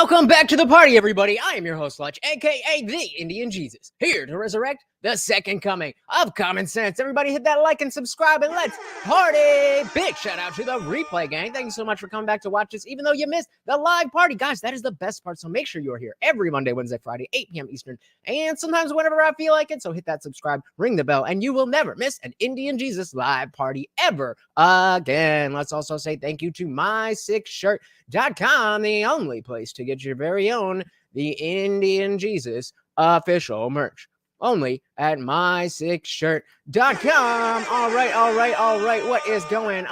Welcome back to the party, everybody. I am your host, Lutch, aka the Indian Jesus, here to resurrect the second coming of common sense. Everybody hit that like and subscribe and let's party. Big shout out to the replay gang. Thank you so much for coming back to watch this, even though you missed the live party. Guys, that is the best part. So make sure you're here every Monday, Wednesday, Friday, 8 p.m. Eastern, and sometimes whenever I feel like it. So hit that subscribe, ring the bell, and you will never miss an Indian Jesus live party ever again. Let's also say thank you to mysickshirt.com, the only place to get your very own The Indian Jesus official merch. Only at mysickshirt.com. All right. What is going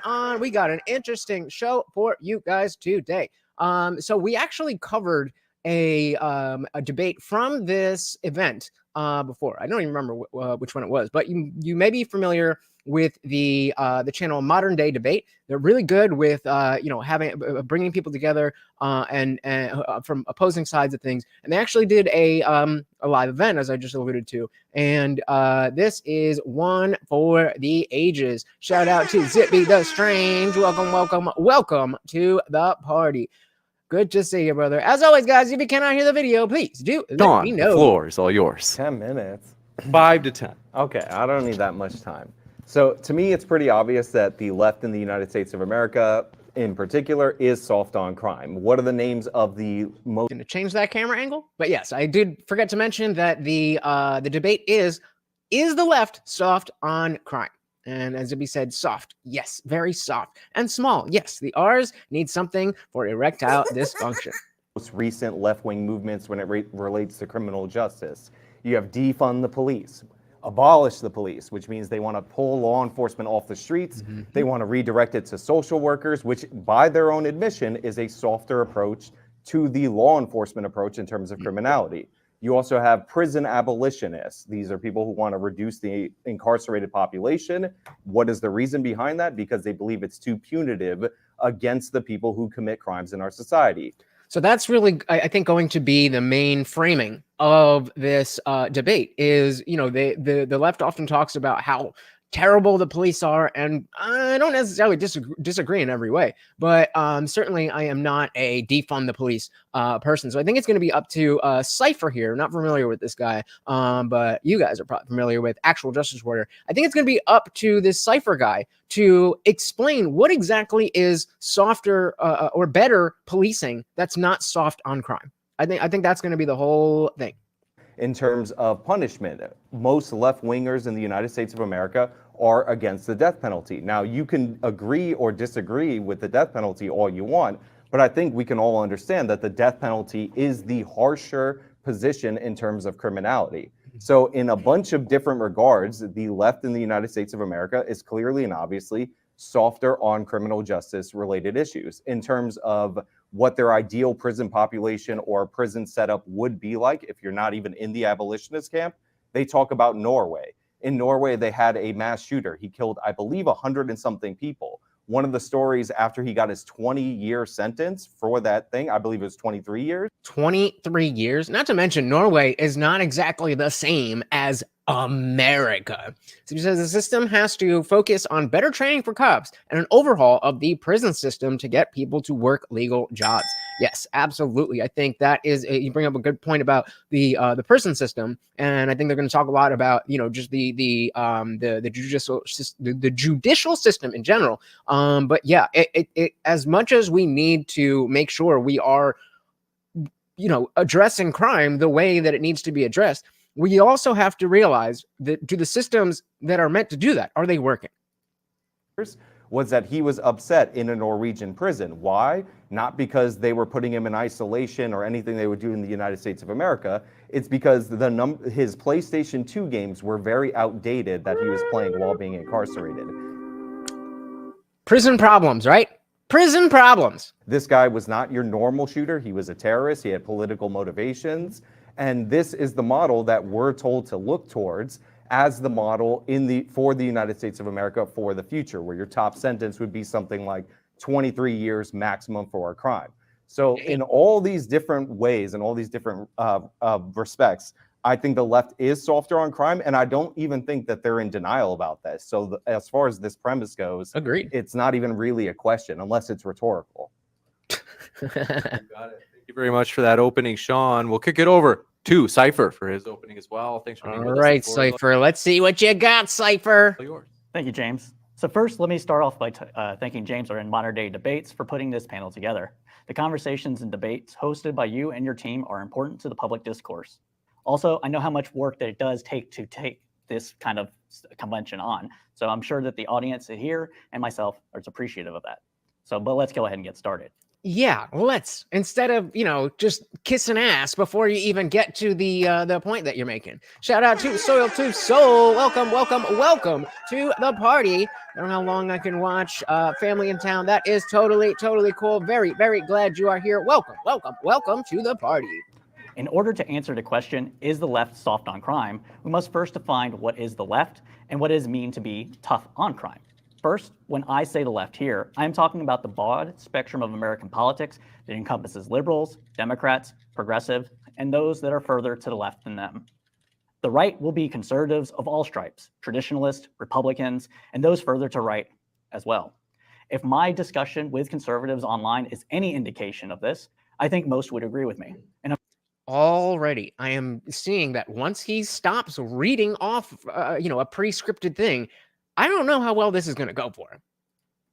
on? We got an interesting show for you guys today. So we actually covered a debate from this event before. I don't even remember which one it was, but you may be familiar with the channel Modern Day Debate. They're really good with having bringing people together and from opposing sides of things. And they actually did a live event, as I just alluded to. And this is one for the ages. Shout out to Zippy the Strange. Welcome to the party. Good to see you, brother. As always, guys, if you cannot hear the video, please do let me know. The floor is all yours. 10 minutes. 5 to 10. Okay, I don't need that much time. So to me, it's pretty obvious that the left in the United States of America, in particular, is soft on crime. What are the names of the most... Going to change that camera angle? But yes, I did forget to mention that the debate is the left soft on crime? And as Zippy said, soft. Yes, very soft. And small. Yes, the R's need something for erectile dysfunction. Most recent left-wing movements when it relates to criminal justice. You have defund the police, abolish the police, which means they want to pull law enforcement off the streets. Mm-hmm. They want to redirect it to social workers, which by their own admission is a softer approach to the law enforcement approach in terms of criminality. You also have prison abolitionists. These are people who want to reduce the incarcerated population. What is the reason behind that? Because they believe it's too punitive against the people who commit crimes in our society. So that's really, I think, going to be the main framing of this debate is, the left often talks about how terrible the police are, and I don't necessarily disagree in every way, but certainly I am not a defund the police person. So I think it's going to be up to Cypher here. Not familiar with this guy, but you guys are probably familiar with Actual Justice Warrior. I think it's going to be up to this Cypher guy to explain what exactly is softer or better policing that's not soft on crime. I think that's going to be the whole thing. In terms of punishment, most left-wingers in the United States of America are against the death penalty. Now, you can agree or disagree with the death penalty all you want, but I think we can all understand that the death penalty is the harsher position in terms of criminality. So in a bunch of different regards, the left in the United States of America is clearly and obviously softer on criminal justice related issues in terms of what their ideal prison population or prison setup would be like if you're not even in the abolitionist camp. They talk about Norway. In Norway, they had a mass shooter. He killed, I believe, 100 and something people. One of the stories after he got his 20-year sentence for that thing, I believe it was 23 years. 23 years? Not to mention, Norway is not exactly the same as America. So he says the system has to focus on better training for cops and an overhaul of the prison system to get people to work legal jobs. Yes, absolutely. I think that is you bring up a good point about the prison system, and I think they're going to talk a lot about just the judicial system in general. But yeah, it as much as we need to make sure we are addressing crime the way that it needs to be addressed, we also have to realize that do the systems that are meant to do that, are they working? Was that he was upset in a Norwegian prison. Why? Not because they were putting him in isolation or anything they would do in the United States of America. It's because his PlayStation 2 games were very outdated that he was playing while being incarcerated. Prison problems, right? Prison problems. This guy was not your normal shooter. He was a terrorist. He had political motivations. And this is the model that we're told to look towards as the model for the United States of America for the future, where your top sentence would be something like 23 years maximum for a crime. So in all these different ways and all these different respects, I think the left is softer on crime, and I don't even think that they're in denial about this. So as far as this premise goes, agreed, it's not even really a question unless it's rhetorical. You got it. Thank you very much for that opening, Sean. We'll kick it over to Cypher for his opening as well. Thanks for being with us. All right, Cypher. Let's see what you got, Cypher. All yours. Thank you, James. So first, let me start off by thanking James or in Modern Day Debates for putting this panel together. The conversations and debates hosted by you and your team are important to the public discourse. Also, I know how much work that it does take to take this kind of convention on. So I'm sure that the audience here and myself are appreciative of that. But let's go ahead and get started. Yeah, let's, instead of, just kissing ass before you even get to the point that you're making. Shout out to Soil to Soul. Welcome to the party. I don't know how long I can watch Family in Town. That is totally cool. Very, very glad you are here. Welcome to the party. In order to answer the question, is the left soft on crime, we must first define what is the left and what does it mean to be tough on crime. First, when I say the left here, I am talking about the broad spectrum of American politics that encompasses liberals, Democrats, progressives, and those that are further to the left than them. The right will be conservatives of all stripes, traditionalists, Republicans, and those further to right as well. If my discussion with conservatives online is any indication of this, I think most would agree with me. Already, I am seeing that once he stops reading off, a pre-scripted thing, I don't know how well this is going to go for him.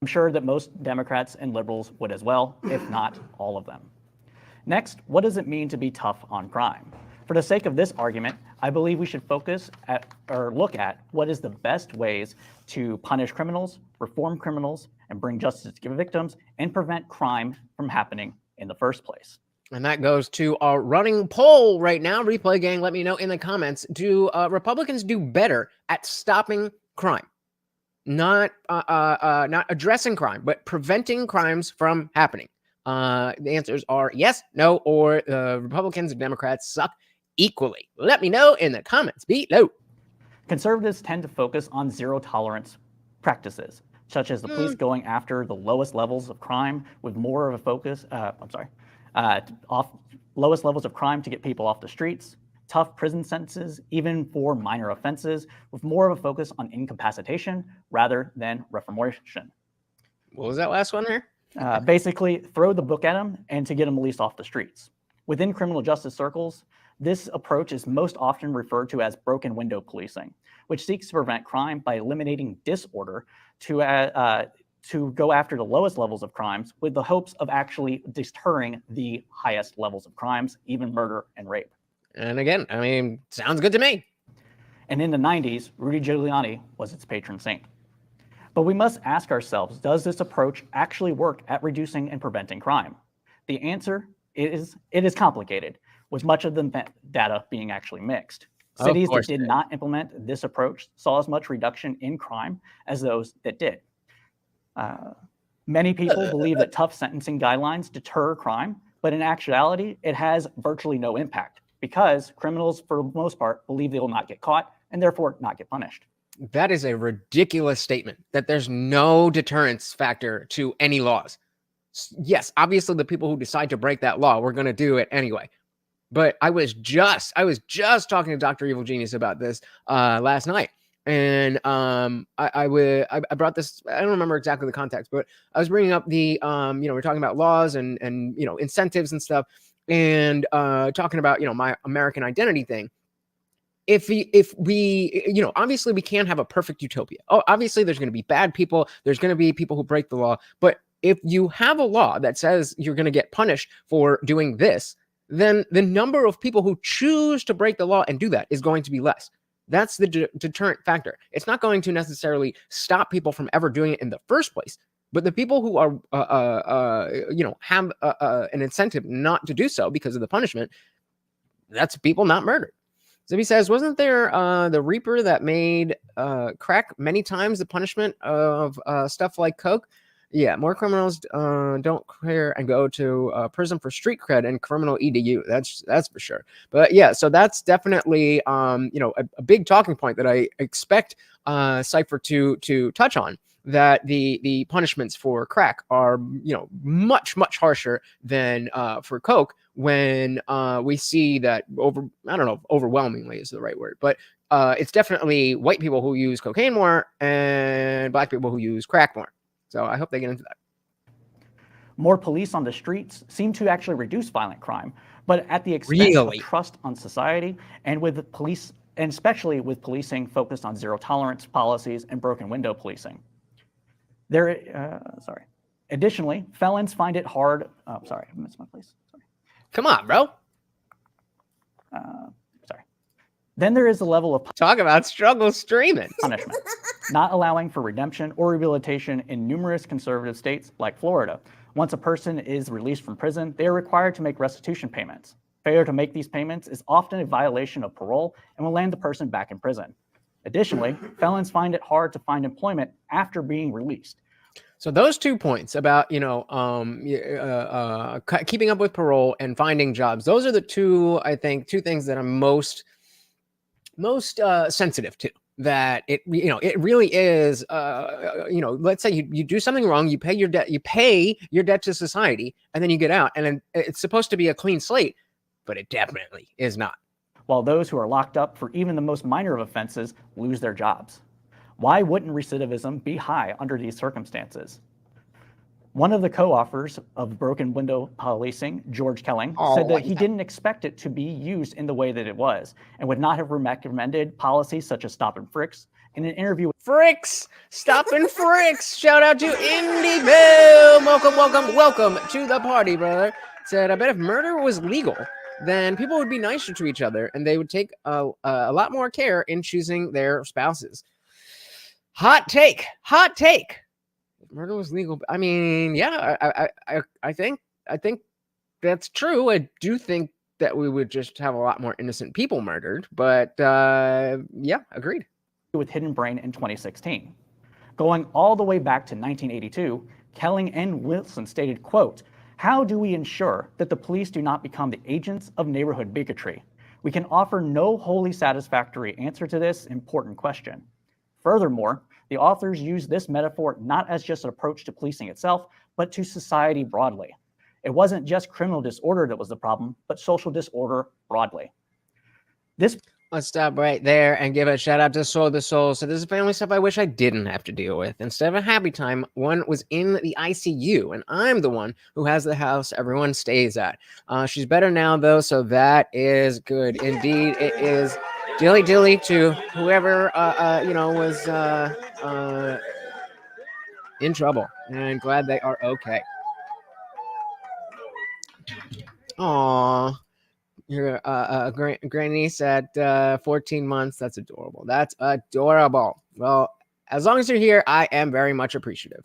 I'm sure that most Democrats and liberals would as well, if not all of them. Next, what does it mean to be tough on crime? For the sake of this argument, I believe we should focus at or look at what is the best ways to punish criminals, reform criminals, and bring justice to victims, and prevent crime from happening in the first place. And that goes to our running poll right now. Replay gang, let me know in the comments. Do Republicans do better at stopping crime? Not addressing crime, but preventing crimes from happening. The answers are yes, no, or Republicans and Democrats suck equally. Let me know in the comments below. Conservatives tend to focus on zero tolerance practices, such as the police going after the lowest levels of crime with more of a focus, lowest levels of crime to get people off the streets, tough prison sentences, even for minor offenses, with more of a focus on incapacitation rather than reformation. What was that last one there? Basically, throw the book at them and to get them released off the streets. Within criminal justice circles, this approach is most often referred to as broken window policing, which seeks to prevent crime by eliminating disorder to go after the lowest levels of crimes with the hopes of actually deterring the highest levels of crimes, even murder and rape. And again, I mean, sounds good to me. And in the 90s, Rudy Giuliani was its patron saint. But we must ask ourselves, does this approach actually work at reducing and preventing crime? The answer is, it is complicated, with much of the data being actually mixed. Cities that did not implement this approach saw as much reduction in crime as those that did. Many people believe that tough sentencing guidelines deter crime, but in actuality, it has virtually no impact because criminals, for the most part, believe they will not get caught and therefore not get punished. That is a ridiculous statement that there's no deterrence factor to any laws. Yes, obviously the people who decide to break that law, we're going to do it anyway. But I was just talking to Dr. Evil Genius about this last night. And I brought this, I don't remember exactly the context, but I was bringing up the, we're talking about laws and incentives and stuff, and talking about, my American identity thing. If we, obviously we can't have a perfect utopia. Oh, obviously there's going to be bad people. There's going to be people who break the law. But if you have a law that says you're going to get punished for doing this, then the number of people who choose to break the law and do that is going to be less. That's the deterrent factor. It's not going to necessarily stop people from ever doing it in the first place. But the people who are, have an incentive not to do so because of the punishment, that's people not murdered. So he says, wasn't there the Reaper that made crack many times the punishment of stuff like coke? Yeah, more criminals don't care and go to prison for street cred and criminal EDU. That's for sure. But yeah, so that's definitely a big talking point that I expect Cypher to touch on. That the punishments for crack are much harsher than for coke. When we see that overwhelmingly is the right word, but it's definitely white people who use cocaine more and black people who use crack more. So I hope they get into that. More police on the streets seem to actually reduce violent crime, but at the expense of trust on society, and with police, and especially with policing focused on zero tolerance policies and broken window policing. Additionally, felons find it hard. Oh, sorry, I missed my place. Sorry. Come on, bro. Then there is a level of talk about struggle streaming punishment, not allowing for redemption or rehabilitation in numerous conservative states like Florida. Once a person is released from prison, they are required to make restitution payments. Failure to make these payments is often a violation of parole and will land the person back in prison. Additionally, felons find it hard to find employment after being released. So those 2 points about, keeping up with parole and finding jobs, those are the two things that I'm most sensitive to. That it really is, let's say you do something wrong, you pay your debt to society, and then you get out, and then it's supposed to be a clean slate, but it definitely is not. While those who are locked up for even the most minor of offenses lose their jobs. Why wouldn't recidivism be high under these circumstances? One of the co-authors of Broken Window Policing, George Kelling, said that he didn't expect it to be used in the way that it was and would not have recommended policies such as stop and frisks. In an interview with Fricks, stop and frisks. Shout out to Indy Bill. Welcome to the party, brother. Said, I bet if murder was legal, then people would be nicer to each other and they would take a lot more care in choosing their spouses. Hot take. Murder was legal. I mean, yeah, I think that's true. I do think that we would just have a lot more innocent people murdered, but yeah, agreed. With Hidden Brain in 2016. Going all the way back to 1982, Kelling and Wilson stated, quote, "How do we ensure that the police do not become the agents of neighborhood bigotry? We can offer no wholly satisfactory answer to this important question. Furthermore, the authors use this metaphor not as just an approach to policing itself, but to society broadly. It wasn't just criminal disorder that was the problem, but social disorder broadly." Let's stop right there and give a shout out to Soul the Soul. So this is family stuff I wish I didn't have to deal with. Instead of a happy time, one was in the ICU, and I'm the one who has the house everyone stays at. She's better now, though, so that is good. Indeed, it is. Dilly to whoever was in trouble, and glad they are okay. Aww. Your grandniece at 14 months. That's adorable. That's adorable. Well, as long as you're here, I am very much appreciative.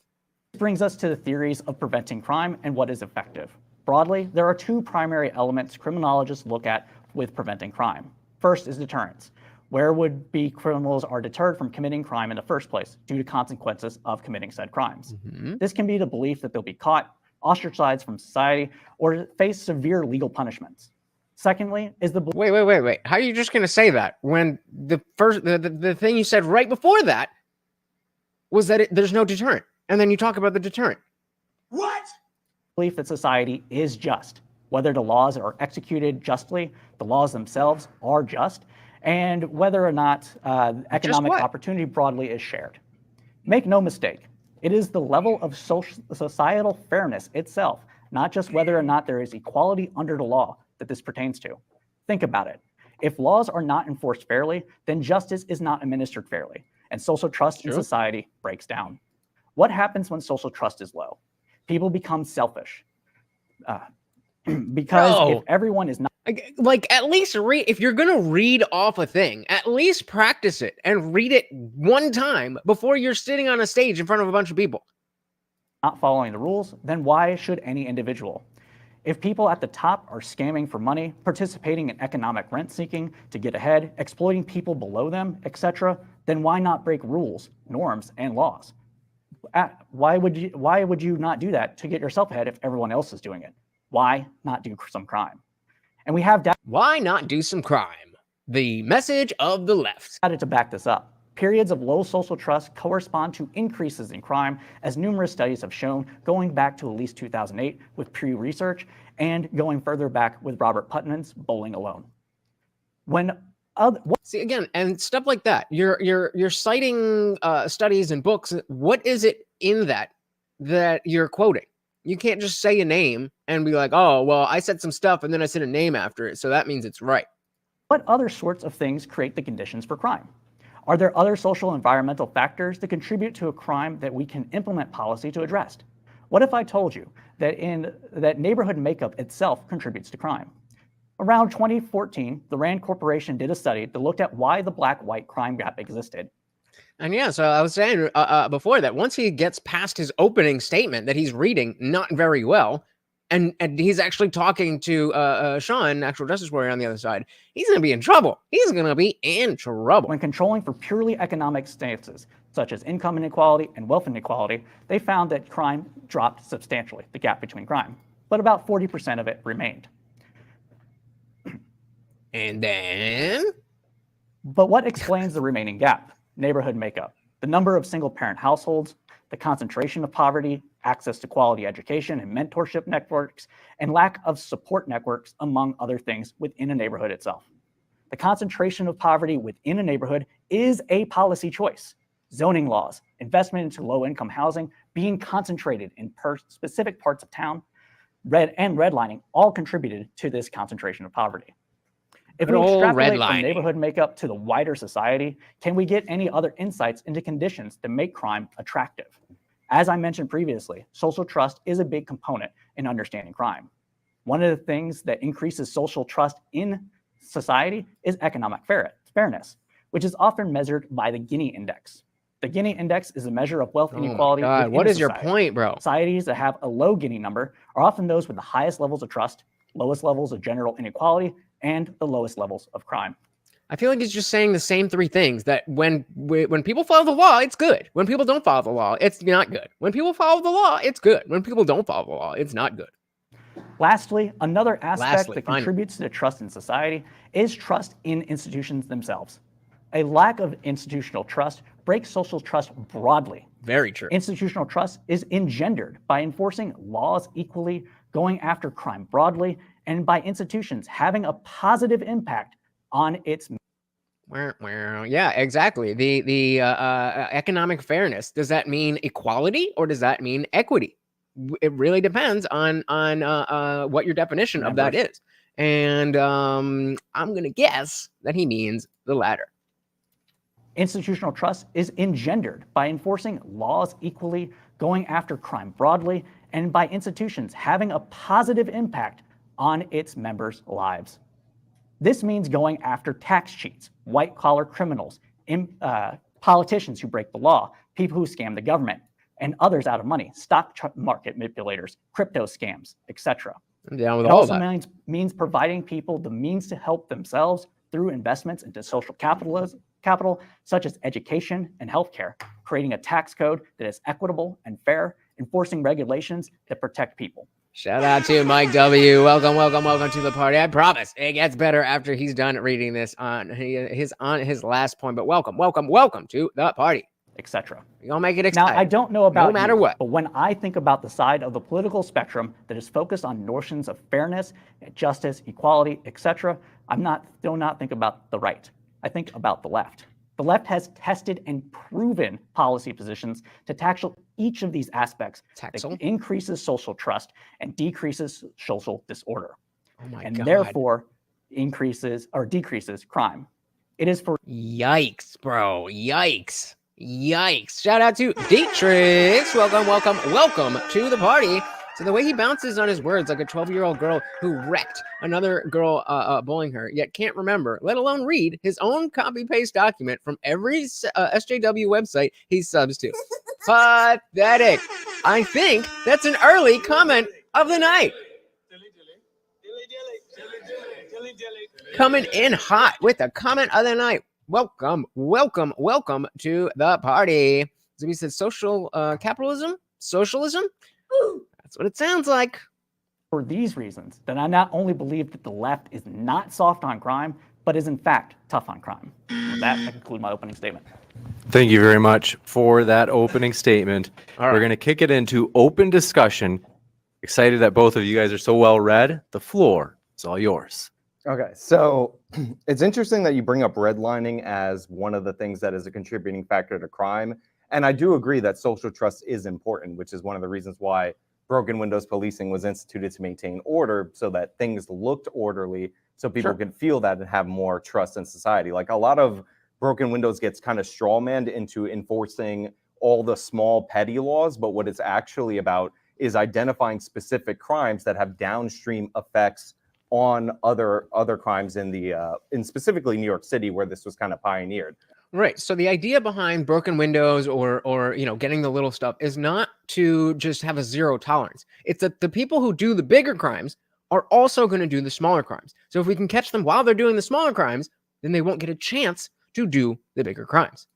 This brings us to the theories of preventing crime and what is effective. Broadly, there are two primary elements criminologists look at with preventing crime. First is deterrence. Where would be criminals are deterred from committing crime in the first place due to consequences of committing said crimes. This can be the belief that they'll be caught, ostracized from society, or face severe legal punishments. Secondly, is the wait. How are you just going to say that when the thing you said right before that was that there's no deterrent, and then you talk about the deterrent? What? Belief that society is just, whether the laws are executed justly, the laws themselves are just, and whether or not economic opportunity broadly is shared. Make no mistake, it is the level of societal fairness itself, not just whether or not there is equality under the law, that this pertains to. Think about it. If laws are not enforced fairly, then justice is not administered fairly, and social trust in society breaks down. What happens when social trust is low? People become selfish. Because if everyone is not... Like, at least read, if you're going to read off a thing, at least practice it and read it one time before you're sitting on a stage in front of a bunch of people. Not following the rules, then why should any individual? If people at the top are scamming for money, participating in economic rent seeking to get ahead, exploiting people below them, etc., then why not break rules, norms, and laws? Why would you not do that to get yourself ahead if everyone else is doing it? Why not do some crime? And we have why not do some crime? The message of the left. To back this up. Periods of low social trust correspond to increases in crime, as numerous studies have shown, going back to at least 2008 with Pew Research and going further back with Robert Putnam's Bowling Alone. See, again, and stuff like that. You're citing studies and books. What is it in that you're quoting? You can't just say a name and be like, oh, well, I said some stuff and then I said a name after it, so that means it's right. What other sorts of things create the conditions for crime? Are there other social and environmental factors that contribute to a crime that we can implement policy to address? What if I told you that neighborhood makeup itself contributes to crime? Around 2014, the Rand Corporation did a study that looked at why the black-white crime gap existed. And yeah, so I was saying before that once he gets past his opening statement that he's reading not very well, and he's actually talking to Sean, actual justice warrior on the other side, he's going to be in trouble. He's going to be in trouble. When controlling for purely economic stances, such as income inequality and wealth inequality, they found that crime dropped substantially, the gap between crime, but about 40% of it remained. And then? But what explains the remaining gap? Neighborhood makeup, the number of single-parent households, the concentration of poverty, access to quality education and mentorship networks, and lack of support networks, among other things, within a neighborhood itself. The concentration of poverty within a neighborhood is a policy choice. Zoning laws, investment into low-income housing, being concentrated in specific parts of town, redlining all contributed to this concentration of poverty. If we extrapolate from neighborhood makeup to the wider society, can we get any other insights into conditions that make crime attractive? As I mentioned previously, social trust is a big component in understanding crime. One of the things that increases social trust in society is economic fairness, which is often measured by the Gini index. The Gini index is a measure of wealth inequality. God, what is your point, bro? Societies that have a low Gini number are often those with the highest levels of trust, lowest levels of general inequality, and the lowest levels of crime. I feel like it's just saying the same three things, that when people follow the law, it's good. When people don't follow the law, it's not good. When people follow the law, it's good. When people don't follow the law, it's not good. Lastly, another aspect that contributes to trust in society is trust in institutions themselves. A lack of institutional trust breaks social trust broadly. Very true. Institutional trust is engendered by enforcing laws equally, going after crime broadly, and by institutions having a positive impact on its. Yeah, exactly. The economic fairness, does that mean equality or does that mean equity? It really depends on what your definition of that is. And I'm going to guess that he means the latter. Institutional trust is engendered by enforcing laws equally, going after crime broadly, and by institutions having a positive impact on its members' lives. This means going after tax cheats, white-collar criminals, politicians who break the law, people who scam the government, and others out of money, stock market manipulators, crypto scams, etc. I'm down with it all also that. means providing people the means to help themselves through investments into social capital, such as education and healthcare, creating a tax code that is equitable and fair, enforcing regulations that protect people. Shout out to Mike W. Welcome to the party. I promise it gets better after he's done reading this on his last point. But welcome to the party, etc. You're gonna make it exciting. Now, I don't know about no matter what, but when I think about the side of the political spectrum that is focused on notions of fairness, justice, equality, etc., do not think about the right. I think about the left. The left has tested and proven policy positions to tackle each of these aspects that increases social trust and decreases social disorder, therefore increases or decreases crime. It is for yikes, bro, yikes. Shout out to Dietrich. Welcome to the party. So the way he bounces on his words like a 12-year-old girl who wrecked another girl bullying her, yet can't remember, let alone read his own copy-paste document from every SJW website he subs to. Pathetic. I think that's an early comment of the night. Coming in hot with the comment of the night. Welcome to the party. So he said social capitalism? Socialism? That's what it sounds like. For these reasons, that I not only believe that the left is not soft on crime, but is in fact tough on crime. With that, I conclude my opening statement. Thank you very much for that opening statement. We're going to kick it into open discussion. Excited that both of you guys are so well read. The floor is all yours. Okay, so it's interesting that you bring up redlining as one of the things that is a contributing factor to crime. And I do agree that social trust is important, which is one of the reasons why broken windows policing was instituted to maintain order so that things looked orderly, so people could feel that and have more trust in society. Like a lot of broken windows gets kind of strawmanned into enforcing all the small petty laws, but what it's actually about is identifying specific crimes that have downstream effects on other crimes in specifically New York City, where this was kind of pioneered. Right. So the idea behind broken windows or getting the little stuff is not to just have a zero tolerance. It's that the people who do the bigger crimes are also going to do the smaller crimes. So if we can catch them while they're doing the smaller crimes, then they won't get a chance to do the bigger crimes.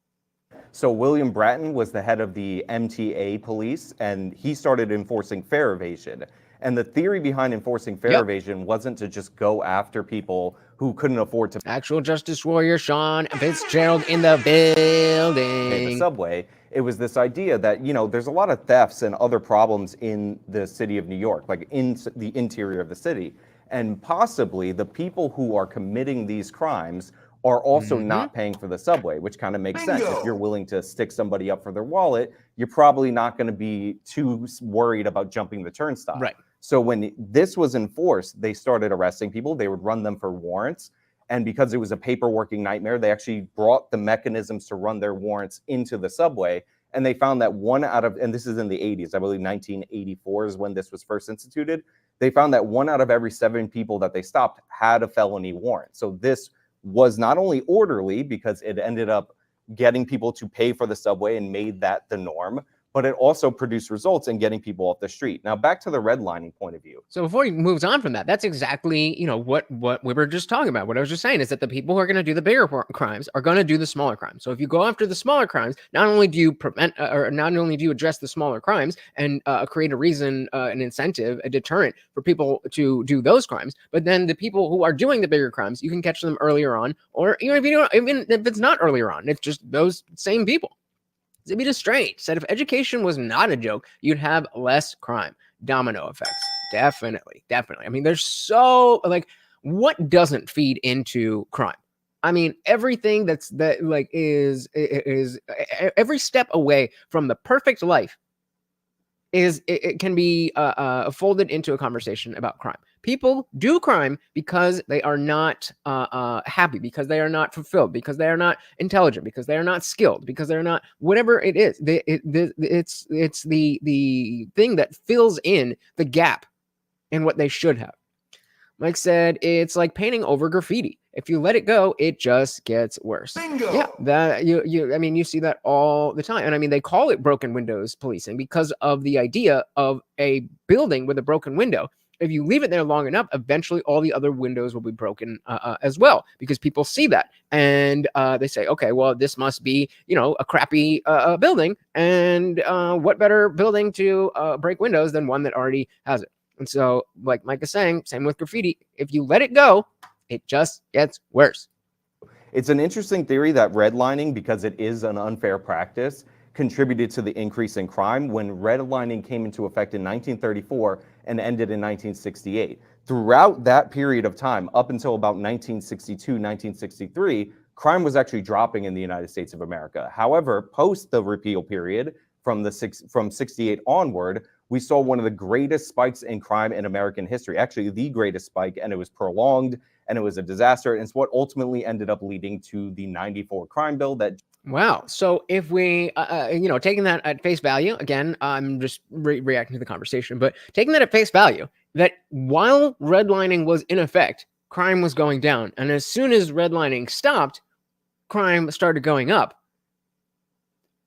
So William Bratton was the head of the MTA police, and he started enforcing fare evasion. And the theory behind enforcing fare evasion wasn't to just go after people who couldn't afford to Actual justice warrior Sean Fitzgerald in the building. pay the subway. It was this idea that, there's a lot of thefts and other problems in the city of New York, like in the interior of the city. And possibly the people who are committing these crimes are also not paying for the subway, which kind of makes sense. If you're willing to stick somebody up for their wallet, you're probably not going to be too worried about jumping the turnstile. Right. So when this was enforced, they started arresting people. They would run them for warrants. And because it was a paperworking nightmare, they actually brought the mechanisms to run their warrants into the subway. And they found that and this is in the 80s, I believe 1984 is when this was first instituted. They found that 1 out of every 7 people that they stopped had a felony warrant. So this was not only orderly because it ended up getting people to pay for the subway and made that the norm, but it also produced results in getting people off the street. Now, back to the redlining point of view. So before he moves on from that, that's exactly, what we were just talking about. What I was just saying is that the people who are going to do the bigger crimes are going to do the smaller crimes. So if you go after the smaller crimes, not only do you not only do you address the smaller crimes and create a reason, an incentive, a deterrent for people to do those crimes, but then the people who are doing the bigger crimes, you can catch them earlier on, or even if it's not earlier on, it's just those same people. Zibita Strange said if education was not a joke, you'd have less crime. Domino effects. Definitely. I mean, there's what doesn't feed into crime? I mean, everything is every step away from the perfect life it can be folded into a conversation about crime. People do crime because they are not happy, because they are not fulfilled, because they are not intelligent, because they are not skilled, because they're not whatever it is. It's the thing that fills in the gap in what they should have. Mike said it's like painting over graffiti. If you let it go, it just gets worse. Bingo. Yeah, that you see that all the time. And I mean, they call it broken windows policing because of the idea of a building with a broken window. If you leave it there long enough, eventually all the other windows will be broken as well, because people see that and they say, okay, well, this must be, a crappy building. And what better building to break windows than one that already has it? And so, like Mike is saying, same with graffiti. If you let it go, it just gets worse. It's an interesting theory that redlining, because it is an unfair practice, contributed to the increase in crime when redlining came into effect in 1934 and ended in 1968. Throughout that period of time, up until about 1962, 1963, crime was actually dropping in the United States of America. However, post the repeal period, from 68 onward, we saw one of the greatest spikes in crime in American history, actually the greatest spike, and it was prolonged, and it was a disaster. And it's what ultimately ended up leading to the 94 crime bill that... Wow. So if we, taking that at face value, again, I'm just reacting to the conversation, but taking that at face value, that while redlining was in effect, crime was going down. And as soon as redlining stopped, crime started going up.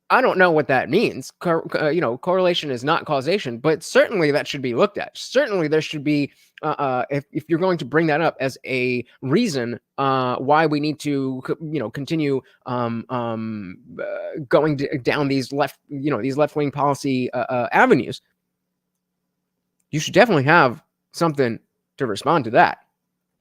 I don't know what that means. Correlation is not causation, but certainly that should be looked at. Certainly there should be, if you're going to bring that up as a reason why we need to, continue going down these left-wing policy avenues, you should definitely have something to respond to that.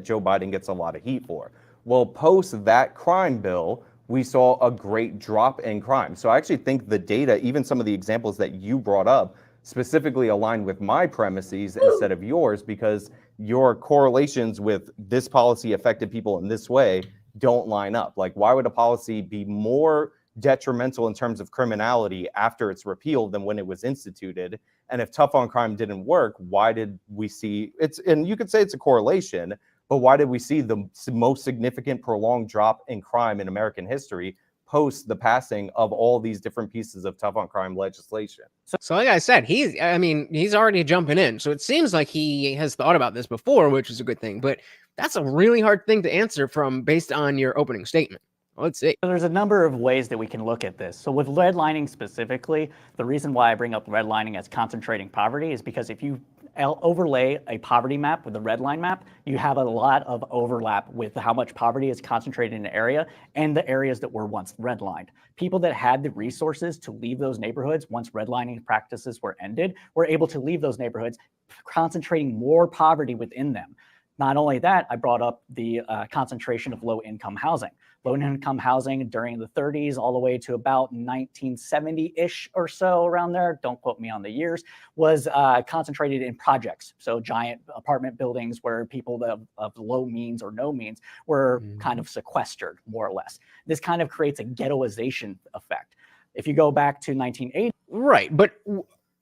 Joe Biden gets a lot of heat for. Well, post that crime bill, we saw a great drop in crime. So I actually think the data, even some of the examples that you brought up, specifically align with my premises instead of yours, because your correlations with this policy affected people in this way don't line up. Like, why would a policy be more detrimental in terms of criminality after it's repealed than when it was instituted? And if tough on crime didn't work, why did we see it's, and you could say it's a correlation, but why did we see the most significant prolonged drop in crime in American history post the passing of all these different pieces of tough on crime legislation? So like I said, he's already jumping in. So it seems like he has thought about this before, which is a good thing, but that's a really hard thing to answer from based on your opening statement. Let's see. So there's a number of ways that we can look at this. So with redlining specifically, the reason why I bring up redlining as concentrating poverty is because if you overlay a poverty map with a red line map, you have a lot of overlap with how much poverty is concentrated in an area and the areas that were once redlined. People that had the resources to leave those neighborhoods once redlining practices were ended were able to leave those neighborhoods, concentrating more poverty within them. Not only that, I brought up the concentration of low-income housing. Low-income housing during the 30s all the way to about 1970-ish or so, around there, don't quote me on the years, was concentrated in projects. So giant apartment buildings where people of low means or no means were kind of sequestered, more or less. This kind of creates a ghettoization effect. If you go back to 1980. Right, but,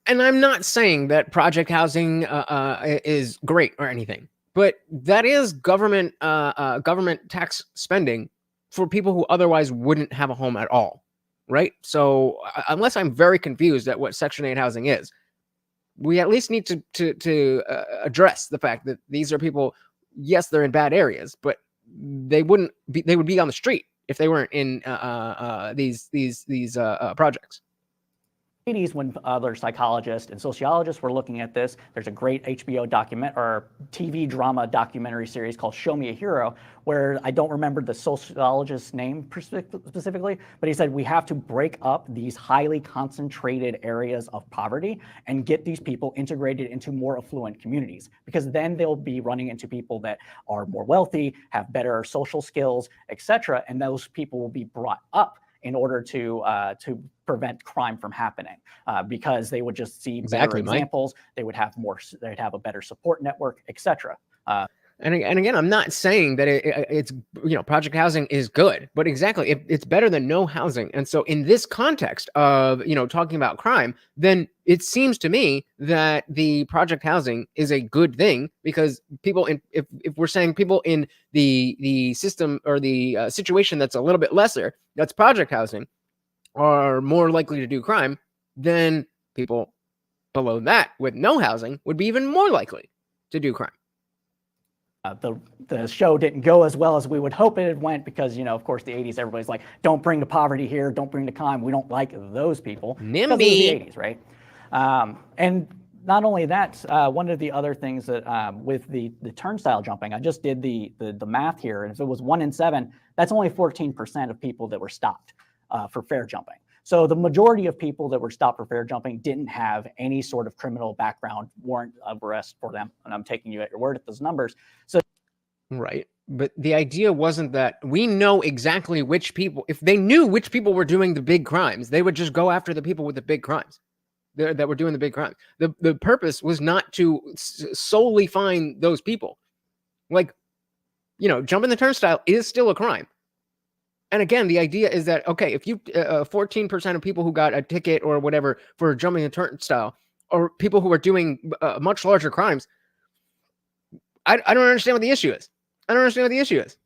and I'm not saying that project housing is great or anything, but that is government tax spending for people who otherwise wouldn't have a home at all, right? So unless I'm very confused at what Section 8 housing is, we at least need to address the fact that these are people, yes, they're in bad areas, but they would be on the street if they weren't in these projects. 80s, when other psychologists and sociologists were looking at this, there's a great HBO document or TV drama documentary series called Show Me a Hero, where I don't remember the sociologist's name specifically, but he said we have to break up these highly concentrated areas of poverty and get these people integrated into more affluent communities, because then they'll be running into people that are more wealthy, have better social skills, etc., and those people will be brought up in order to prevent crime from happening, because they would just see better examples. They would have more. They'd have a better support network, etc. And again, I'm not saying that it's, you know, project housing is good, but exactly, it's better than no housing. And so in this context of, you know, talking about crime, then it seems to me that the project housing is a good thing, because people if we're saying people in the system or the situation that's a little bit lesser, that's project housing, are more likely to do crime, then people below that with no housing would be even more likely to do crime. The show didn't go as well as we would hope it went, because, you know, of course, the 80s, everybody's like, don't bring the poverty here, don't bring the crime. We don't like those people. NIMBY. Because it was the 80s, right? And not only that, one of the other things that with the turnstile jumping, I just did the math here, and if it was 1 in 7, that's only 14% of people that were stopped for fare jumping. So the majority of people that were stopped for fare jumping didn't have any sort of criminal background warrant of arrest for them. And I'm taking you at your word at those numbers. So, right. But the idea wasn't that we know exactly which people, if they knew which people were doing the big crimes, they would just go after the people with the big crimes that were doing the big crimes. The purpose was not to solely find those people. Like, you know, jumping the turnstile is still a crime. And again, the idea is that, okay, if you 14% of people who got a ticket or whatever for jumping a turnstile are people who are doing much larger crimes, I don't understand what the issue is. I don't understand what the issue is.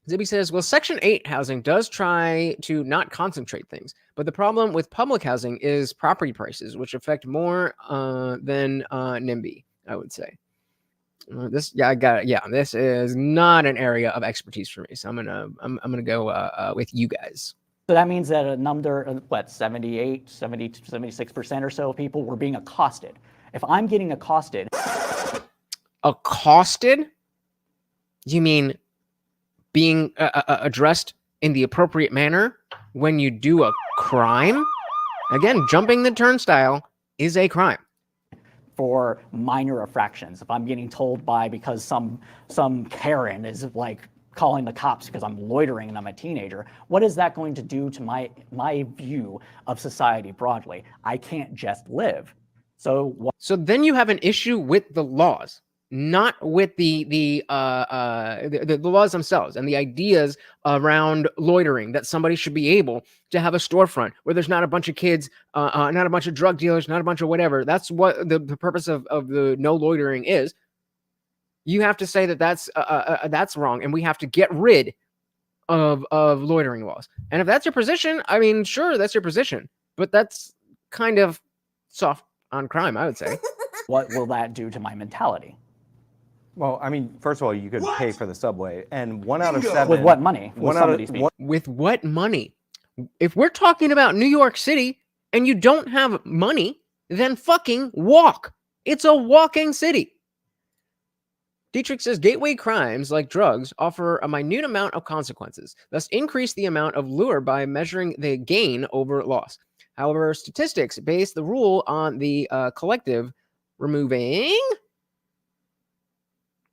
Zibby says, well, Section 8 housing does try to not concentrate things, but the problem with public housing is property prices, which affect more than NIMBY, I would say. This is not an area of expertise for me, so I'm gonna go with you guys. So that means that a number of 76% or so of people were being accosted. If I'm getting accosted, you mean being addressed in the appropriate manner when you do a crime? Again, jumping the turnstile is a crime. For minor infractions, if I'm getting told because some Karen is like calling the cops because I'm loitering and I'm a teenager, what is that going to do to my view of society broadly? I can't just live. So then you have an issue with the laws. not with the laws themselves and the ideas around loitering, that somebody should be able to have a storefront where there's not a bunch of kids, not a bunch of drug dealers, not a bunch of whatever. That's what the purpose of the no loitering is. You have to say that that's wrong, and we have to get rid of loitering laws. And if that's your position, I mean, sure, that's your position, but that's kind of soft on crime, I would say. What will that do to my mentality? Well, I mean, first of all, you could pay for the subway, and 1 out of 7. With what money? One out of With what money? If we're talking about New York City and you don't have money, then fucking walk. It's a walking city. Dietrich says gateway crimes like drugs offer a minute amount of consequences, thus increase the amount of lure by measuring the gain over loss. However, statistics base the rule on the collective removing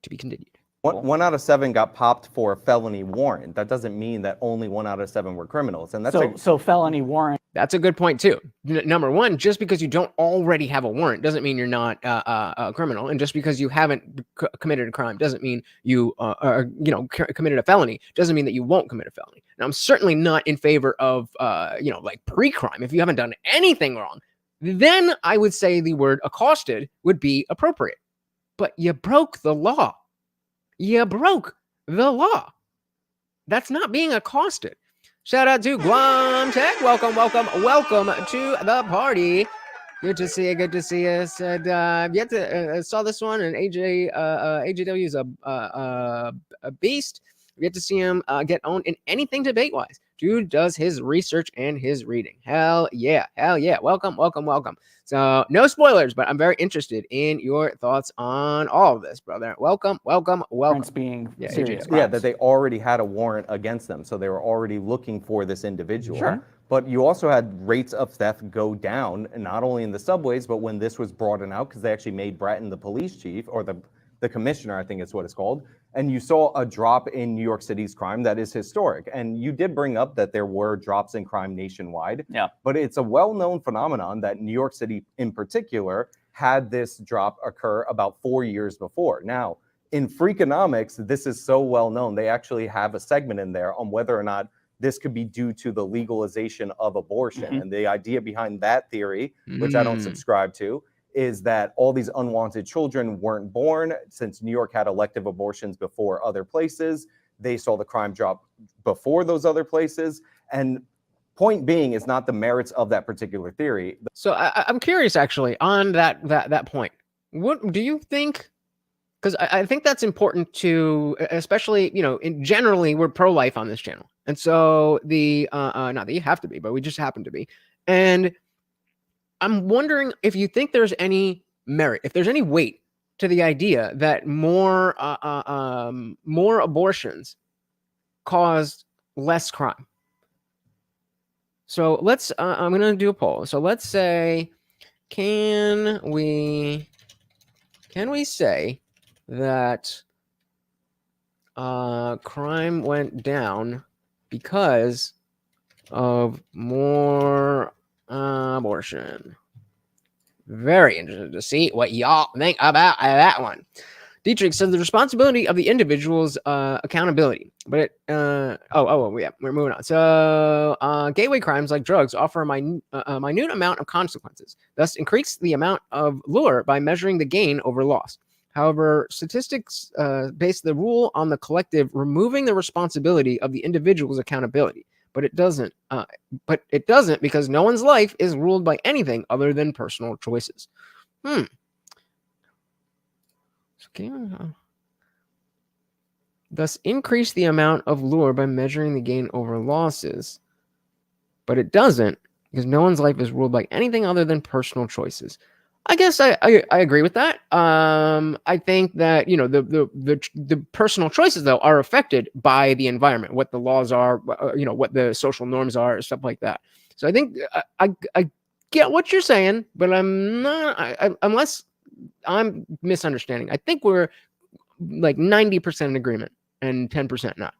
to be continued. 1 out of 7 got popped for a felony warrant. That doesn't mean that only 1 out of 7 were criminals. And that's so felony warrant. That's a good point too. Number one, just because you don't already have a warrant doesn't mean you're not a criminal, and just because you haven't committed a crime doesn't mean you committed a felony. Doesn't mean that you won't commit a felony. Now, I'm certainly not in favor of like pre-crime. If you haven't done anything wrong, then I would say the word accosted would be appropriate. But you broke the law. You broke the law. That's not being accosted. Shout out to Guam Tech. Welcome to the party. Good to see you. Good to see you. Said yet to saw this one, and AJW is a beast. We get to see him get owned in anything debate wise. Dude does his research and his reading. Hell yeah. Welcome. So no spoilers, but I'm very interested in your thoughts on all of this, brother. Welcome. Being serious. Yeah, that they already had a warrant against them, so they were already looking for this individual. Sure. But you also had rates of theft go down, not only in the subways, but when this was broadened out, because they actually made Bratton the police chief, or the commissioner, I think is what it's called. And you saw a drop in New York City's crime that is historic. And you did bring up that there were drops in crime nationwide. Yeah. But it's a well-known phenomenon that New York City in particular had this drop occur about 4 years before. Now, in Freakonomics, this is so well known. They actually have a segment in there on whether or not this could be due to the legalization of abortion. Mm-hmm. And the idea behind that theory, which I don't subscribe to, is that all these unwanted children weren't born. Since New York had elective abortions before other places, they saw the crime drop before those other places. And point being is not the merits of that particular theory. So I'm curious, actually, on that point. What do you think? Because I think that's important to, especially, generally we're pro-life on this channel. And so not that you have to be, but we just happen to be. And I'm wondering if you think there's any merit, if there's any weight to the idea that more abortions caused less crime. So let's, I'm going to do a poll. So let's say, can we say that crime went down because of more abortion? Very interested to see what y'all think about that one. Dietrich says the responsibility of the individual's accountability, but yeah, we're moving on. So gateway crimes like drugs offer a minute amount of consequences, thus increase the amount of lure by measuring the gain over loss. However, statistics base the rule on the collective removing the responsibility of the individual's accountability. But it doesn't. Because no one's life is ruled by anything other than personal choices. Thus, increase the amount of lure by measuring the gain over losses. But it doesn't, because no one's life is ruled by anything other than personal choices. I guess I agree with that. I think that the personal choices though are affected by the environment, what the laws are, what the social norms are, stuff like that. So I think I get what you're saying, but I'm not. Unless I'm misunderstanding, I think we're like 90% in agreement and 10% not.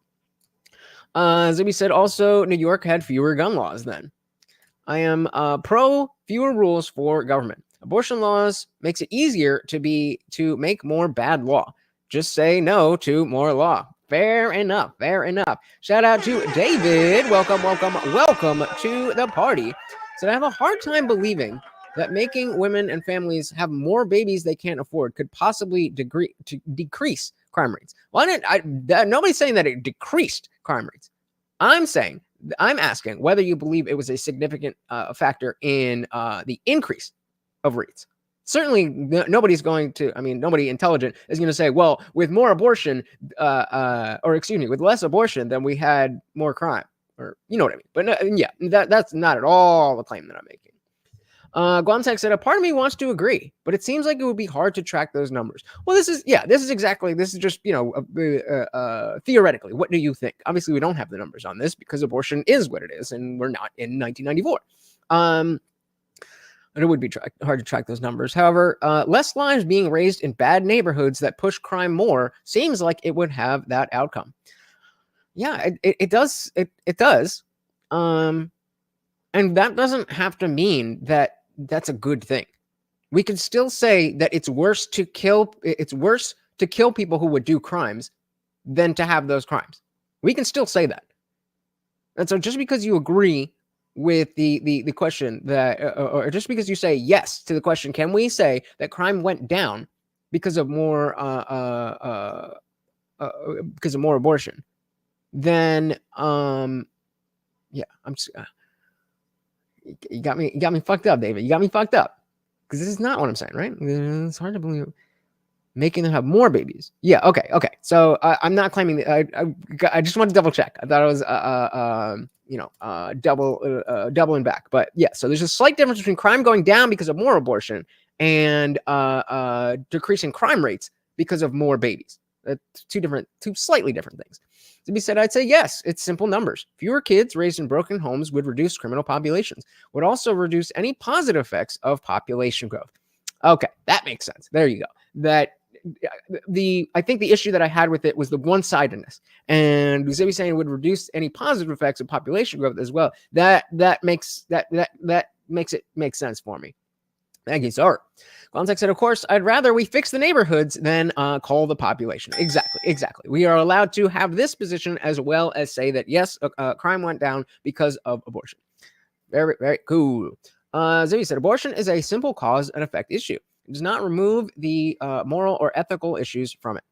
As we said, also New York had fewer gun laws then. I am pro fewer rules for government. Abortion laws makes it easier to make more bad law. Just say no to more law. Fair enough. Fair enough. Shout out to David. Welcome to the party. So I have a hard time believing that making women and families have more babies they can't afford could possibly decrease crime rates. Nobody's saying that it decreased crime rates. I'm asking whether you believe it was a significant factor in the increase of rates. Certainly, nobody's going to. I mean, nobody intelligent is going to say, "Well, with more abortion, with less abortion, then we had more crime," or you know what I mean. But yeah, that's not at all the claim that I'm making. Guamtech said, a part of me wants to agree, but it seems like it would be hard to track those numbers. Well, this is just, theoretically, what do you think? Obviously, we don't have the numbers on this because abortion is what it is, and we're not in 1994. And it would be hard to track those numbers. However, less lives being raised in bad neighborhoods that push crime more seems like it would have that outcome. Yeah, it does. It does. And that doesn't have to mean that that's a good thing. We can still say that it's worse to kill people who would do crimes than to have those crimes. We can still say that. And so just because you agree with the question that, or just because you say yes to the question, can we say that crime went down because of more abortion? Then yeah, I'm just you got me fucked up, David. You got me fucked up because this is not what I'm saying, right? It's hard to believe making them have more babies. Yeah, okay. So I'm not claiming that. I just wanted to double check. I thought it was doubling back. But yeah, so there's a slight difference between crime going down because of more abortion and decreasing crime rates because of more babies. Two slightly different things. To be said, I'd say yes, it's simple numbers. Fewer kids raised in broken homes would reduce criminal populations, would also reduce any positive effects of population growth. Okay, that makes sense. There you go. I think the issue that I had with it was the one-sidedness, and Zibi saying it would reduce any positive effects of population growth as well. That makes it make sense for me. Thank you, sir. Context said, of course, I'd rather we fix the neighborhoods than call the population. Exactly. We are allowed to have this position as well as say that, yes, crime went down because of abortion. Very, very cool. Zibi said, abortion is a simple cause and effect issue. It does not remove the moral or ethical issues from it.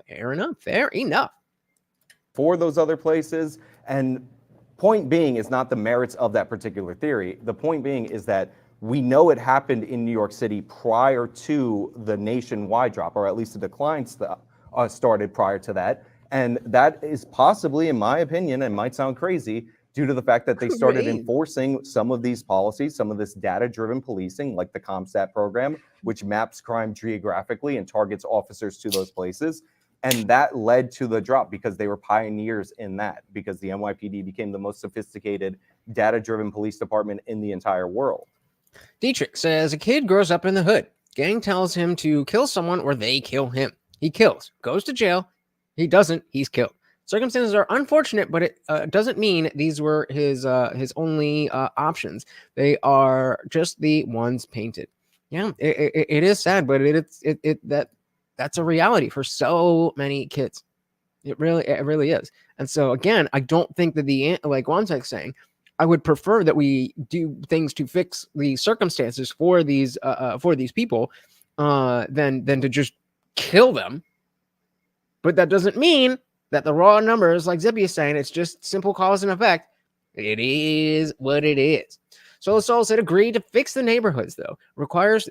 Fair enough. For those other places, and point being is not the merits of that particular theory. The point being is that we know it happened in New York City prior to the nationwide drop, or at least the decline started prior to that. And that is possibly, in my opinion, and might sound crazy, due to the fact that they started enforcing some of these policies, some of this data-driven policing, like the CompStat program, which maps crime geographically and targets officers to those places. And that led to the drop because they were pioneers in that, because the NYPD became the most sophisticated data-driven police department in the entire world. Dietrich says, a kid grows up in the hood. Gang tells him to kill someone or they kill him. He kills, goes to jail. He doesn't, he's killed. Circumstances are unfortunate, but it doesn't mean these were his only options. They are just the ones painted. Yeah, it is sad, but that's a reality for so many kids. It really is. And so again, I don't think that like Wantek's saying, I would prefer that we do things to fix the circumstances for these people than to just kill them. But that doesn't mean that the raw numbers, like Zippy is saying, it's just simple cause and effect. It is what it is. So Soul said, agree to fix the neighborhoods, though. Requires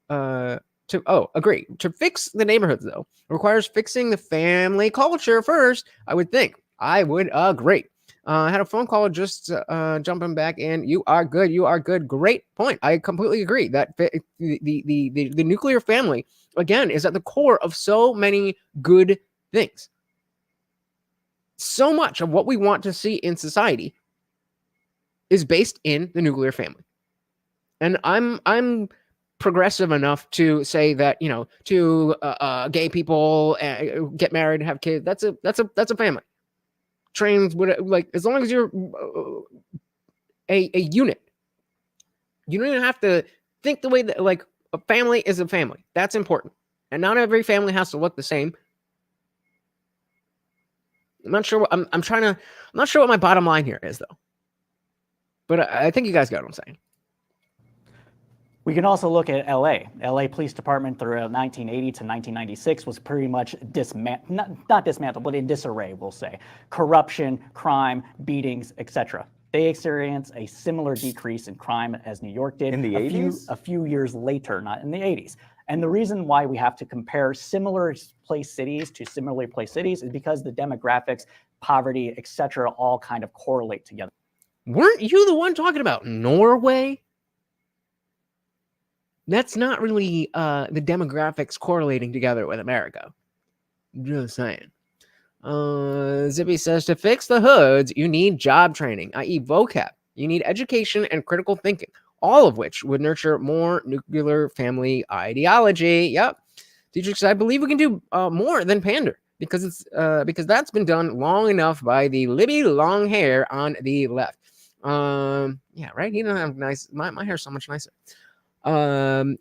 agree. To fix the neighborhoods, though, requires fixing the family culture first, I would think. I would agree. I had a phone call just jumping back in. You are good. Great point. I completely agree that the nuclear family, again, is at the core of so many good things. So much of what we want to see in society is based in the nuclear family. And I'm progressive enough to say that, to gay people get married and have kids, that's a family. Trains would, like, as long as you're a unit, you don't even have to think the way that like a family is a family. That's important. And not every family has to look the same. I'm not sure what I'm not sure what my bottom line here is though. But I think you guys got what I'm saying. We can also look at LA. LA Police Department throughout 1980 to 1996 was pretty much not dismantled, but in disarray, we'll say. Corruption, crime, beatings, etc. They experienced a similar decrease in crime as New York did In the 80s? a few years later, not in the 80s. And the reason why we have to compare similar placed cities to similarly placed cities is because the demographics, poverty, etc., all kind of correlate together. Weren't you the one talking about Norway? That's not really the demographics correlating together with America. Just saying. Zippy says to fix the hoods, you need job training, i.e. vocab. You need education and critical thinking, all of which would nurture more nuclear family ideology. Yep. Dietrich, I believe we can do more than pander because it's because that's been done long enough by the Libby long hair on the left. Yeah, right. You don't have nice. My hair's so much nicer.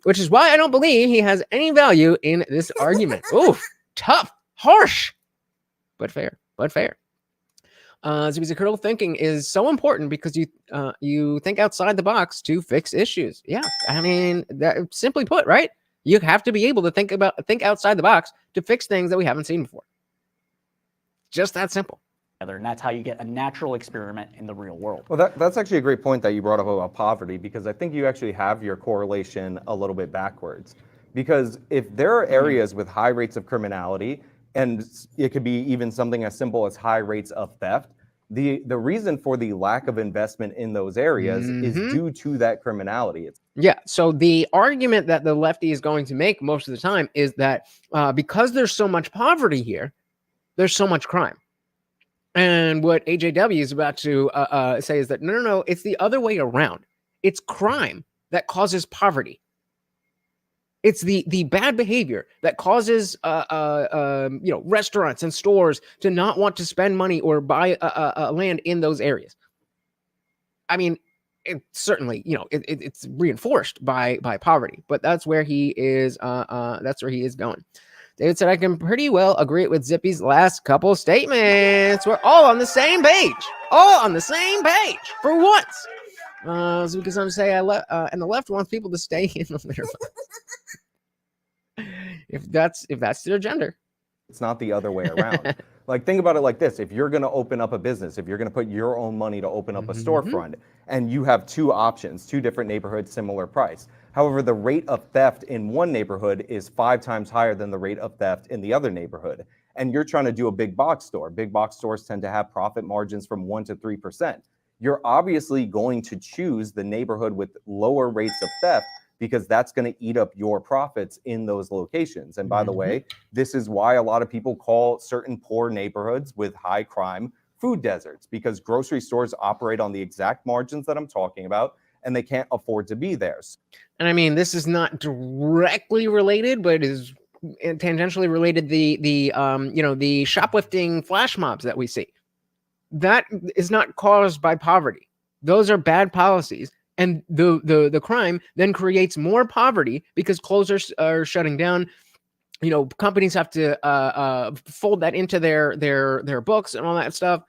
Which is why I don't believe he has any value in this argument. Oof, tough, harsh, but fair. So critical thinking is so important because you think outside the box to fix issues. Yeah, I mean, that simply put, right? You have to be able to think outside the box to fix things that we haven't seen before. Just that simple. And that's how you get a natural experiment in the real world. Well, that's actually a great point that you brought up about poverty, because I think you actually have your correlation a little bit backwards. Because if there are areas with high rates of criminality, and it could be even something as simple as high rates of theft, the reason for the lack of investment in those areas is due to that criminality. Yeah, so the argument that the lefty is going to make most of the time is that because there's so much poverty here, there's so much crime. And what AJW is about to say is that, no, it's the other way around. It's crime that causes poverty. It's the bad behavior that causes restaurants and stores to not want to spend money or buy land in those areas. I mean, it certainly, it's reinforced by poverty, but that's where he is. That's where he is going. David said, I can pretty well agree with Zippy's last couple statements. We're all on the same page. All on the same page for once. So because I'm saying and the left wants people to stay in the litter box. if that's their agenda. It's not the other way around. Like, think about it like this. If you're going to open up a business, if you're going to put your own money to open up a storefront, and you have two options, two different neighborhoods, similar price. However, the rate of theft in one neighborhood is 5 times higher than the rate of theft in the other neighborhood. And you're trying to do a big box store. Big box stores tend to have profit margins from 1% to 3%. You're obviously going to choose the neighborhood with lower rates of theft because that's going to eat up your profits in those locations. And by the way, this is why a lot of people call certain poor neighborhoods with high crime food deserts, because grocery stores operate on the exact margins that I'm talking about, and they can't afford to be there. And I mean, this is not directly related, but it is tangentially related. The shoplifting flash mobs that we see, that is not caused by poverty. Those are bad policies. And the crime then creates more poverty because closers are shutting down. Companies have to fold that into their books and all that stuff.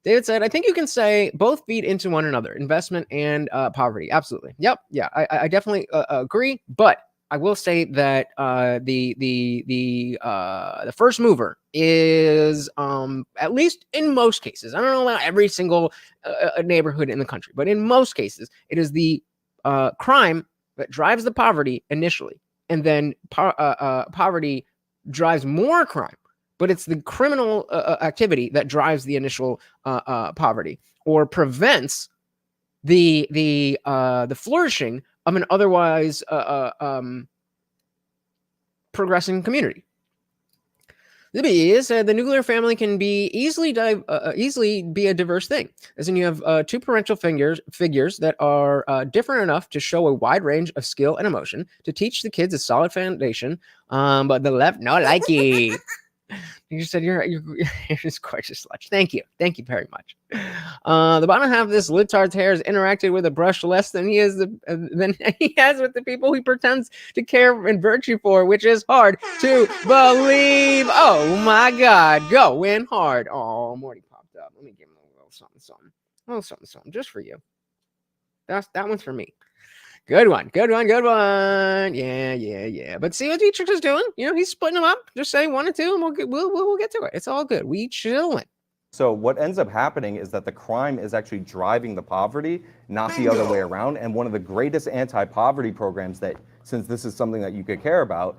David said, I think you can say both feed into one another, investment and poverty. Absolutely. Yep. Yeah, I definitely agree. But I will say that the first mover is, at least in most cases, I don't know about every single neighborhood in the country, but in most cases, it is the crime that drives the poverty initially, and then poverty drives more crime. But it's the criminal activity that drives the initial poverty, or prevents the flourishing of an otherwise progressing community. The said the nuclear family can be easily be a diverse thing, as in you have two parental figures that are different enough to show a wide range of skill and emotion to teach the kids a solid foundation. But the left no likey. You just said you're just gorgeous, Lutch. Thank you very much. The bottom half of this libtard's hair has interacted with a brush less than he has than he has with the people he pretends to care and virtue for, which is hard to believe. Oh my God, going hard. Oh, Morty popped up. Let me give him a little something, something. A little something, something, just for you. That one's for me. Good one. Yeah. But see what Dietrich is doing? You know, he's splitting them up. Just say 1 and 2, and we'll get to it. It's all good. We chilling. So what ends up happening is that the crime is actually driving the poverty, not the other way around. And one of the greatest anti-poverty programs that, since this is something that you could care about,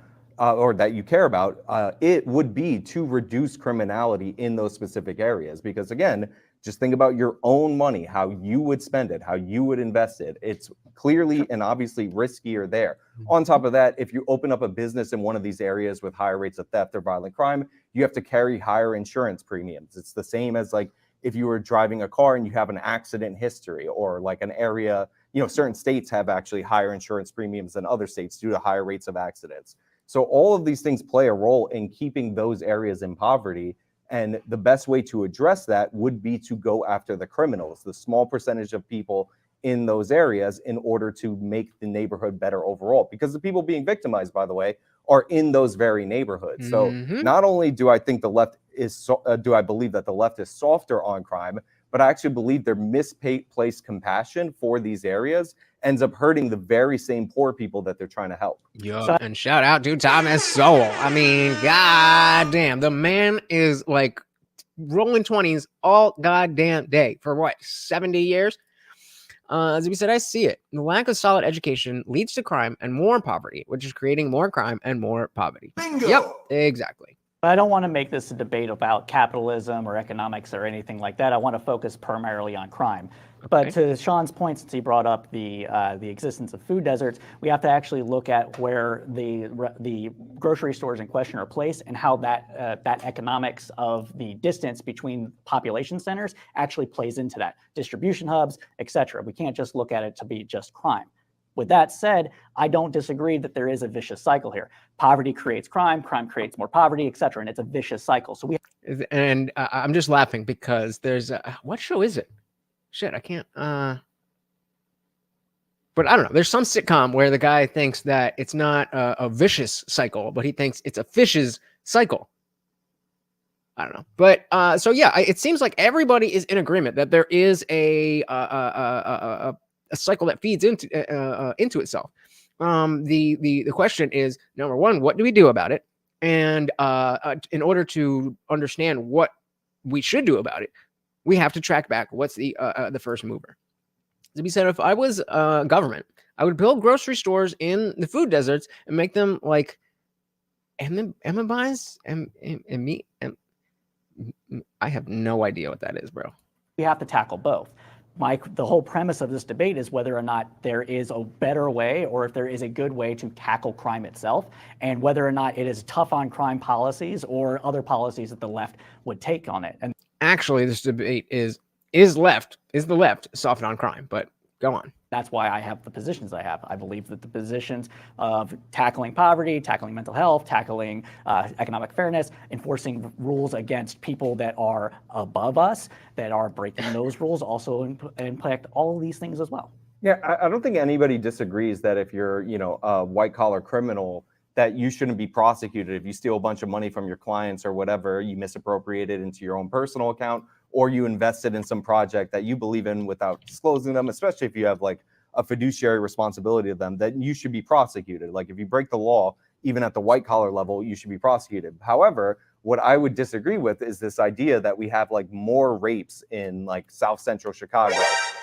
it would be to reduce criminality in those specific areas. Because again, just think about your own money, how you would spend it, how you would invest it. It's clearly and obviously riskier there. On top of that, if you open up a business in one of these areas with higher rates of theft or violent crime, you have to carry higher insurance premiums. It's the same as like if you were driving a car and you have an accident history, or like an area, you know, certain states have actually higher insurance premiums than other states due to higher rates of accidents. So all of these things play a role in keeping those areas in poverty. And the best way to address that would be to go after the criminals, the small percentage of people in those areas, in order to make the neighborhood better overall. Because the people being victimized, by the way, are in those very neighborhoods. So not only do I think the left is, do I believe that the left is softer on crime, but I actually believe their misplaced compassion for these areas ends up hurting the very same poor people that they're trying to help. Yo, and shout out to Thomas Sowell. I mean, goddamn, the man is like rolling 20s all goddamn day for what, 70 years? As we said, I see it. The lack of solid education leads to crime and more poverty, which is creating more crime and more poverty. Bingo! Yep, exactly. But I don't want to make this a debate about capitalism or economics or anything like that. I want to focus primarily on crime. But to Sean's point, since he brought up the existence of food deserts, we have to actually look at where the grocery stores in question are placed, and how that economics of the distance between population centers actually plays into that. Distribution hubs, etc. We can't just look at it to be just crime. With that said, I don't disagree that there is a vicious cycle here. Poverty creates crime, crime creates more poverty, etc. And it's a vicious cycle. So I'm just laughing because there's what show is it? Shit, I can't. But I don't know. There's some sitcom where the guy thinks that it's not a vicious cycle, but he thinks it's a fish's cycle. I don't know. But so yeah, it seems like everybody is in agreement that there is a cycle that feeds into itself. The question is, number one, what do we do about it? And in order to understand what we should do about it, we have to track back what's the first mover. To be said, if I was government, I would build grocery stores in the food deserts and make them like Emma-buys and meat. I have no idea what that is, bro. We have to tackle both. The whole premise of this debate is whether or not there is a better way, or if there is a good way to tackle crime itself, and whether or not it is tough on crime policies or other policies that the left would take on it. And actually, this debate is the left soft on crime, but go on. That's why I have the positions I have. I believe that the positions of tackling poverty, tackling mental health, tackling economic fairness, enforcing rules against people that are above us, that are breaking those rules, also impact all of these things as well. Yeah, I don't think anybody disagrees that if you're, you know, a white-collar criminal, that you shouldn't be prosecuted. If you steal a bunch of money from your clients or whatever, you misappropriate it into your own personal account, or you invested in some project that you believe in without disclosing them, especially if you have like a fiduciary responsibility to them, that you should be prosecuted. Like if you break the law, even at the white collar level, you should be prosecuted. However, what I would disagree with is this idea that we have like more rapes in like South Central Chicago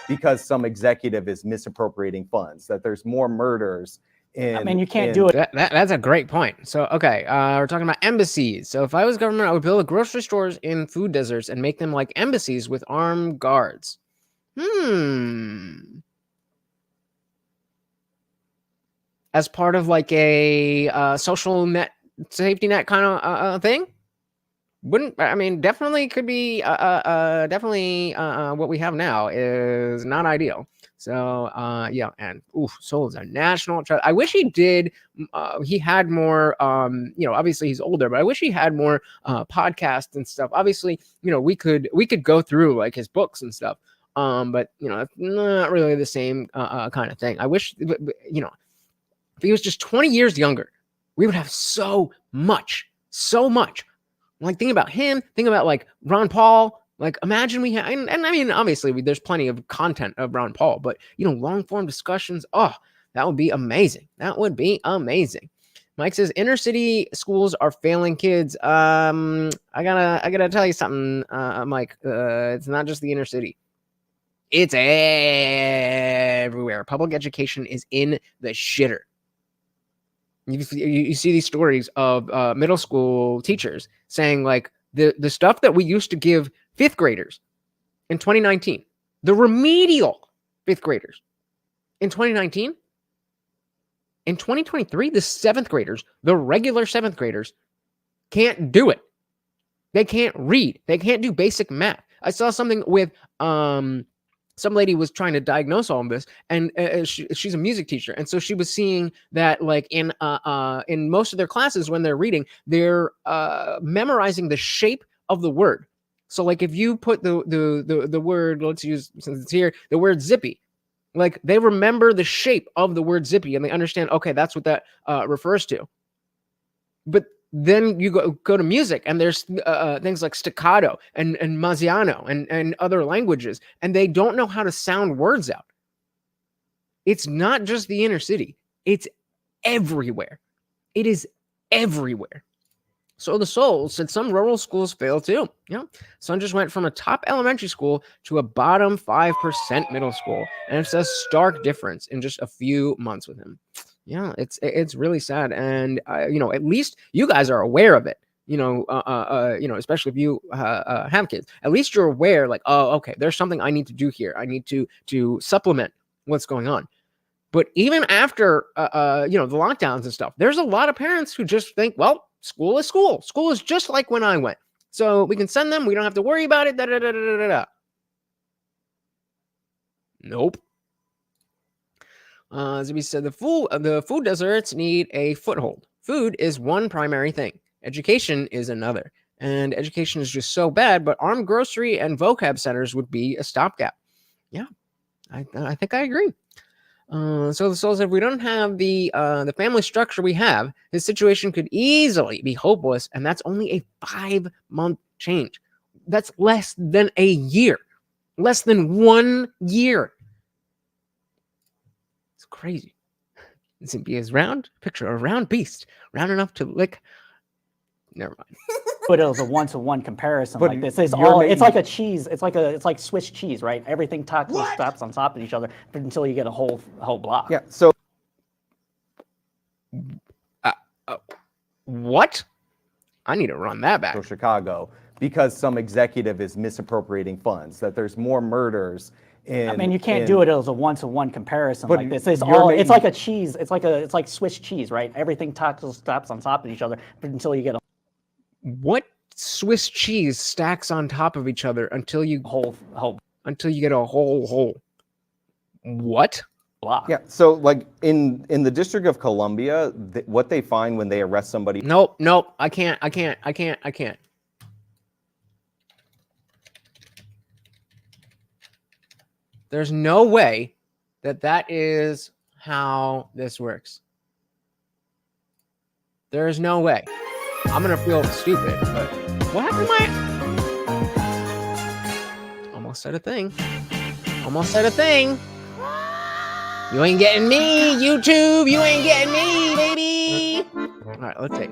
because some executive is misappropriating funds, that there's more murders. I mean, you can't do it. That's a great point. So, okay, we're talking about embassies. So if I was government, I would build grocery stores in food deserts and make them like embassies with armed guards. As part of like a social net, safety net kind of thing? Definitely could be, what we have now is not ideal. So yeah, and Soul is a national treasure. I wish he did. He had more. Obviously he's older, but I wish he had more podcasts and stuff. Obviously, we could go through like his books and stuff. But it's not really the same kind of thing. I wish, if he was just 20 years younger, we would have so much. Like think about him. Think about like Ron Paul. Like imagine we had, and I mean, obviously there's plenty of content of Ron Paul, but long form discussions. Oh, that would be amazing. Mike says inner city schools are failing kids. I gotta tell you something, Mike. It's not just the inner city. It's everywhere. Public education is in the shitter. You see these stories of middle school teachers saying like the stuff that we used to give fifth graders in 2019, the remedial fifth graders in 2019, in 2023, the seventh graders, the regular seventh graders can't do it. They can't read. They can't do basic math. I saw something with some lady was trying to diagnose all of this, and she's a music teacher, and so she was seeing that like in most of their classes when they're reading, they're memorizing the shape of the word. So like if you put the word, let's use, since it's here, the word zippy, like they remember the shape of the word zippy and they understand, okay, that's what that refers to. But then you go to music and there's things like staccato and Maziano and other languages, and they don't know how to sound words out. It's not just the inner city. It's everywhere. It is everywhere. So the Soul said some rural schools fail too. Yeah, son just went from a top elementary school to a bottom 5% middle school, and it's a stark difference in just a few months with him. Yeah, it's really sad, and at least you guys are aware of it. Especially if you have kids, at least you're aware. Like, oh, okay, there's something I need to do here. I need to supplement what's going on. But even after the lockdowns and stuff, there's a lot of parents who just think, well, school is school. School is just like when I went, so we can send them. We don't have to worry about it. Nope. As we said, the food deserts need a foothold. Food is one primary thing. Education is another. And education is just so bad, but armed grocery and vocab centers would be a stopgap. Yeah, I think I agree. So the Soul said, if we don't have the family structure we have, his situation could easily be hopeless, and that's only a 5-month change. That's less than a year. Less than 1 year. It's crazy. Zippy is round. Picture a round beast, round enough to lick. Never mind. But it was a one-to-one comparison But like this. It's like a cheese. It's like Swiss cheese, right? Everything stops on top of each other until you get a whole block. Yeah. So what? I need to run that back. Chicago, because some executive is misappropriating funds, that there's more murders. I mean, you can't do it as a one-to-one comparison But like this. It's like a cheese. It's like Swiss cheese, right? Everything stops on top of each other until you get a What Swiss cheese stacks on top of each other until you until you get a whole? What? block. Yeah. So like in the District of Columbia, what they find when they arrest somebody. Nope. I can't. There's no way that is how this works. There is no way. I'm gonna feel stupid, but what happened to my... Almost said a thing. You ain't getting me, YouTube. You ain't getting me, baby. All right, let's see.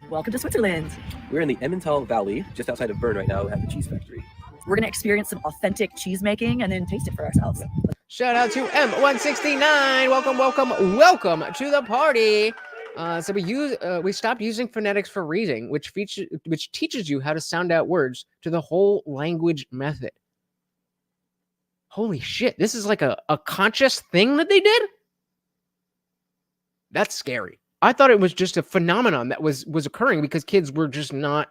Welcome to Switzerland. We're in the Emmental Valley, just outside of Bern right now. We have the cheese factory. We're going to experience some authentic cheese making and then taste it for ourselves. Shout out to M169. Welcome to the party. So we stopped using phonetics for reading, which teaches you how to sound out words to the whole language method. Holy shit, this is like a conscious thing that they did? That's scary. I thought it was just a phenomenon that was occurring because kids were just not,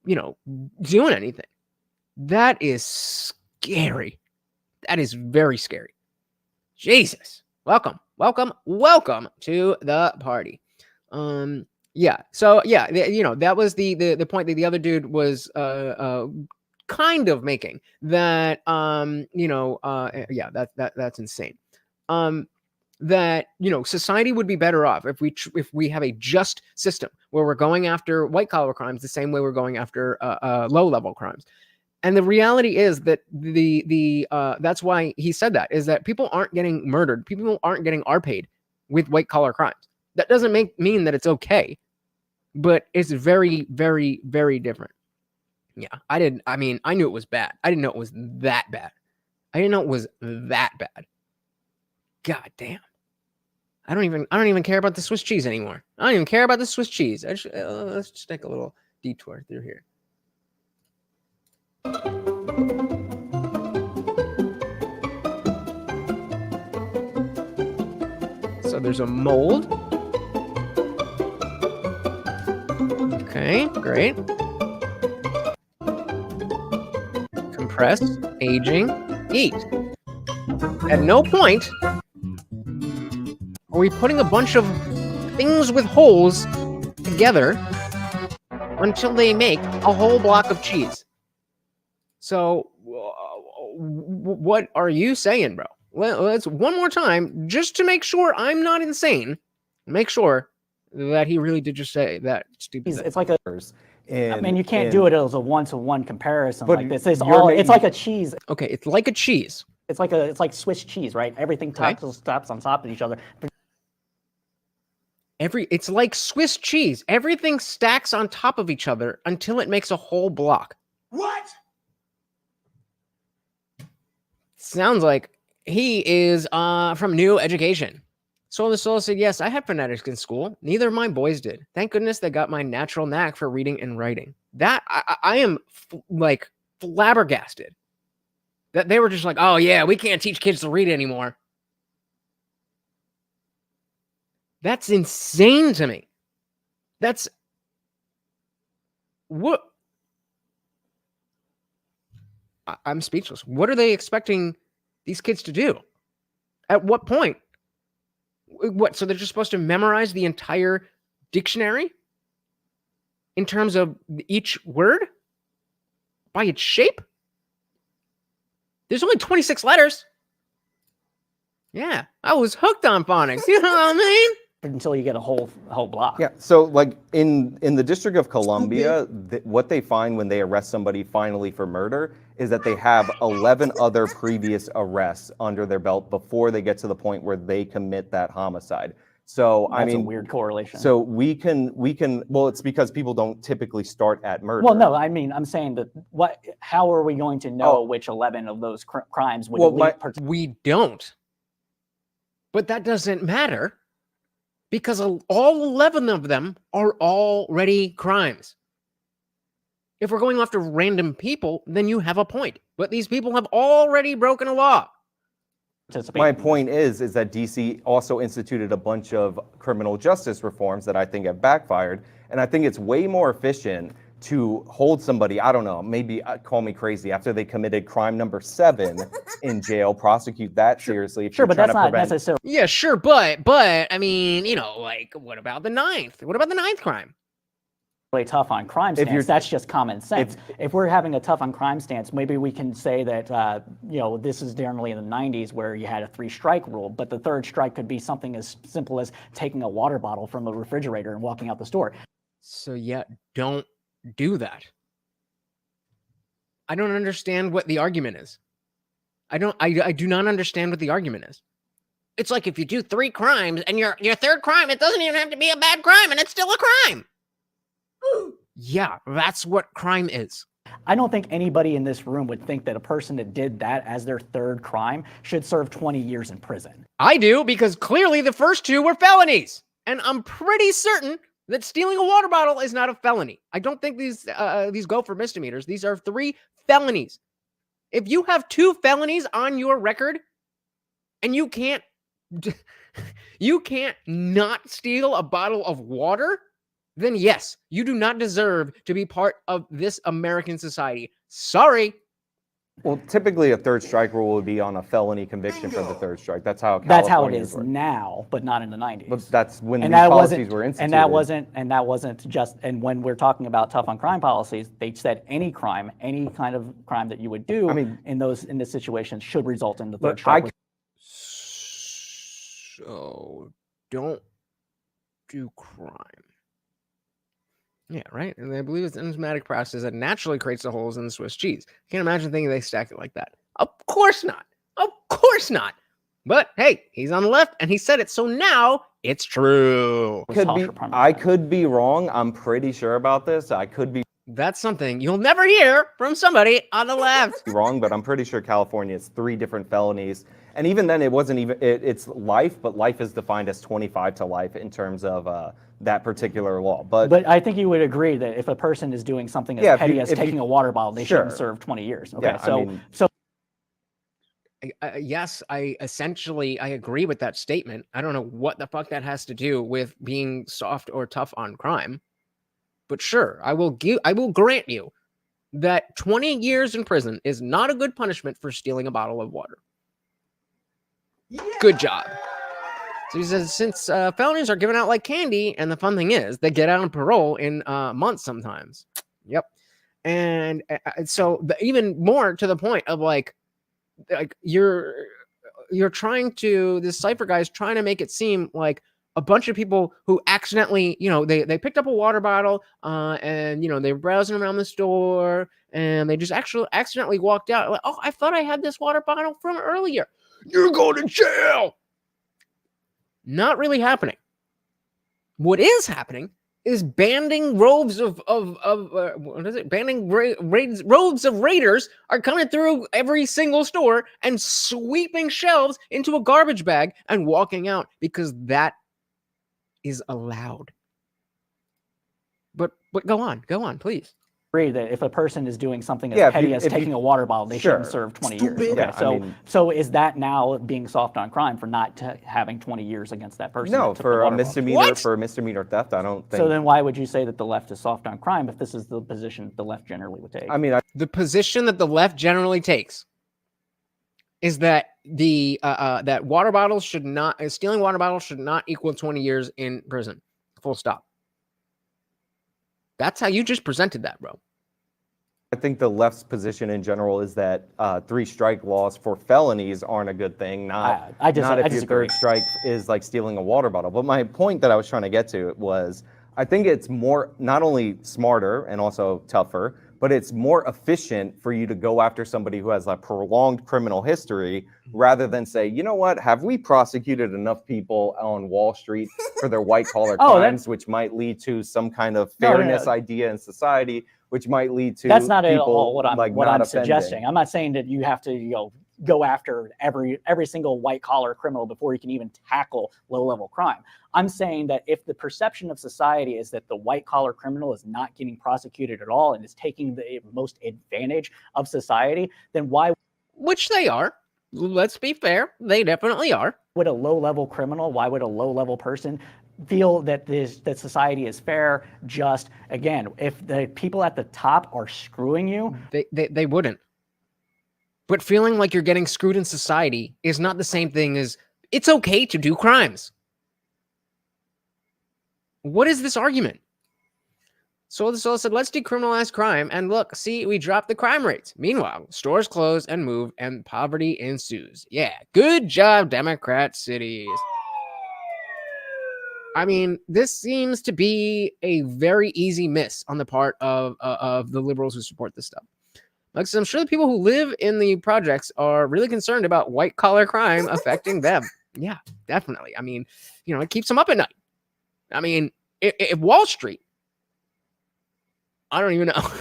doing anything. That is scary. That is very scary. Jesus. Welcome to the party. Yeah. So yeah, that was the point that the other dude was kind of making, that yeah, that's insane. That society would be better off if we have a just system where we're going after white collar crimes the same way we're going after low level crimes. And the reality is that that's why he said that, is that people aren't getting murdered, people aren't getting RPA'd with white collar crimes. That doesn't mean that it's okay, but it's very, very, very different. Yeah, I knew it was bad. I didn't know it was that bad. God damn. I don't even care about the Swiss cheese anymore. Let's just take a little detour through here. So there's a mold. Okay, great. Compress, aging, eat. At no point are we putting a bunch of things with holes together until they make a whole block of cheese. So, what are you saying, bro? Well, let's one more time, just to make sure I'm not insane. Make sure that he really did just say that stupid thing. It's like a. And, I mean, you can't do it as a one-to-one comparison But like this. It's like a cheese. Okay, it's like a cheese. It's like Swiss cheese, right? Everything stops on top of each other. It's like Swiss cheese. Everything stacks on top of each other until it makes a whole block. What? Sounds like he is from New Education. Soul the Soul said, yes, I had phonetics in school. Neither of my boys did. Thank goodness they got my natural knack for reading and writing. That I am like flabbergasted that they were just like, oh yeah, we can't teach kids to read anymore. That's insane to me. That's what I'm speechless. What are they expecting these kids to do? At what point? What? So they're just supposed to memorize the entire dictionary in terms of each word by its shape? There's only 26 letters. Yeah, I was hooked on phonics. You know what I mean? Until you get a whole block. Yeah. So like in the District of Columbia, what they find when they arrest somebody finally for murder is that they have 11 other previous arrests under their belt before they get to the point where they commit that homicide. So That's I mean, a weird correlation. So we can. Well, it's because people don't typically start at murder. Well, no, I mean, I'm saying that how are we going to know which 11 of those crimes would we don't. But that doesn't matter, because all 11 of them are already crimes. If we're going after random people, then you have a point. But these people have already broken a law. My point is that DC also instituted a bunch of criminal justice reforms that I think have backfired. And I think it's way more efficient to hold somebody, I don't know, maybe call me crazy, after they committed crime number 7 in jail, prosecute that seriously. Sure, but that's not necessarily. Yeah, sure, but I mean, like, what about the 9th? What about the 9th crime? Really tough on crime stance. That's just common sense. If we're having a tough on crime stance, maybe we can say that this is generally in the 90s where you had a 3-strike rule, but the 3rd strike could be something as simple as taking a water bottle from a refrigerator and walking out the store. So yeah, don't do that. I don't understand what the argument is. I do not understand what the argument is. It's like if you do 3 crimes and your 3rd crime, it doesn't even have to be a bad crime and it's still a crime. Yeah, that's what crime is. I don't think anybody in this room would think that a person that did that as their 3rd crime should serve 20 years in prison. I do, because clearly the first 2 were felonies. And I'm pretty certain that stealing a water bottle is not a felony. I don't think these go for misdemeanors. These are 3 felonies. If you have 2 felonies on your record and you can't not steal a bottle of water, then yes, you do not deserve to be part of this American society. Sorry, Well, typically a third strike rule would be on a felony conviction for the third strike. That's how That's how it Californians is work. now, but not in the 90s. But that's when and these that policies wasn't, were instituted. and that wasn't just. And when we're talking about tough on crime policies, they said any crime, any kind of crime that you would do in this situation should result in the third strike. So don't do crime. Yeah, right. And I believe it's an enzymatic process that naturally creates the holes in the Swiss cheese. Can't imagine thinking they stack it like that. Of course not. Of course not. But hey, he's on the left and he said it, so now it's true. I could be wrong. I'm pretty sure about this. I could be That's something you'll never hear from somebody on the left. wrong, but I'm pretty sure California is 3 different felonies. And even then, it wasn't even, it's life, but life is defined as 25 to life in terms of that particular law. But I think you would agree that if a person is doing something as petty as taking a water bottle, they shouldn't serve 20 years. Okay, Yes, I agree with that statement. I don't know what the fuck that has to do with being soft or tough on crime. But sure, I will grant you that 20 years in prison is not a good punishment for stealing a bottle of water. Yeah. Good job. So he says, since felonies are given out like candy, and the fun thing is, they get out on parole in months sometimes. Yep. And so even more to the point of like you're trying to, this Cypher guy's trying to make it seem like a bunch of people who accidentally, they picked up a water bottle and, they were browsing around the store and they just actually accidentally walked out. Like, oh, I thought I had this water bottle from earlier. You're going to jail. Not really happening. What is happening is banding roves of what is it? Banding roves of raiders are coming through every single store and sweeping shelves into a garbage bag and walking out because that is allowed. But go on, please. Agree that if a person is doing something as petty as taking a water bottle, they shouldn't serve 20 years. Okay, yeah, so is that now being soft on crime for not having 20 years against that person? No, for a misdemeanor theft, I don't think. So then why would you say that the left is soft on crime if this is the position the left generally would take? The position that the left generally takes is that that water bottles should not, stealing water bottles should not equal 20 years in prison. Full stop. That's how you just presented that, bro. I think the left's position in general is that 3 strike laws for felonies aren't a good thing. Not if your third strike is like stealing a water bottle. But my point that I was trying to get to was, I think it's more, not only smarter and also tougher, but it's more efficient for you to go after somebody who has a prolonged criminal history rather than say, you know what, have we prosecuted enough people on Wall Street for their white collar crimes, which might lead to some kind of fairness idea in society, which might lead to that's not at all what I'm suggesting. I'm not saying that you have to go after every single white collar criminal before you can even tackle low level crime. I'm saying that if the perception of society is that the white collar criminal is not getting prosecuted at all and is taking the most advantage of society, then why? Which they are. Let's be fair. They definitely are. Would a low level criminal, why would a low level person feel that that society is fair? Just again, if the people at the top are screwing you, they wouldn't. But feeling like you're getting screwed in society is not the same thing as it's okay to do crimes. What is this argument? So said, let's decriminalize crime. And look, see, we dropped the crime rates. Meanwhile, stores close and move and poverty ensues. Yeah, good job, Democrat cities. I mean, this seems to be a very easy miss on the part of the liberals who support this stuff. Like, I'm sure the people who live in the projects are really concerned about white collar crime affecting them. Yeah, definitely. I mean, it keeps them up at night. I mean, if Wall Street, I don't even know.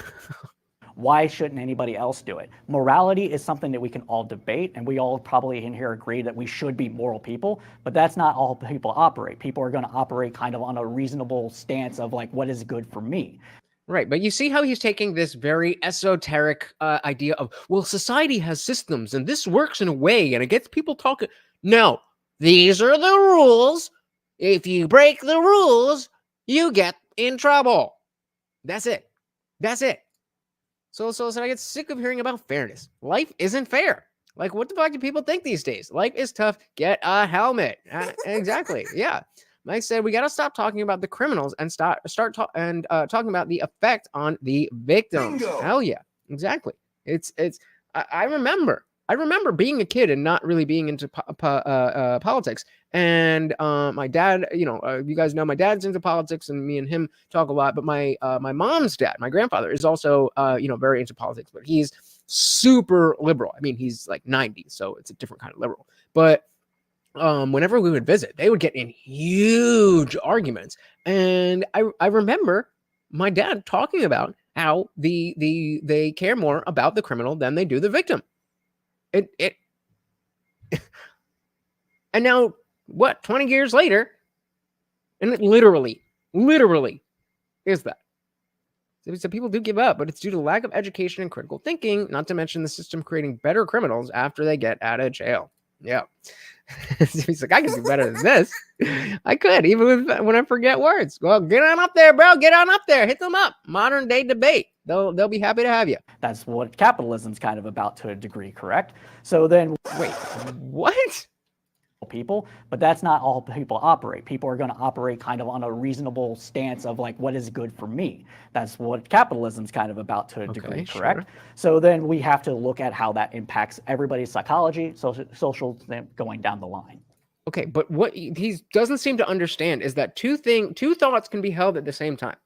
Why shouldn't anybody else do it? Morality is something that we can all debate, and we all probably in here agree that we should be moral people, but that's not all people operate. People are going to operate kind of on a reasonable stance of like, what is good for me? Right, but you see how he's taking this very esoteric idea of, well, society has systems, and this works in a way, and it gets people talking. No, these are the rules. If you break the rules, you get in trouble. That's it. That's it. So I get sick of hearing about fairness. Life isn't fair. Like, what the fuck do people think these days? Life is tough. Get a helmet. Exactly. Yeah. Mike said we got to stop talking about the criminals and start talking about the effect on the victims. Bingo. Hell yeah. Exactly. I remember being a kid and not really being into politics. And my dad, you guys know my dad's into politics, and me and him talk a lot. But my mom's dad, my grandfather, is also very into politics, but he's super liberal. I mean, he's like 90, so it's a different kind of liberal. But whenever we would visit, they would get in huge arguments, and I remember my dad talking about how they care more about the criminal than they do the victim. And now what? 20 years later, and it literally is that. So people do give up, but it's due to lack of education and critical thinking, not to mention the system creating better criminals after they get out of jail. Yeah. He's like, I can do better than this. I could, even when I forget words. Well, get on up there, bro. Get on up there. Hit them up. Modern day debate. They'll be happy to have you. That's what capitalism's kind of about to a degree, correct? So then, wait, what? People, but that's not all people operate. People are going to operate kind of on a reasonable stance of like, what is good for me? That's what capitalism's kind of about to a degree, correct? Sure. So then we have to look at how that impacts everybody's psychology, social going down the line. Okay, but what he doesn't seem to understand is that two thoughts can be held at the same time.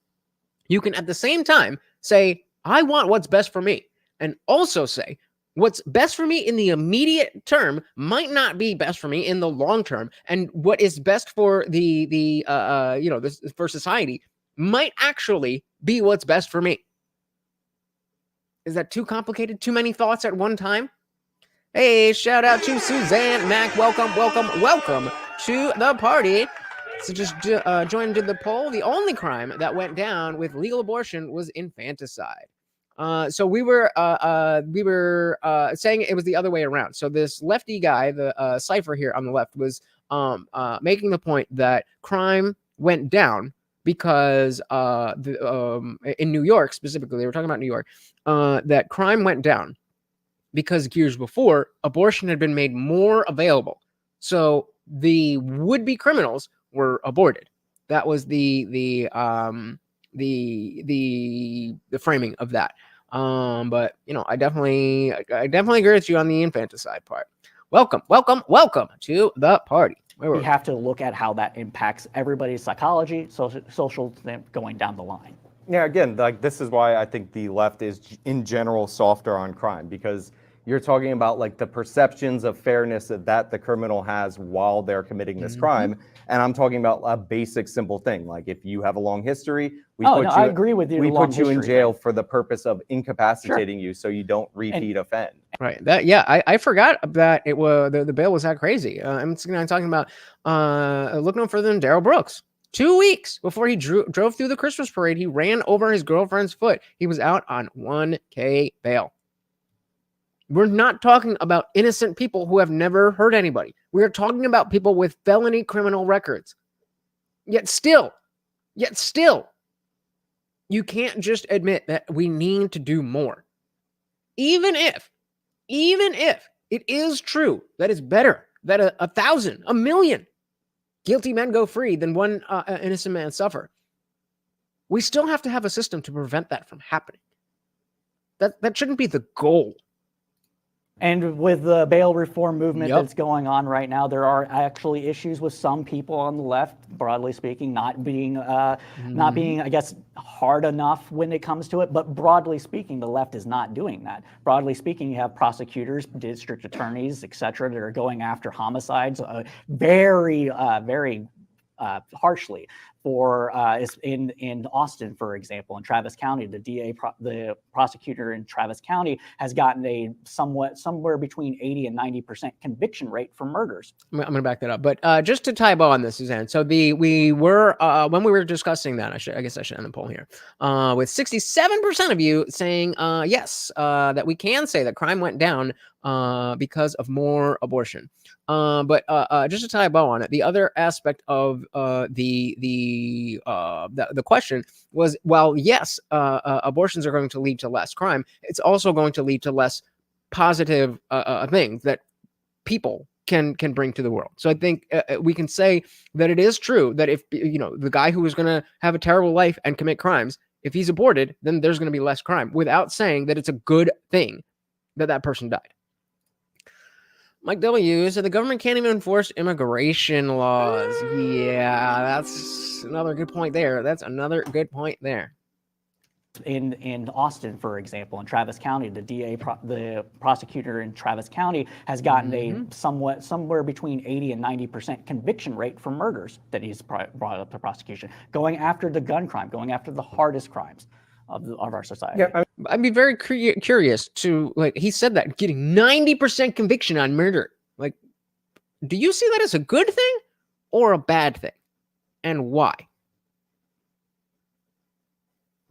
You can at the same time say, I want what's best for me, and also say, what's best for me in the immediate term might not be best for me in the long term, and what is best for for society might actually be what's best for me. Is that too complicated? Too many thoughts at one time? Hey, shout out to Suzanne Mack. Welcome to the party. So just joined the poll. The only crime that went down with legal abortion was infanticide. So we were saying it was the other way around. So this lefty guy, the Cypher here on the left, was making the point that crime went down because in New York specifically, they were talking about New York, that crime went down because years before abortion had been made more available. So the would-be criminals were aborted. That was the framing of that. But I definitely agree with you on the infanticide part. Welcome to the party. We have to look at how that impacts everybody's psychology, social going down the line. Yeah, again, like this is why I think the left is in general softer on crime, because you're talking about like the perceptions of fairness that the criminal has while they're committing this crime. And I'm talking about a basic, simple thing. Like if you have a long history, I agree with you. We put you in jail for the purpose of incapacitating you so you don't repeat offend. Right. I forgot that it was the bill was that crazy. I'm talking about look no further than Darrell Brooks. 2 weeks before he drove through the Christmas parade, he ran over his girlfriend's foot. He was out on $1,000 bail. We're not talking about innocent people who have never hurt anybody. We are talking about people with felony criminal records. Yet still, you can't just admit that we need to do more. Even if it is true that it's better that 1,000, 1,000,000 guilty men go free than one innocent man suffer, we still have to have a system to prevent that from happening. That shouldn't be the goal. And with the bail reform movement that's going on right now, there are actually issues with some people on the left, broadly speaking, not being, I guess, hard enough when it comes to it. But broadly speaking, the left is not doing that. Broadly speaking, you have prosecutors, district attorneys, et cetera, that are going after homicides very harshly. For in Austin, for example, in Travis County, the prosecutor in Travis County has gotten a somewhere between 80 and 90% conviction rate for murders. I'm going to back that up, but just to tie a bow on this, Suzanne. So we were when we were discussing that, I guess I should end the poll here with 67% of you saying yes, that we can say that crime went down because of more abortion. But just to tie a bow on it, the other aspect of the the question was, well, yes, abortions are going to lead to less crime. It's also going to lead to less positive things that people can bring to the world. So I think we can say that it is true that if the guy who is going to have a terrible life and commit crimes, if he's aborted, then there's going to be less crime, without saying that it's a good thing that that person died. Mike W. said the government can't even enforce immigration laws. Yeah, that's another good point there. In Austin, for example, in Travis County, the prosecutor in Travis County has gotten a somewhere between 80 and 90% conviction rate for murders that he's brought up to prosecution, going after the gun crime, going after the hardest crimes of our society. Yeah, I'd be very curious to, like, he said that getting 90% conviction on murder. Like, do you see that as a good thing or a bad thing, and why?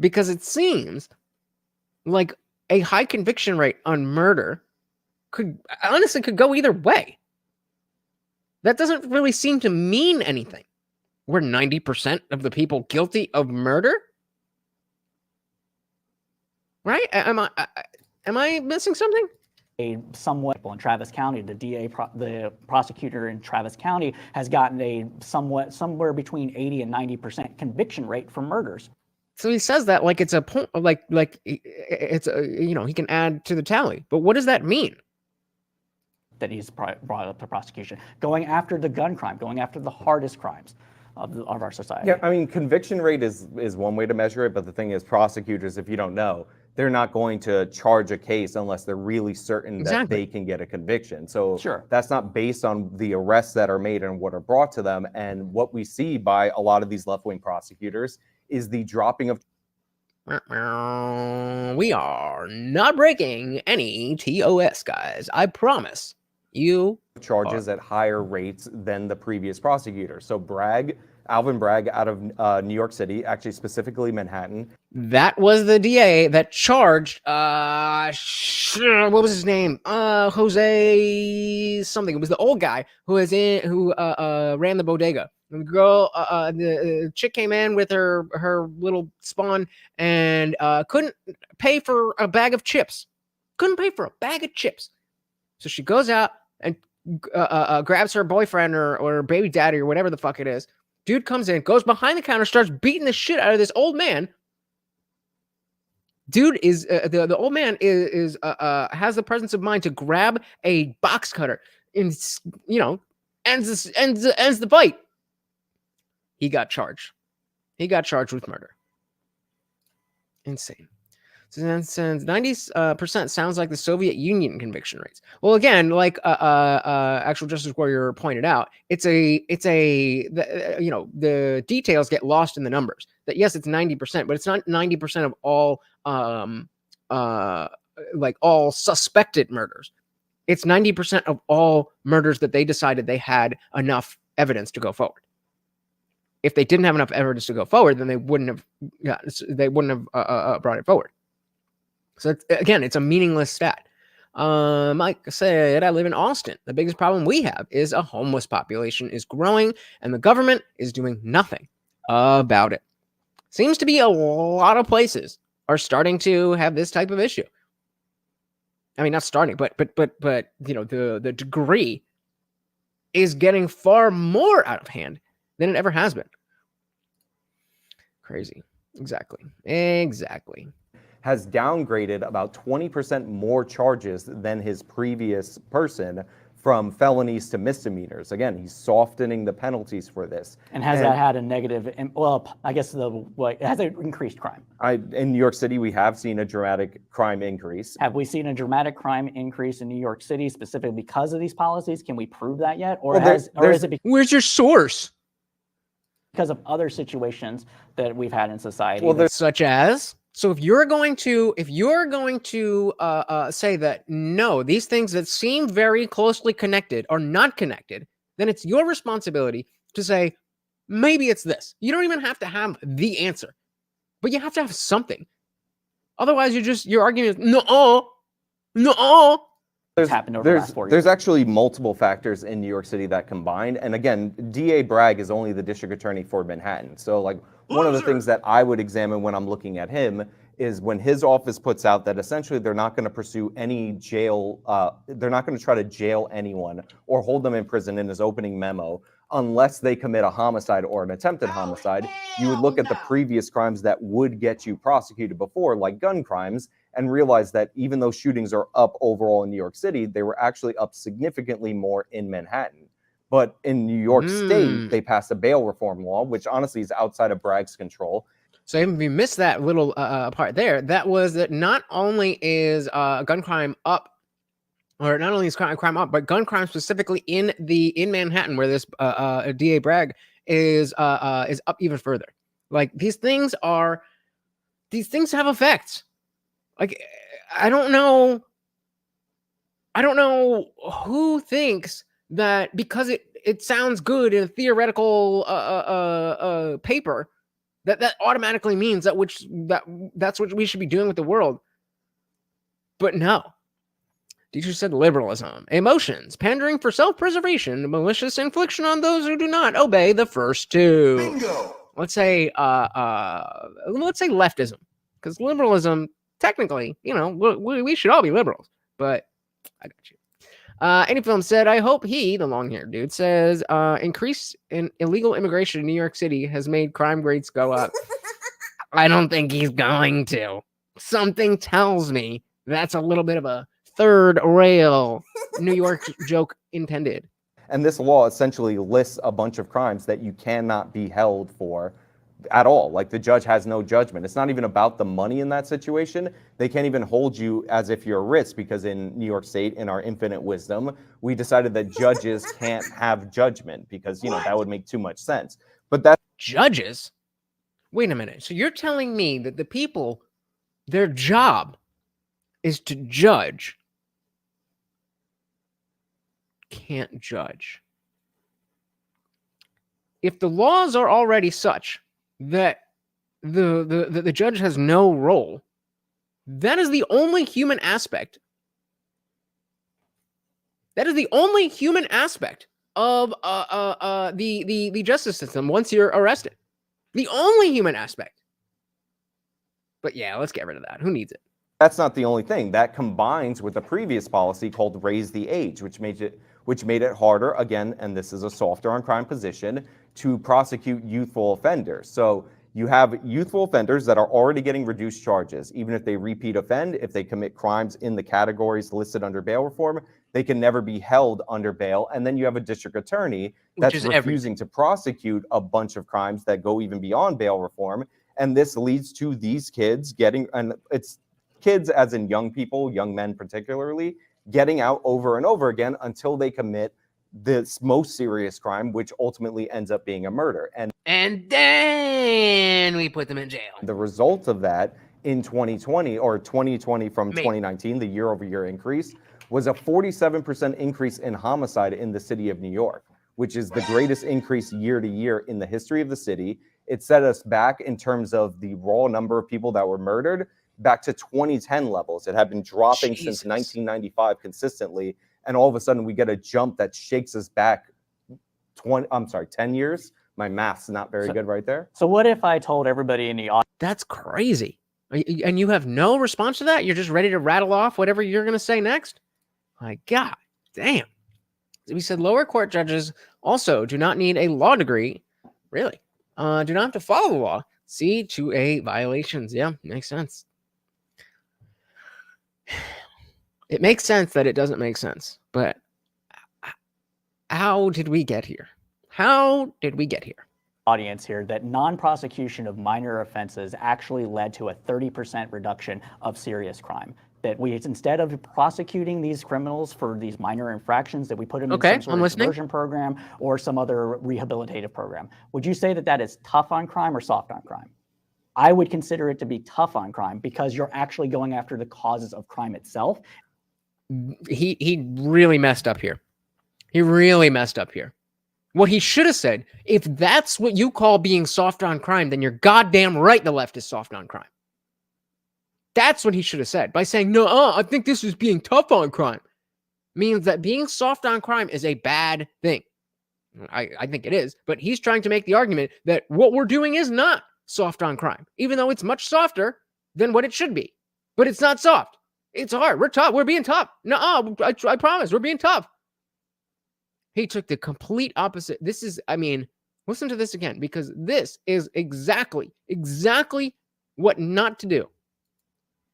Because it seems like a high conviction rate on murder could go either way. That doesn't really seem to mean anything. We're 90% of the people guilty of murder, right? Am I missing something? Somewhat in Travis County, the prosecutor in Travis County has gotten a somewhere between 80 and 90% conviction rate for murders. So he says that like it's a point, like it's a, he can add to the tally. But what does that mean? That he's brought up to prosecution, going after the gun crime, going after the hardest crimes of our society. Yeah, I mean, conviction rate is one way to measure it, but the thing is, prosecutors, if you don't know, they're not going to charge a case unless they're really certain that they can get a conviction. So that's not based on the arrests that are made and what are brought to them. And what we see by a lot of these left-wing prosecutors is the dropping of... We are not breaking any TOS, guys. I promise you. Charges at higher rates than the previous prosecutor. So Alvin Bragg out of New York City, actually specifically Manhattan. That was the DA that charged, what was his name? Jose something. It was the old guy who ran the bodega. The girl, the chick came in with her little spawn and couldn't pay for a bag of chips. So she goes out and grabs her boyfriend or baby daddy or whatever the fuck it is. Dude comes in, goes behind the counter, starts beating the shit out of this old man. Dude is the old man is has the presence of mind to grab a box cutter and ends the fight. He got charged. With murder. Insane. So then since 90% sounds like the Soviet Union conviction rates. Well, again, like Actual Justice Warrior pointed out, the details get lost in the numbers. That yes, it's 90%, but it's not 90% of all all suspected murders. It's 90% of all murders that they decided they had enough evidence to go forward. If they didn't have enough evidence to go forward, then they wouldn't have brought it forward. So again, it's a meaningless stat. Mike said, I live in Austin. The biggest problem we have is a homeless population is growing and the government is doing nothing about it. Seems to be a lot of places are starting to have this type of issue. I mean, not starting, but the degree is getting far more out of hand than it ever has been. Crazy. Exactly. Has downgraded about 20% more charges than his previous person from felonies to misdemeanors. Again, he's softening the penalties for this. And has that had a negative, I guess it has an increased crime. In New York City, we have seen a dramatic crime increase. Have we seen a dramatic crime increase in New York City specifically because of these policies? Can we prove that yet? Or is it where's your source? Because of other situations that we've had in society. Well, there's such as... So if you're going to say that no, these things that seem very closely connected are not connected, then it's your responsibility to say maybe it's this. You don't even have to have the answer, but you have to have something. Otherwise, your argument is no. happened over the last 4 years? There's actually multiple factors in New York City that combined. And again, DA Bragg is only the district attorney for Manhattan. So like one of the things that I would examine when I'm looking at him is when his office puts out that essentially they're not going to pursue any jail, they're not going to try to jail anyone or hold them in prison in his opening memo unless they commit a homicide or an attempted homicide. You would look at the previous crimes that would get you prosecuted before, like gun crimes, and realize that even though shootings are up overall in New York City, they were actually up significantly more in Manhattan. But in New York State, they passed a bail reform law, which honestly is outside of Bragg's control. So if we missed that little part there, that was that not only is gun crime up, or not only is crime up, but gun crime specifically in Manhattan, where this DA Bragg is up even further. Like these things have effects. Like I don't know who thinks that because it sounds good in a theoretical paper that automatically means that's what we should be doing with the world. But no. Teacher said liberalism, emotions, pandering for self-preservation, malicious infliction on those who do not obey the first two. Bingo. Let's say leftism, because liberalism, technically, we should all be liberals. But I got you. Any Film said, I hope the long-haired dude, says increase in illegal immigration in New York City has made crime rates go up. I don't think he's going to. Something tells me that's a little bit of a third rail New York joke intended. And this law essentially lists a bunch of crimes that you cannot be held for at all. Like the judge has no judgment. It's not even about the money in that situation. They can't even hold you as if you're a risk, because in New York State, in our infinite wisdom, we decided that judges can't have judgment because, that would make too much sense. But that's judges? Wait a minute. So you're telling me that the people, their job is to judge, can't judge. If the laws are already such that the judge has no role, that is the only human aspect. That is the only human aspect of the justice system once you're arrested. The only human aspect. But yeah, let's get rid of that. Who needs it? That's not the only thing. That combines with the previous policy called raise the age, which made it harder, again, and this is a softer on crime position, to prosecute youthful offenders. So you have youthful offenders that are already getting reduced charges. Even if they repeat offend, if they commit crimes in the categories listed under bail reform, they can never be held under bail. And then you have a district attorney that's refusing to prosecute a bunch of crimes that go even beyond bail reform. And this leads to these kids getting, and it's kids as in young people, young men particularly, getting out over and over again until they commit this most serious crime, which ultimately ends up being a murder. And then we put them in jail. The result of that in 2020 or 2020 from 2019, the year-over-year increase, was a 47% increase in homicide in the city of New York, which is the greatest increase year to year in the history of the city. It set us back in terms of the raw number of people that were murdered back to 2010 levels. It had been dropping since 1995 consistently. And all of a sudden we get a jump that shakes us back 10 years. My math's not very good right there. So what if I told everybody in the audience? That's crazy. And you have no response to that? You're just ready to rattle off whatever you're going to say next? My God, damn. We said lower court judges also do not need a law degree. Really? Do not have to follow the law. See 2A violations. Yeah, makes sense. It makes sense that it doesn't make sense, but how did we get here? How did we get here? Audience here that non-prosecution of minor offenses actually led to a 30% reduction of serious crime. That we, instead of prosecuting these criminals for these minor infractions, that we put them in some sort of diversion program or some other rehabilitative program. Would you say that that is tough on crime or soft on crime? I would consider it to be tough on crime because you're actually going after the causes of crime itself. He really messed up here. He really messed up here. What he should have said, if that's what you call being soft on crime, then you're goddamn right the left is soft on crime. That's what he should have said by saying, no, I think this is being tough on crime. means that being soft on crime is a bad thing. I think it is, but he's trying to make the argument that what we're doing is not soft on crime, even though it's much softer than what it should be. But it's not soft. It's hard. We're tough. We're being tough. No, I promise. We're being tough. He took the complete opposite. This is, I mean, listen to this again, because this is exactly what not to do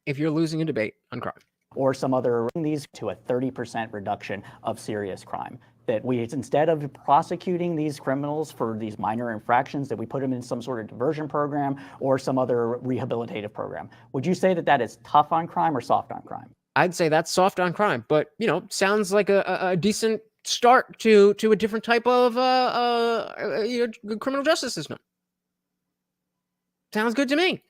if you're losing a debate on crime. Or some other, these to a 30% reduction of serious crime. That we, instead of prosecuting these criminals for these minor infractions, that we put them in some sort of diversion program or some other rehabilitative program. Would you say that that is tough on crime or soft on crime? I'd say that's soft on crime, but, you know, sounds like a decent start to a different type of criminal justice system. Sounds good to me.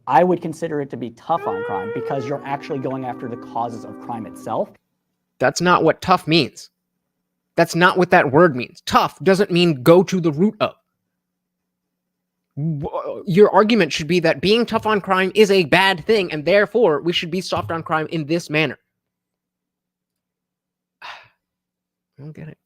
I would consider it to be tough on crime because you're actually going after the causes of crime itself. That's not what tough means. That's not what that word means. Tough doesn't mean go to the root of. Your argument should be that being tough on crime is a bad thing, and therefore we should be soft on crime in this manner. I don't get it.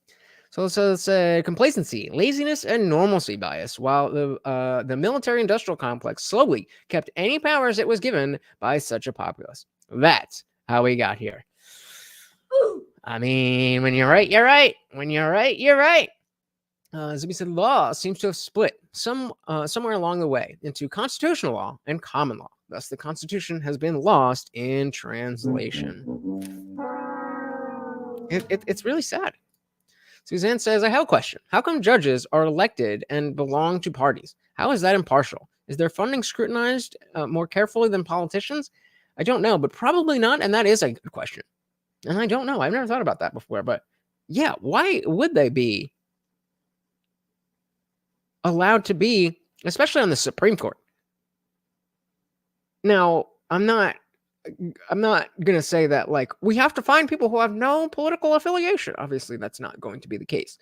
So let's say complacency, laziness, and normalcy bias, while the military-industrial complex slowly kept any powers it was given by such a populace. That's how we got here. I mean, when you're right, you're right. When you're right, you're right. As we said, law seems to have split somewhere along the way into constitutional law and common law. Thus, the Constitution has been lost in translation. It's really sad. Suzanne says, I have a question. How come judges are elected and belong to parties? How is that impartial? Is their funding scrutinized more carefully than politicians? I don't know, but probably not, and that is a good question. And I don't know. I've never thought about that before, but yeah, why would they be allowed to be, especially on the Supreme Court? Now, I'm not going to say that, like, we have to find people who have no political affiliation. Obviously, that's not going to be the case.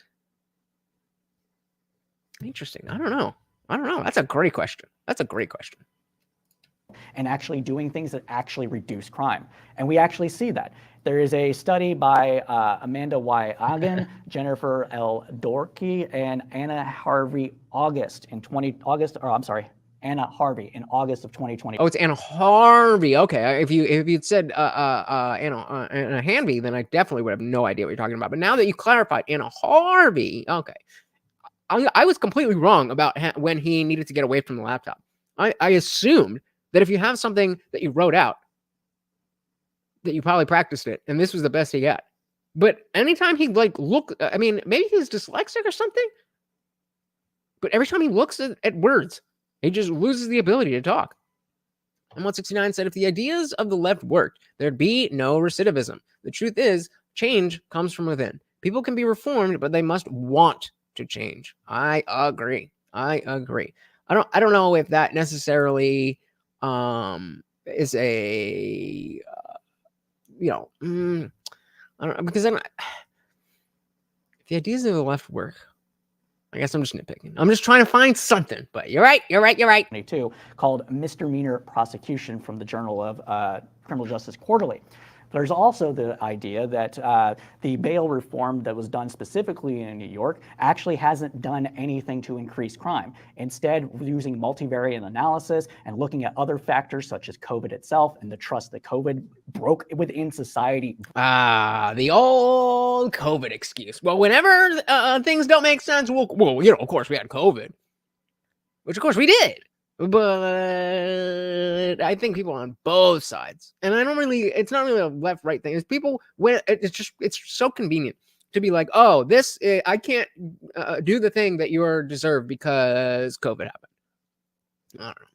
Interesting. I don't know. That's a great question. And actually doing things that actually reduce crime. And we actually see that. There is a study by Amanda Y. Ogden, Jennifer L. Dorkey, and Anna Harvey Anna Harvey in August of 2020. Oh, it's Anna Harvey. Okay, if you'd said Anna Hanvey, then I definitely would have no idea what you're talking about. But now that you clarified Anna Harvey, okay, I was completely wrong about when he needed to get away from the laptop. I assumed that if you have something that you wrote out, that you probably practiced it, and this was the best he got. But anytime he I mean, maybe he's dyslexic or something. But every time he looks at words, he just loses the ability to talk. And 169 said, if the ideas of the left worked, there'd be no recidivism. The truth is, change comes from within. People can be reformed, but they must want to change. I agree. I don't know if that necessarily is a I don't know, because if the ideas of the left work, I guess I'm just nitpicking. I'm just trying to find something, but you're right. 22, called Misdemeanor Prosecution from the Journal of Criminal Justice Quarterly. There's also the idea that the bail reform that was done specifically in New York actually hasn't done anything to increase crime. Instead, using multivariate analysis and looking at other factors such as COVID itself and the trust that COVID broke within society. The old COVID excuse. Well, whenever things don't make sense, well, of course we had COVID, which of course we did. But I think people on both sides, and it's not really a left-right thing. It's people when it's so convenient to be like, oh, this, I can't do the thing that you deserve because COVID happened. I don't know.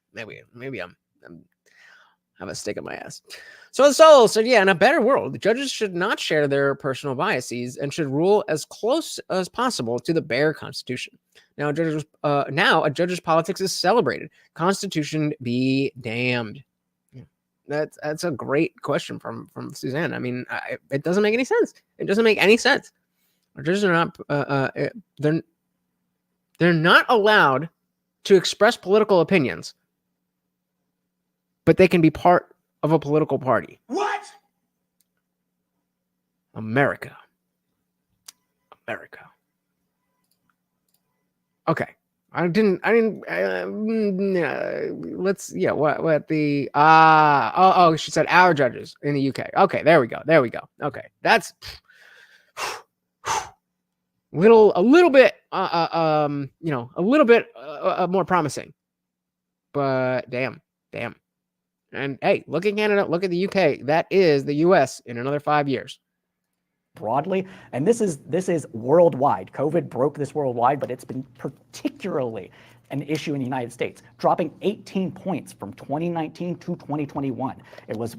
Maybe I'm have a stick in my ass. So the Soul said, yeah, in a better world, the judges should not share their personal biases and should rule as close as possible to the bare Constitution. Now, a judge's politics is celebrated. Constitution be damned. That's a great question from Suzanne. I mean, it doesn't make any sense. It doesn't make any sense. Our judges are not they're not allowed to express political opinions, but they can be part of a political party. What? America. Okay. She said our judges in the UK. Okay, there we go. Okay. That's a little bit more promising. But damn. And hey, look at Canada, look at the UK. That is the US in another 5 years. Broadly, and this is worldwide. COVID broke this worldwide, but it's been particularly an issue in the United States, dropping 18 points from 2019 to 2021.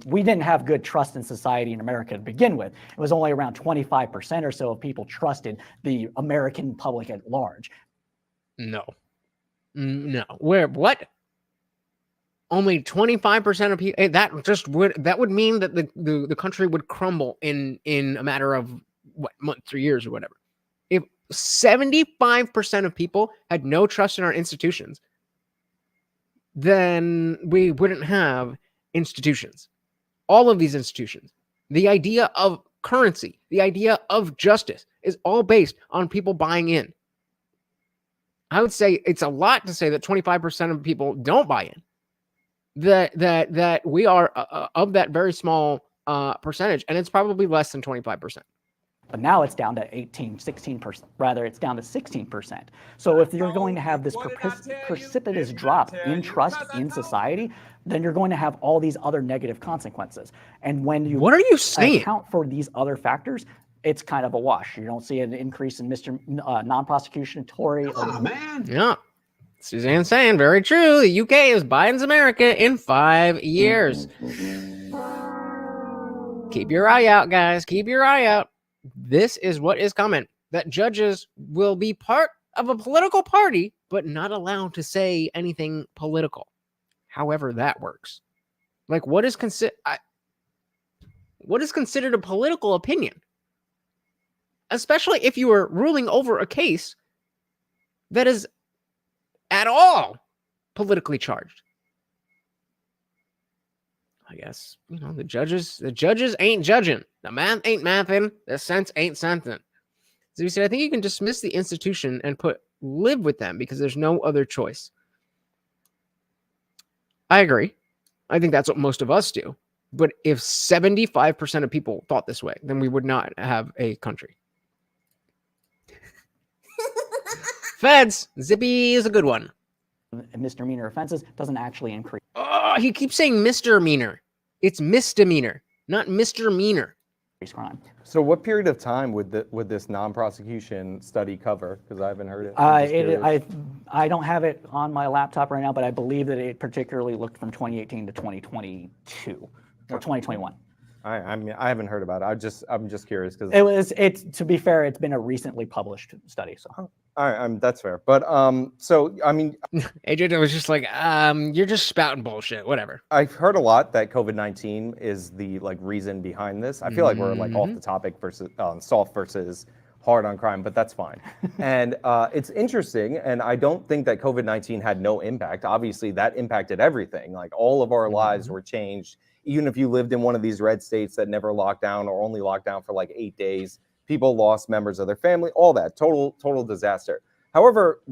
We didn't have good trust in society in America to begin with. It was only around 25% or so of people trusted the American public at large. No. What? Only 25% of people. That would mean that the country would crumble in a matter of months or years or whatever. If 75% of people had no trust in our institutions, then we wouldn't have institutions. All of these institutions, the idea of currency, the idea of justice is all based on people buying in. I would say it's a lot to say that 25% of people don't buy in. That we are of that very small percentage, and it's probably less than 25%. But now it's down to 16%. Rather, it's down to 16%. So if you're going to have this precipitous drop in trust in society, then you're going to have all these other negative consequences. And when you what are you saying? Account for these other factors, it's kind of a wash. You don't see an increase in non-prosecutionary. Yeah. Suzanne's saying, very true. The UK is Biden's America in 5 years. Keep your eye out, guys. Keep your eye out. This is what is coming. That judges will be part of a political party, but not allowed to say anything political. However that works. Like, what is considered a political opinion? Especially if you are ruling over a case that is at all politically charged. I guess, the judges ain't judging. The math ain't mathing. The sense ain't sensing. So he said, I think you can dismiss the institution and live with them because there's no other choice. I agree. I think that's what most of us do. But if 75% of people thought this way, then we would not have a country. Feds, Zippy is a good one. Misdemeanor offenses doesn't actually increase. Oh, he keeps saying misdemeanor. It's misdemeanor, not misdemeanor. Crime. So what period of time would this non-prosecution study cover? Because I haven't heard it. I don't have it on my laptop right now, but I believe that it particularly looked from 2018 to 2022 or 2021. I mean, I haven't heard about it. I'm just curious because it's to be fair, it's been a recently published study. So all right, that's fair. But so I mean, AJ was just like, you're just spouting bullshit. Whatever. I've heard a lot that COVID-19 is the reason behind this. I feel like we're off the topic versus soft versus hard on crime, but that's fine. And it's interesting, and I don't think that COVID-19 had no impact. Obviously, that impacted everything. Like all of our lives were changed. Even if you lived in one of these red states that never locked down or only locked down for 8 days, people lost members of their family, all that, total disaster. However,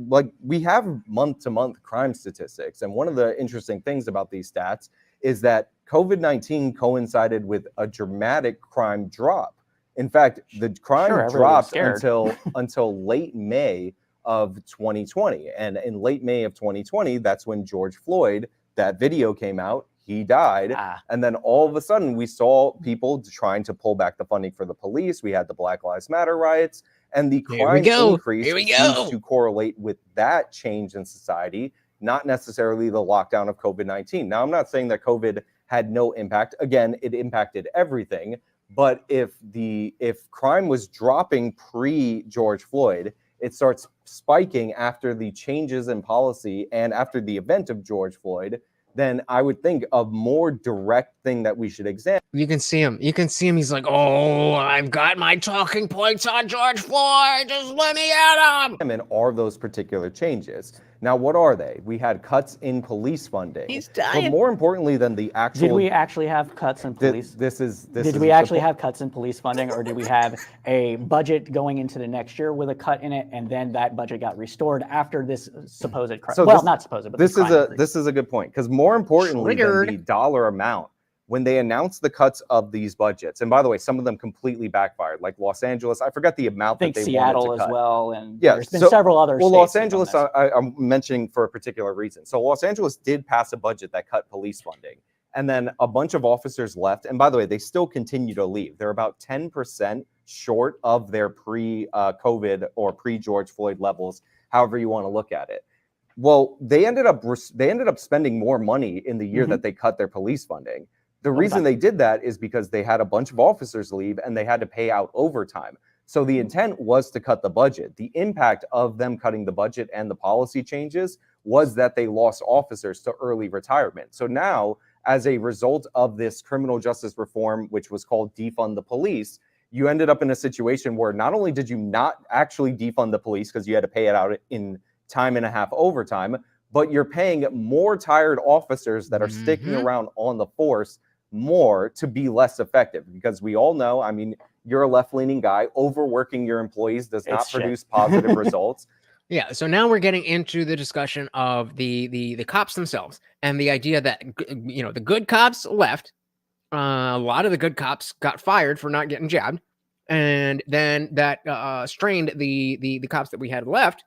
we have month-to-month crime statistics. And one of the interesting things about these stats is that COVID-19 coincided with a dramatic crime drop. In fact, the crime dropped until late May of 2020. And in late May of 2020, that's when George Floyd, that video came out. He died. And then all of a sudden we saw people trying to pull back the funding for the police. We had the Black Lives Matter riots, and the crime increase seems to correlate with that change in society, not necessarily the lockdown of COVID-19. Now, I'm not saying that COVID had no impact. Again, it impacted everything. But if crime was dropping pre-George Floyd, it starts spiking after the changes in policy and after the event of George Floyd, then I would think a more direct thing that we should examine. You can see him. You can see him. He's like, oh, I've got my talking points on George Floyd. Just let me at him. And are those particular changes. Now, what are they? We had cuts in police funding. He's dying. But more importantly than the actual... Did we actually have cuts in police? Did we actually have cuts in police funding, or did we have a budget going into the next year with a cut in it, and then that budget got restored after this supposed crime? So well, this, not supposed, but this is a good point, because more importantly than the dollar amount, when they announced the cuts of these budgets, and by the way, some of them completely backfired, like Los Angeles, I forgot the amount that they Seattle wanted to cut. as well, and yeah, there's been several other states. Well, Los Angeles, I'm mentioning for a particular reason. So Los Angeles did pass a budget that cut police funding, and then a bunch of officers left. And by the way, they still continue to leave. They're about 10% short of their pre-COVID or pre-George Floyd levels, however you want to look at it. Well, they ended up spending more money in the year that they cut their police funding. The reason they did that is because they had a bunch of officers leave and they had to pay out overtime. So the intent was to cut the budget. The impact of them cutting the budget and the policy changes was that they lost officers to early retirement. So now, as a result of this criminal justice reform, which was called Defund the Police, you ended up in a situation where not only did you not actually defund the police because you had to pay it out in time and a half overtime, but you're paying more tired officers that are sticking around on the force more to be less effective, because we all know, I mean, you're a left-leaning guy, overworking your employees does not produce positive results. Yeah, so now we're getting into the discussion of the cops themselves and the idea that, you know, the good cops left. A lot of the good cops got fired for not getting jabbed, and then that strained the cops that we had left.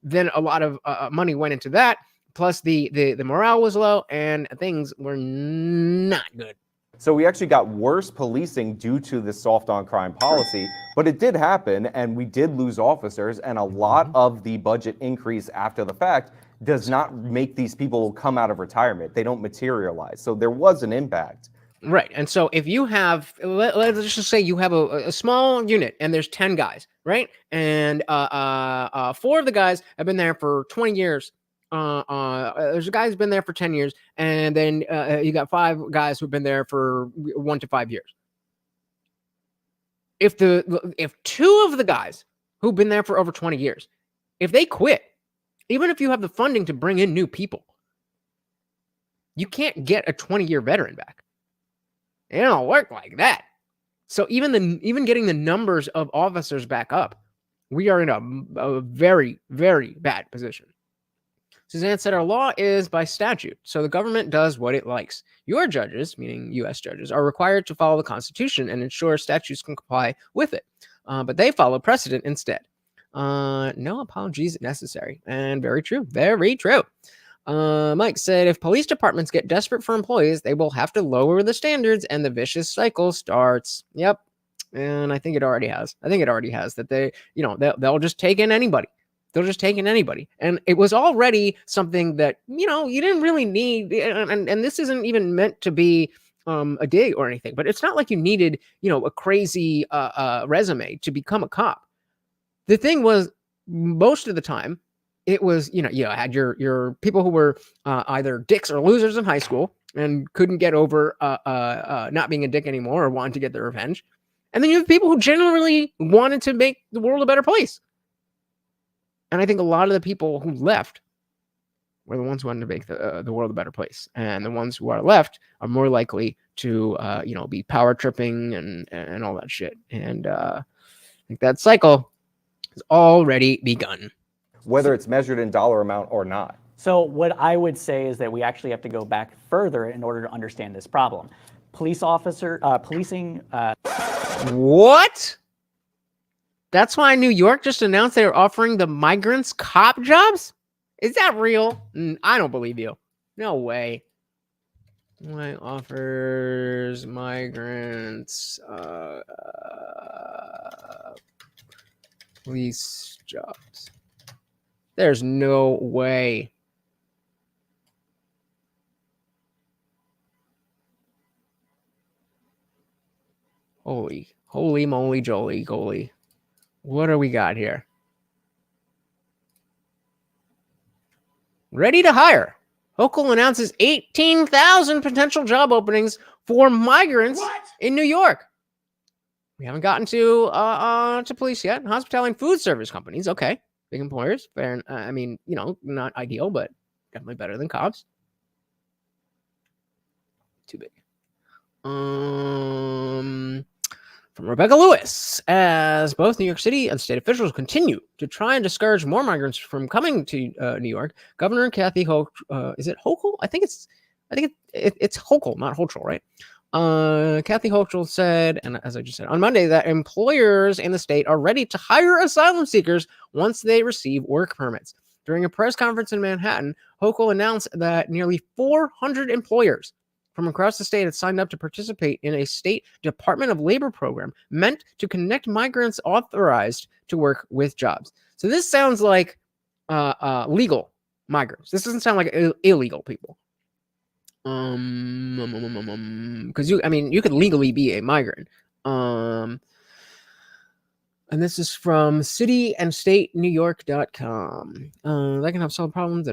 Then a lot of money went into that. Plus, the morale was low and things were not good. So we actually got worse policing due to the soft on crime policy, but it did happen and we did lose officers, and a lot of the budget increase after the fact does not make these people come out of retirement. They don't materialize. So there was an impact. Right. And so if you have, let's just say you have a small unit and there's 10 guys, right? And 4 of the guys have been there for 20 years. There's a guy who's been there for 10 years, and then you got 5 guys who've been there for 1 to 5 years. If 2 of the guys who've been there for over 20 years, if they quit, even if you have the funding to bring in new people, you can't get a 20-year veteran back. It don't work like that. So even getting the numbers of officers back up, we are in a very, very bad position. Suzanne said, our law is by statute, so the government does what it likes. Your judges, meaning U.S. judges, are required to follow the Constitution and ensure statutes can comply with it. But they follow precedent instead. No apologies necessary. And very true. Very true. Mike said, if police departments get desperate for employees, they will have to lower the standards and the vicious cycle starts. Yep. And I think it already has. That they, you know, they'll just take in anybody. They'll just take in anybody. And it was already something that, you know, you didn't really need. And this isn't even meant to be a dig or anything, but it's not like you needed, you know, a crazy resume to become a cop. The thing was, most of the time, it was, you know, you had your people who were either dicks or losers in high school and couldn't get over not being a dick anymore or wanting to get their revenge. And then you have people who genuinely wanted to make the world a better place. And I think a lot of the people who left were the ones who wanted to make the world a better place. And the ones who are left are more likely to, you know, be power tripping and all that shit. And I think that cycle has already begun. Whether it's measured in dollar amount or not. So what I would say is that we actually have to go back further in order to understand this problem. Policing. What? That's why New York just announced they were offering the migrants cop jobs? Is that real? I don't believe you. No way. Why offers migrants police jobs? There's no way. Holy moly jolly goly. What do we got here? Ready to hire. Hochul announces 18,000 potential job openings for migrants in New York. We haven't gotten to police yet. Hospitality and food service companies. Okay. Big employers. Fair. I mean, not ideal, but definitely better than cops. Too big. From Rebecca Lewis, as both New York City and state officials continue to try and discourage more migrants from coming to New York, Governor Kathy Hochul, is it Hochul? I think it's Hochul, not Hochul, right? Kathy Hochul said, and as I just said on Monday, that employers in the state are ready to hire asylum seekers once they receive work permits. During a press conference in Manhattan, Hochul announced that nearly 400 employers from across the state had signed up to participate in a state Department of Labor program meant to connect migrants authorized to work with jobs. So this sounds like legal migrants. This doesn't sound like illegal people. Because you could legally be a migrant. And this is from cityandstatenewyork.com. That can have solved problems.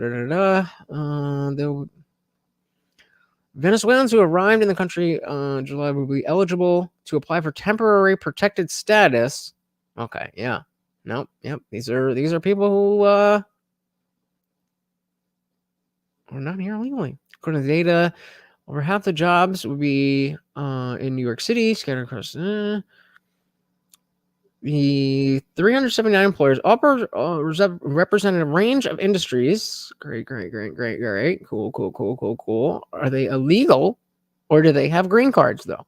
Venezuelans who arrived in the country in July will be eligible to apply for temporary protected status. Okay, yeah. Nope, yep. These are people who are not here illegally. According to the data, over half the jobs would be in New York City, scattered across the 379 employers represented a range of industries. Great. Cool. Are they illegal or do they have green cards, though?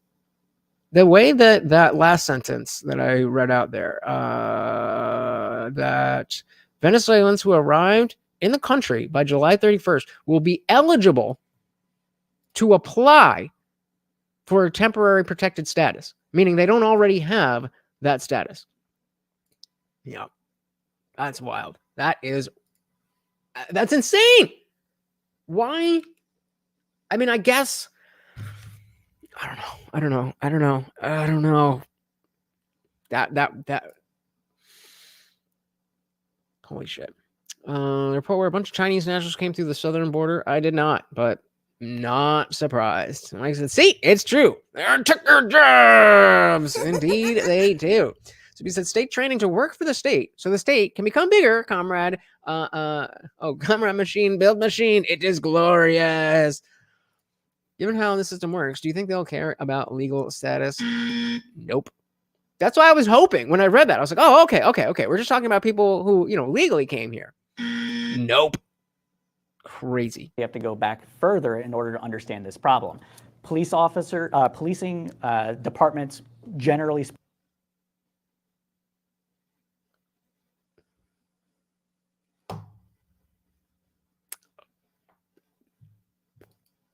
The way that last sentence that I read out there, that Venezuelans who arrived in the country by July 31st will be eligible to apply for a temporary protected status, meaning they don't already have that status. Yeah, that's wild. That's insane. Why? I mean, I guess I don't know. That holy shit. The report where a bunch of Chinese nationals came through the southern border. I did not, but not surprised. Like I said, see, it's true. They took their jobs. Indeed, they do. So he said, state training to work for the state, so the state can become bigger, comrade. Comrade machine, build machine. It is glorious. Given how the system works, do you think they'll care about legal status? Nope. That's why I was hoping when I read that. I was like, oh, okay. We're just talking about people who, legally came here. Nope. Crazy. You have to go back further in order to understand this problem. Policing departments generally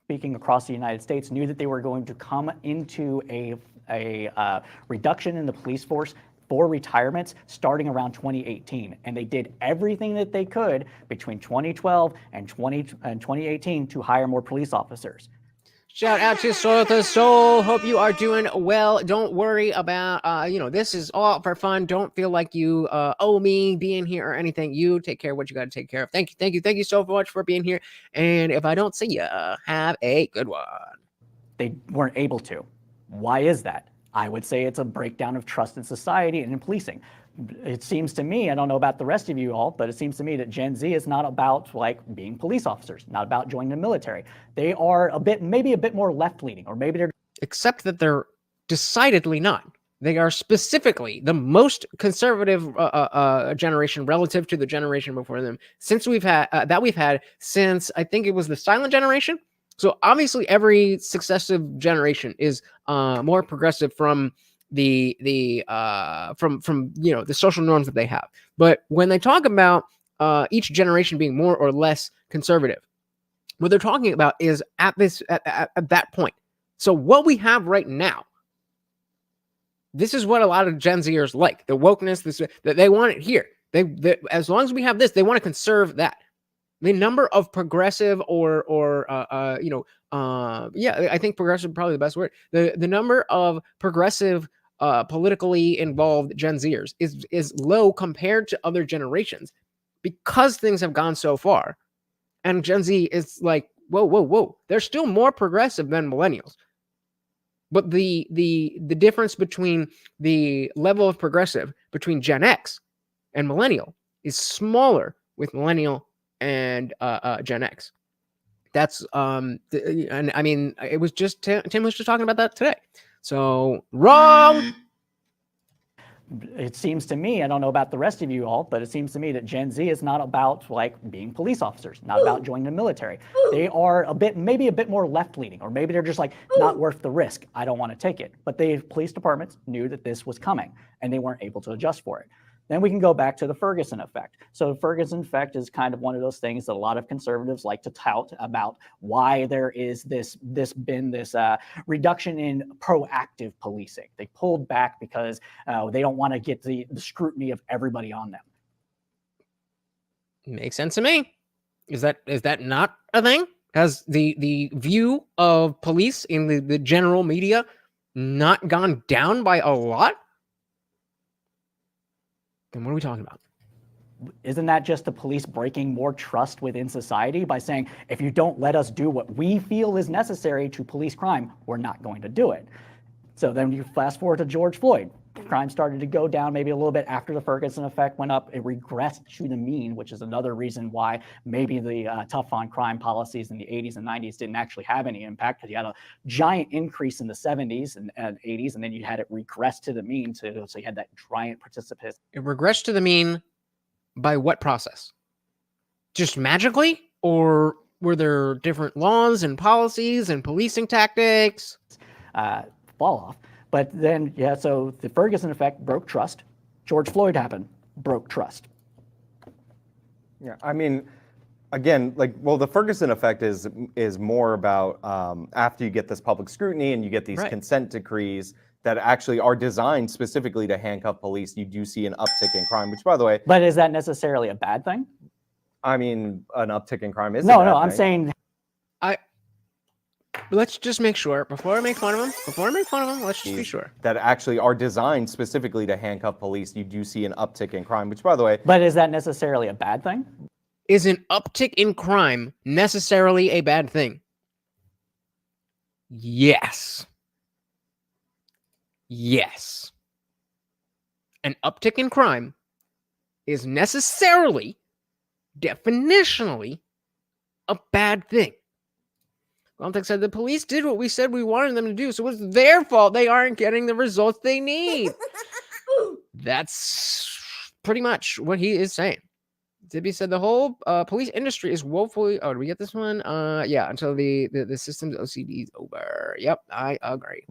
speaking across the United States knew that they were going to come into a reduction in the police force for retirements starting around 2018. And they did everything that they could between 2012 and 2018 to hire more police officers. Shout out to Soul to Soul. Hope you are doing well. Don't worry about, this is all for fun. Don't feel like you owe me being here or anything. You take care of what you got to take care of. Thank you so much for being here. And if I don't see you, have a good one. They weren't able to. Why is that? I would say it's a breakdown of trust in society and in policing. It seems to me, I don't know about the rest of you all, but it seems to me that Gen Z is not about being police officers, not about joining the military. They are maybe a bit more left-leaning, or maybe they're... Except that they're decidedly not. They are specifically the most conservative generation relative to the generation before them since we've had since I think it was the silent generation. So obviously every successive generation is more progressive from the social norms that they have. But when they talk about each generation being more or less conservative, what they're talking about is at that point. So what we have right now, this is what a lot of Gen Zers like, the wokeness, that they want it here. They as long as we have this, they want to conserve that. The number of progressive I think progressive is probably the best word. The number of progressive politically involved Gen Zers is low compared to other generations because things have gone so far. And Gen Z is like, whoa, whoa, whoa. They're still more progressive than millennials. But the difference between the level of progressive between Gen X and millennial is smaller with millennial and Gen X. That's and I mean, it was just Tim was just talking about that today. So wrong. It seems to me, I don't know about the rest of you all, but it seems to me that Gen Z is not about like being police officers, not about joining the military. They are maybe a bit more left-leaning, or maybe they're just like not worth the risk. I don't want to take it. But the police departments knew that this was coming and they weren't able to adjust for it. Then we can go back to the Ferguson effect. So the Ferguson effect is kind of one of those things that a lot of conservatives like to tout about why there is this reduction in proactive policing. They pulled back because they don't want to get the scrutiny of everybody on them. Makes sense to me. Is that not a thing? Has the view of police in the general media not gone down by a lot? Then what are we talking about? Isn't that just the police breaking more trust within society by saying, if you don't let us do what we feel is necessary to police crime, we're not going to do it? So then you fast forward to George Floyd. Crime started to go down maybe a little bit after the Ferguson effect went up. It regressed to the mean, which is another reason why maybe the tough on crime policies in the 80s and 90s didn't actually have any impact, because you had a giant increase in the 70s and 80s, and then you had it regress to the mean. So you had that giant participant. It regressed to the mean by what process? Just magically? Or were there different laws and policies and policing tactics? Fall off. But then, yeah, so the Ferguson effect broke trust. George Floyd happened, broke trust. Yeah, I mean, again, the Ferguson effect is more about after you get this public scrutiny and you get these consent decrees that actually are designed specifically to handcuff police, you do see an uptick in crime, which, by the way... But is that necessarily a bad thing? I mean, an uptick in crime is No, I'm saying... Let's just make sure, before I make fun of him, let's just be sure. That actually are designed specifically to handcuff police, you do see an uptick in crime, which, by the way... But is that necessarily a bad thing? Is an uptick in crime necessarily a bad thing? Yes. Yes. An uptick in crime is necessarily, definitionally, a bad thing. Context said the police did what we said we wanted them to do, so it's their fault they aren't getting the results they need. That's pretty much what he is saying. Tibby said the whole police industry is woefully... Oh, did we get this one? Yeah, until the system's OCD is over. Yep, I agree.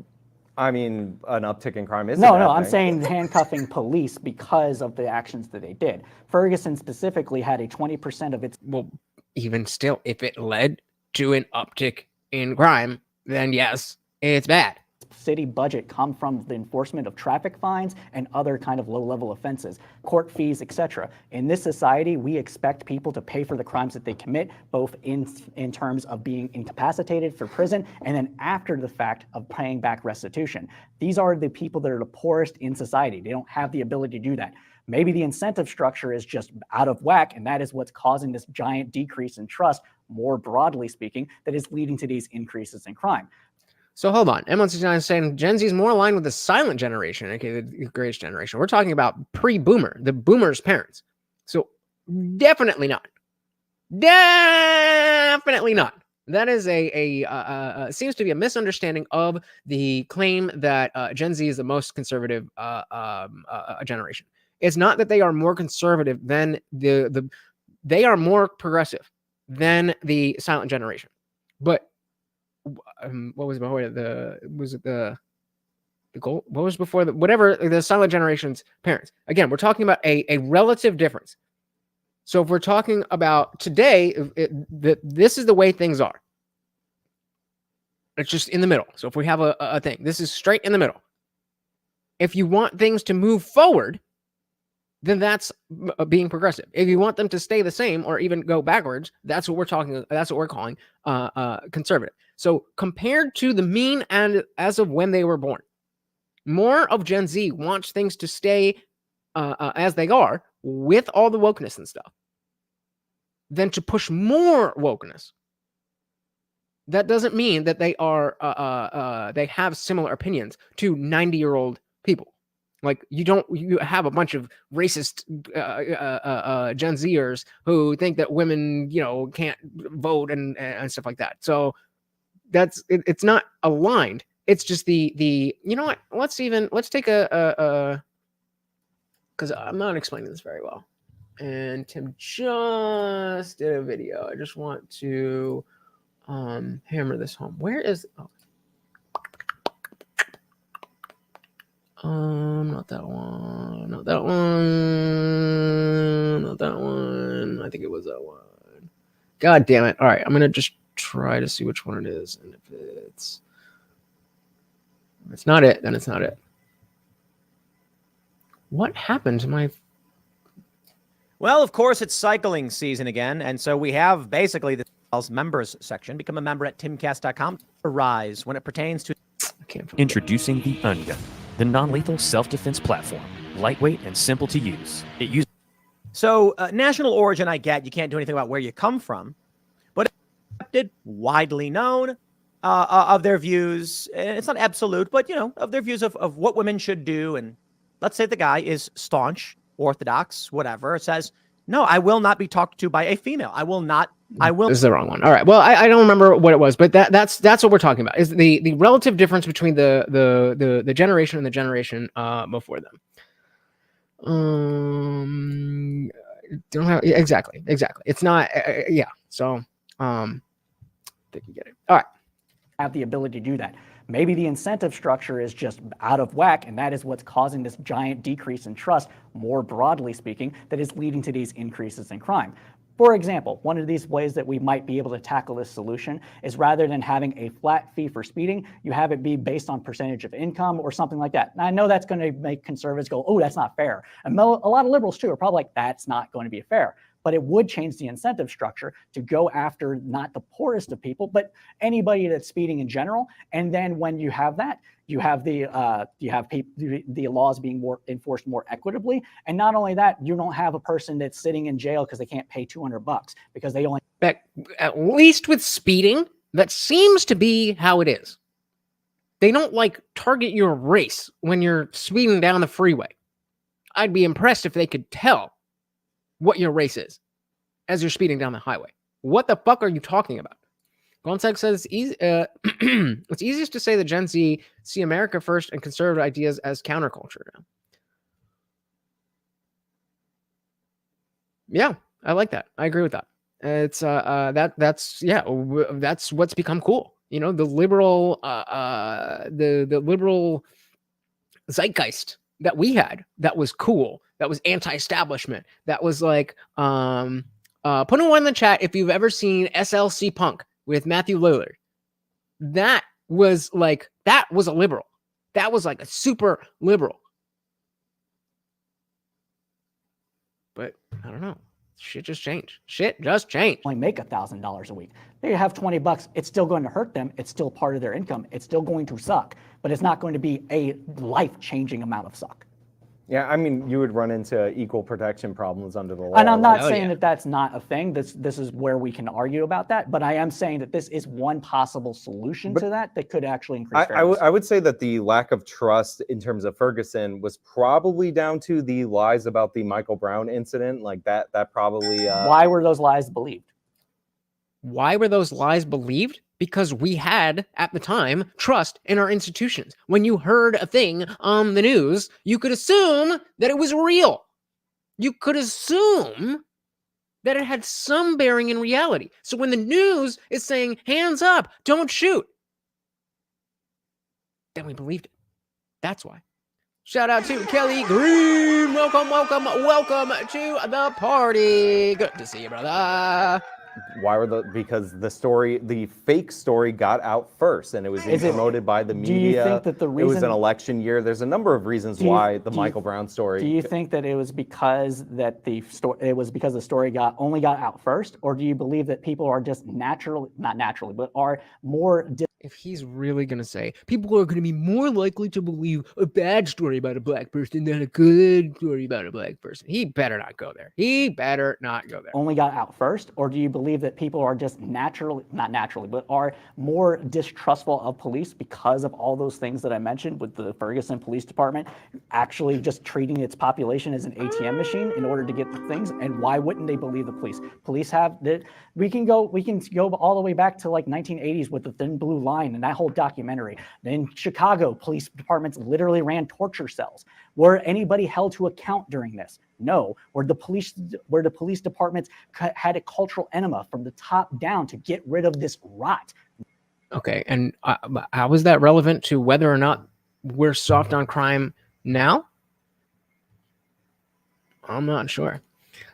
I mean, an uptick in crime is... No, I'm saying handcuffing police because of the actions that they did. Ferguson specifically had a 20% of its... Well, even still, if it led to an uptick in crime, then yes, it's bad. City budget come from the enforcement of traffic fines and other kind of low-level offenses, court fees, etc. In this society, we expect people to pay for the crimes that they commit, both in terms of being incapacitated for prison and then after the fact of paying back restitution. These are the people that are the poorest in society. They don't have the ability to do that. Maybe the incentive structure is just out of whack, and that is what's causing this giant decrease in trust, more broadly speaking, that is leading to these increases in crime. So hold on. M169 is saying Gen Z is more aligned with the silent generation, okay, the greatest generation. We're talking about pre-boomer, the boomers' parents. So definitely not. Definitely not. That is seems to be a misunderstanding of the claim that Gen Z is the most conservative generation. It's not that they are more conservative than they are more progressive than the silent generation. But what was before the goal? What was before whatever the silent generation's parents? Again, we're talking about a relative difference. So if we're talking about today, this is the way things are. It's just in the middle. So if we have a thing, this is straight in the middle. If you want things to move forward, then that's being progressive. If you want them to stay the same or even go backwards, that's what we're talking. That's what we're calling conservative. So compared to the mean and as of when they were born, more of Gen Z wants things to stay as they are with all the wokeness and stuff. than to push more wokeness. That doesn't mean that they are they have similar opinions to 90-year-old people. Like you have a bunch of racist Gen Zers who think that women, can't vote and stuff like that. So it's not aligned. It's just the you know what? Let's take because I'm not explaining this very well. And Tim just did a video. I just want to hammer this home. Where is not that one, not that one, not that one. I think it was that one. God damn it. All right, I'm gonna just try to see which one it is, and if it's not it, then it's not it. What happened to my... Well, of course, it's cycling season again, and so we have basically the members section. Become a member at timcast.com. Rise when it pertains to... Introducing the Ungun, the non-lethal self-defense platform. Lightweight and simple to use. It uses... So, national origin, I get. You can't do anything about where you come from. But it's widely known of their views. It's not absolute, but, of their views of what women should do. And let's say the guy is staunch, orthodox, whatever. It says, no, I will not be talked to by a female. I will not. This is the wrong one. All right. Well, I don't remember what it was, but that's what we're talking about. Is the relative difference between the generation and the generation before them. Don't have exactly. It's not. Yeah. So I think you get it. All right. Have the ability to do that. Maybe the incentive structure is just out of whack, and that is what's causing this giant decrease in trust, more broadly speaking, that is leading to these increases in crime. For example, one of these ways that we might be able to tackle this solution is rather than having a flat fee for speeding, you have it be based on percentage of income or something like that. And I know that's going to make conservatives go, oh, that's not fair. And a lot of liberals too are probably like, that's not going to be fair. But it would change the incentive structure to go after not the poorest of people, but anybody that's speeding in general. And then when you have that, you have the laws being enforced more equitably. And not only that, you don't have a person that's sitting in jail because they can't pay $200 because they only... At least with speeding, that seems to be how it is. They don't target your race when you're speeding down the freeway. I'd be impressed if they could tell what your race is as you're speeding down the highway. What the fuck are you talking about? Gonzag says it's easiest to say that Gen Z see America first and conservative ideas as counterculture now. Yeah, I like that. I agree with that. It's that's what's become cool. The liberal the liberal zeitgeist that we had, that was cool, that was anti-establishment, that was put a one in the chat if you've ever seen SLC Punk with Matthew Lillard. That was a liberal. That was a super liberal. But I don't know. Shit just changed. Only make $1,000 a week. They have $20. It's still going to hurt them. It's still part of their income. It's still going to suck, but it's not going to be a life-changing amount of suck. Yeah, I mean, you would run into equal protection problems under the law. And I'm not saying that that's not a thing. This is where we can argue about that. But I am saying that this is one possible solution to that could actually increase fairness. I would say that the lack of trust in terms of Ferguson was probably down to the lies about the Michael Brown incident. That probably... Why were those lies believed? Why were those lies believed? Because we had, at the time, trust in our institutions. When you heard a thing on the news, you could assume that it was real. You could assume that it had some bearing in reality. So when the news is saying, hands up, don't shoot, then we believed it. That's why. Shout out to Kelly Green. Welcome to the party. Good to see you, brother. Why were because the fake story got out first, and it was promoted by the media. Do you think that the reason it was an election year? There's a number of reasons why the Michael Brown story. Do you think that it was because that the story only got out first, or do you believe that people are just not naturally, but are more if he's really going to say people are going to be more likely to believe a bad story about a black person than a good story about a black person, he better not go there. He better not go there. Only got out first? Or do you believe that people are just naturally, not naturally, but are more distrustful of police because of all those things that I mentioned with the Ferguson Police Department actually just treating its population as an ATM machine in order to get the things? And why wouldn't they believe the police? Police have, we can go all the way back to like 1980s with the Thin Blue Line and that whole documentary. In Chicago, police departments literally ran torture cells. Were anybody held to account during this? No. Where the police departments had a cultural enema from the top down to get rid of this rot. Okay, and how is that relevant to whether or not we're soft on crime now? I'm not sure.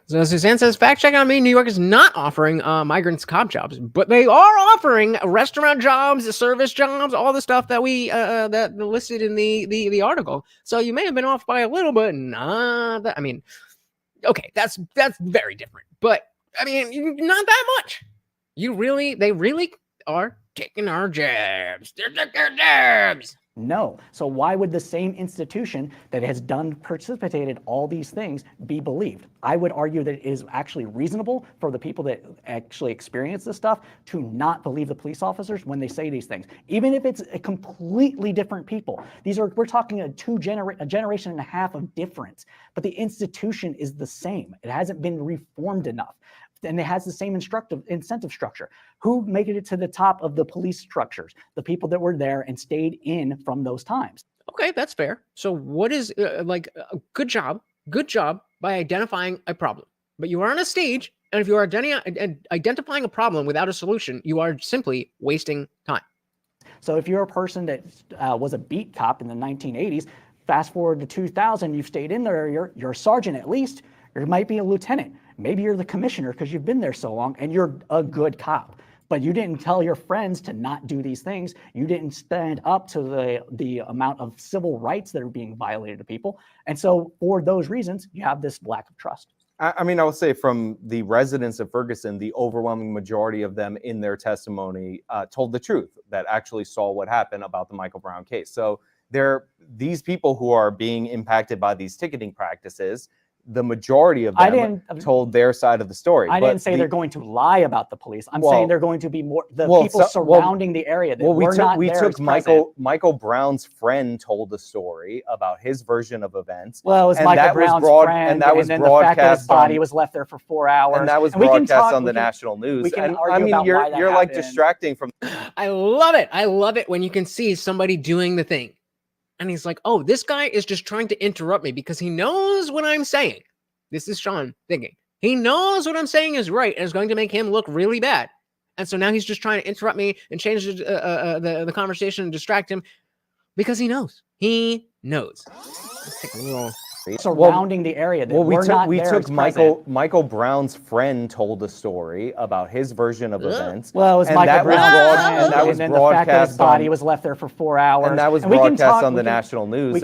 So Suzanne says, fact check on me, New York is not offering migrants cop jobs, but they are offering restaurant jobs, service jobs, all the stuff that we that listed in the article. So you may have been off by a little bit. I mean, okay, that's very different. But I mean, not that much. They really are taking our jabs. They're taking our jabs. No. So why would the same institution that has precipitated all these things be believed? I would argue that it is actually reasonable for the people that actually experience this stuff to not believe the police officers when they say these things, even if it's a completely different people. We're talking a generation and a half of difference, but the institution is the same. It hasn't been reformed enough. And it has the same incentive structure. Who made it to the top of the police structures? The people that were there and stayed in from those times. Okay, that's fair. So what is good job by identifying a problem. But you are on a stage, and if you are identifying a problem without a solution, you are simply wasting time. So if you're a person that was a beat cop in the 1980s, fast forward to 2000, you've stayed in there, you're a sergeant at least, you might be a lieutenant. Maybe you're the commissioner because you've been there so long and you're a good cop. But you didn't tell your friends to not do these things. You didn't stand up to the amount of civil rights that are being violated to people. And so for those reasons, you have this lack of trust. I mean, I would say from the residents of Ferguson, the overwhelming majority of them in their testimony told the truth, that actually saw what happened about the Michael Brown case. So these people who are being impacted by these ticketing practices, the majority of them told their side of the story. I didn't say they're going to lie about the police. I'm saying they're going to be more people surrounding the area. That we took Michael Brown's friend told the story about his version of events. Well, it was Michael Brown's friend, and that was broadcast. The fact that his body was left there for 4 hours, and that was broadcast on the national news. And I mean, you're like distracting from. I love it. I love it when you can see somebody doing the thing. And he's like, oh, this guy is just trying to interrupt me because he knows what I'm saying. This is Sean thinking. He knows what I'm saying is right and is going to make him look really bad. And so now he's just trying to interrupt me and change the conversation and distract him because he knows. He knows. Let's take a little... surrounding the area. That we took Michael Brown's friend told the story about his version of events. Well, it was Michael Brown's friend, and then the fact that his body was left there for 4 hours. And that was broadcast on the national news.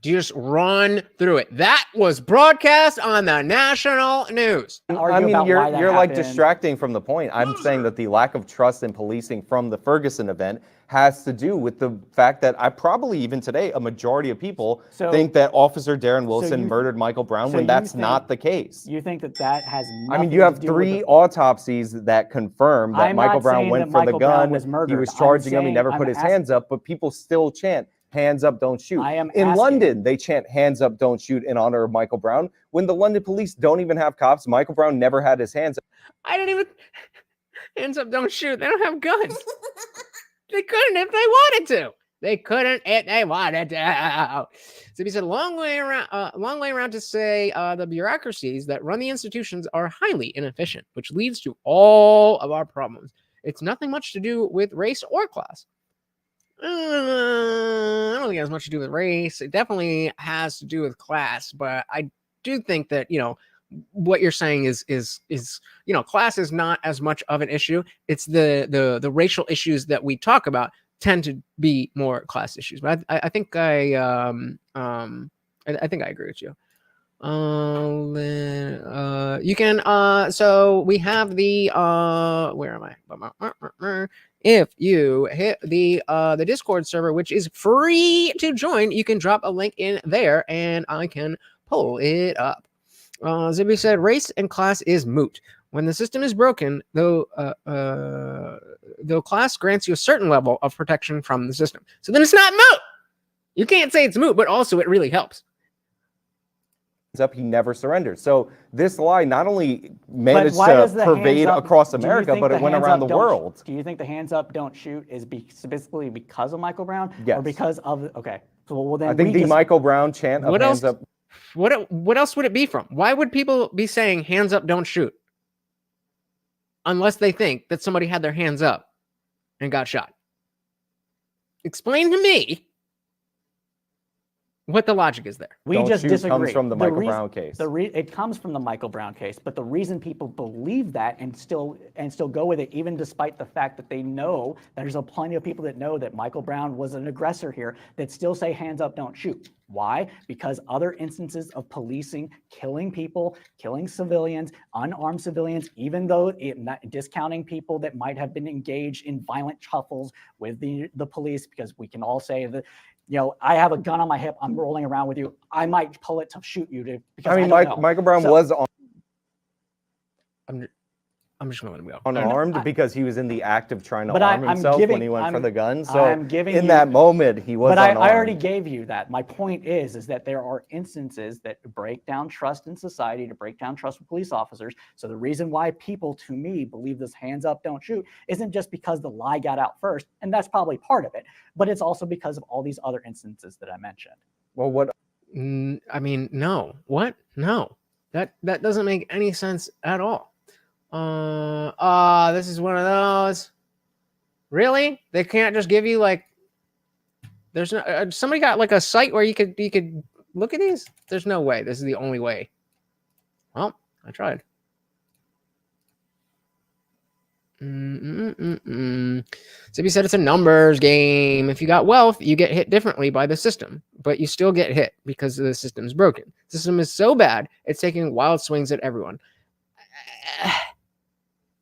Just run through it. That was broadcast on the national news. I mean, you're like distracting from the point. I'm saying that the lack of trust in policing from the Ferguson event has to do with the fact that probably even today, a majority of people think that Officer Darren Wilson murdered Michael Brown when that's not the case. You think that has nothing I mean, you have 3 autopsies that confirm that Michael Brown went for the gun. He was charging him. He never put his hands up, but people still chant, hands up, don't shoot. In London, they chant hands up, don't shoot in honor of Michael Brown. When the London police don't even have cops, Michael Brown never had his hands up. I didn't even... Hands up, don't shoot. They don't have guns. They couldn't if they wanted to. They couldn't if they wanted to. So he said, long way around to say the bureaucracies that run the institutions are highly inefficient, which leads to all of our problems. It's nothing much to do with race or class. I don't think it has much to do with race. It definitely has to do with class, but I do think that, what you're saying is class is not as much of an issue. It's the racial issues that we talk about tend to be more class issues. But I think I think I agree with you. You can so we have the where am I? If you hit the Discord server, which is free to join, you can drop a link in there, and I can pull it up. Zibby said, "Race and class is moot. When the system is broken, though class grants you a certain level of protection from the system. So then it's not moot. You can't say it's moot, but also it really helps." Up, he never surrendered. So this lie not only managed to pervade across America, but it went around the world. Do you think the hands up, don't shoot is specifically because of Michael Brown? Yes. Or because of, okay. So, well, then I think the Michael Brown chant of hands up. What else would it be from? Why would people be saying hands up, don't shoot? Unless they think that somebody had their hands up and got shot. Explain to me what the logic is there. We just disagree. Comes from the Michael Brown case. It comes from the Michael Brown case, but the reason people believe that and still go with it, even despite the fact that they know there's plenty of people that know that Michael Brown was an aggressor here, that still say hands up, don't shoot. Why? Because other instances of policing, killing people, killing civilians, unarmed civilians, even though discounting people that might have been engaged in violent scuffles with the police, because we can all say that, you know, I have a gun on my hip, I'm rolling around with you, I might pull it to shoot you. Because I mean, Michael Brown was on. I'm just going to go unarmed because he was in the act of trying to arm himself when he went for the gun. So in that moment, he was unarmed. I already gave you that. My point is that there are instances that break down trust in society, to break down trust with police officers. So the reason why people, to me, believe this hands up, don't shoot isn't just because the lie got out first, and that's probably part of it, but it's also because of all these other instances that I mentioned. Well, what? I mean, no. What? No. That doesn't make any sense at all. This is one of those. Really? They can't just give you like, there's no, somebody got like a site where you could look at these? There's no way. This is the only way. Well, I tried. Zippy said it's a numbers game. If you got wealth, you get hit differently by the system, but you still get hit because the system's broken. The system is so bad, it's taking wild swings at everyone.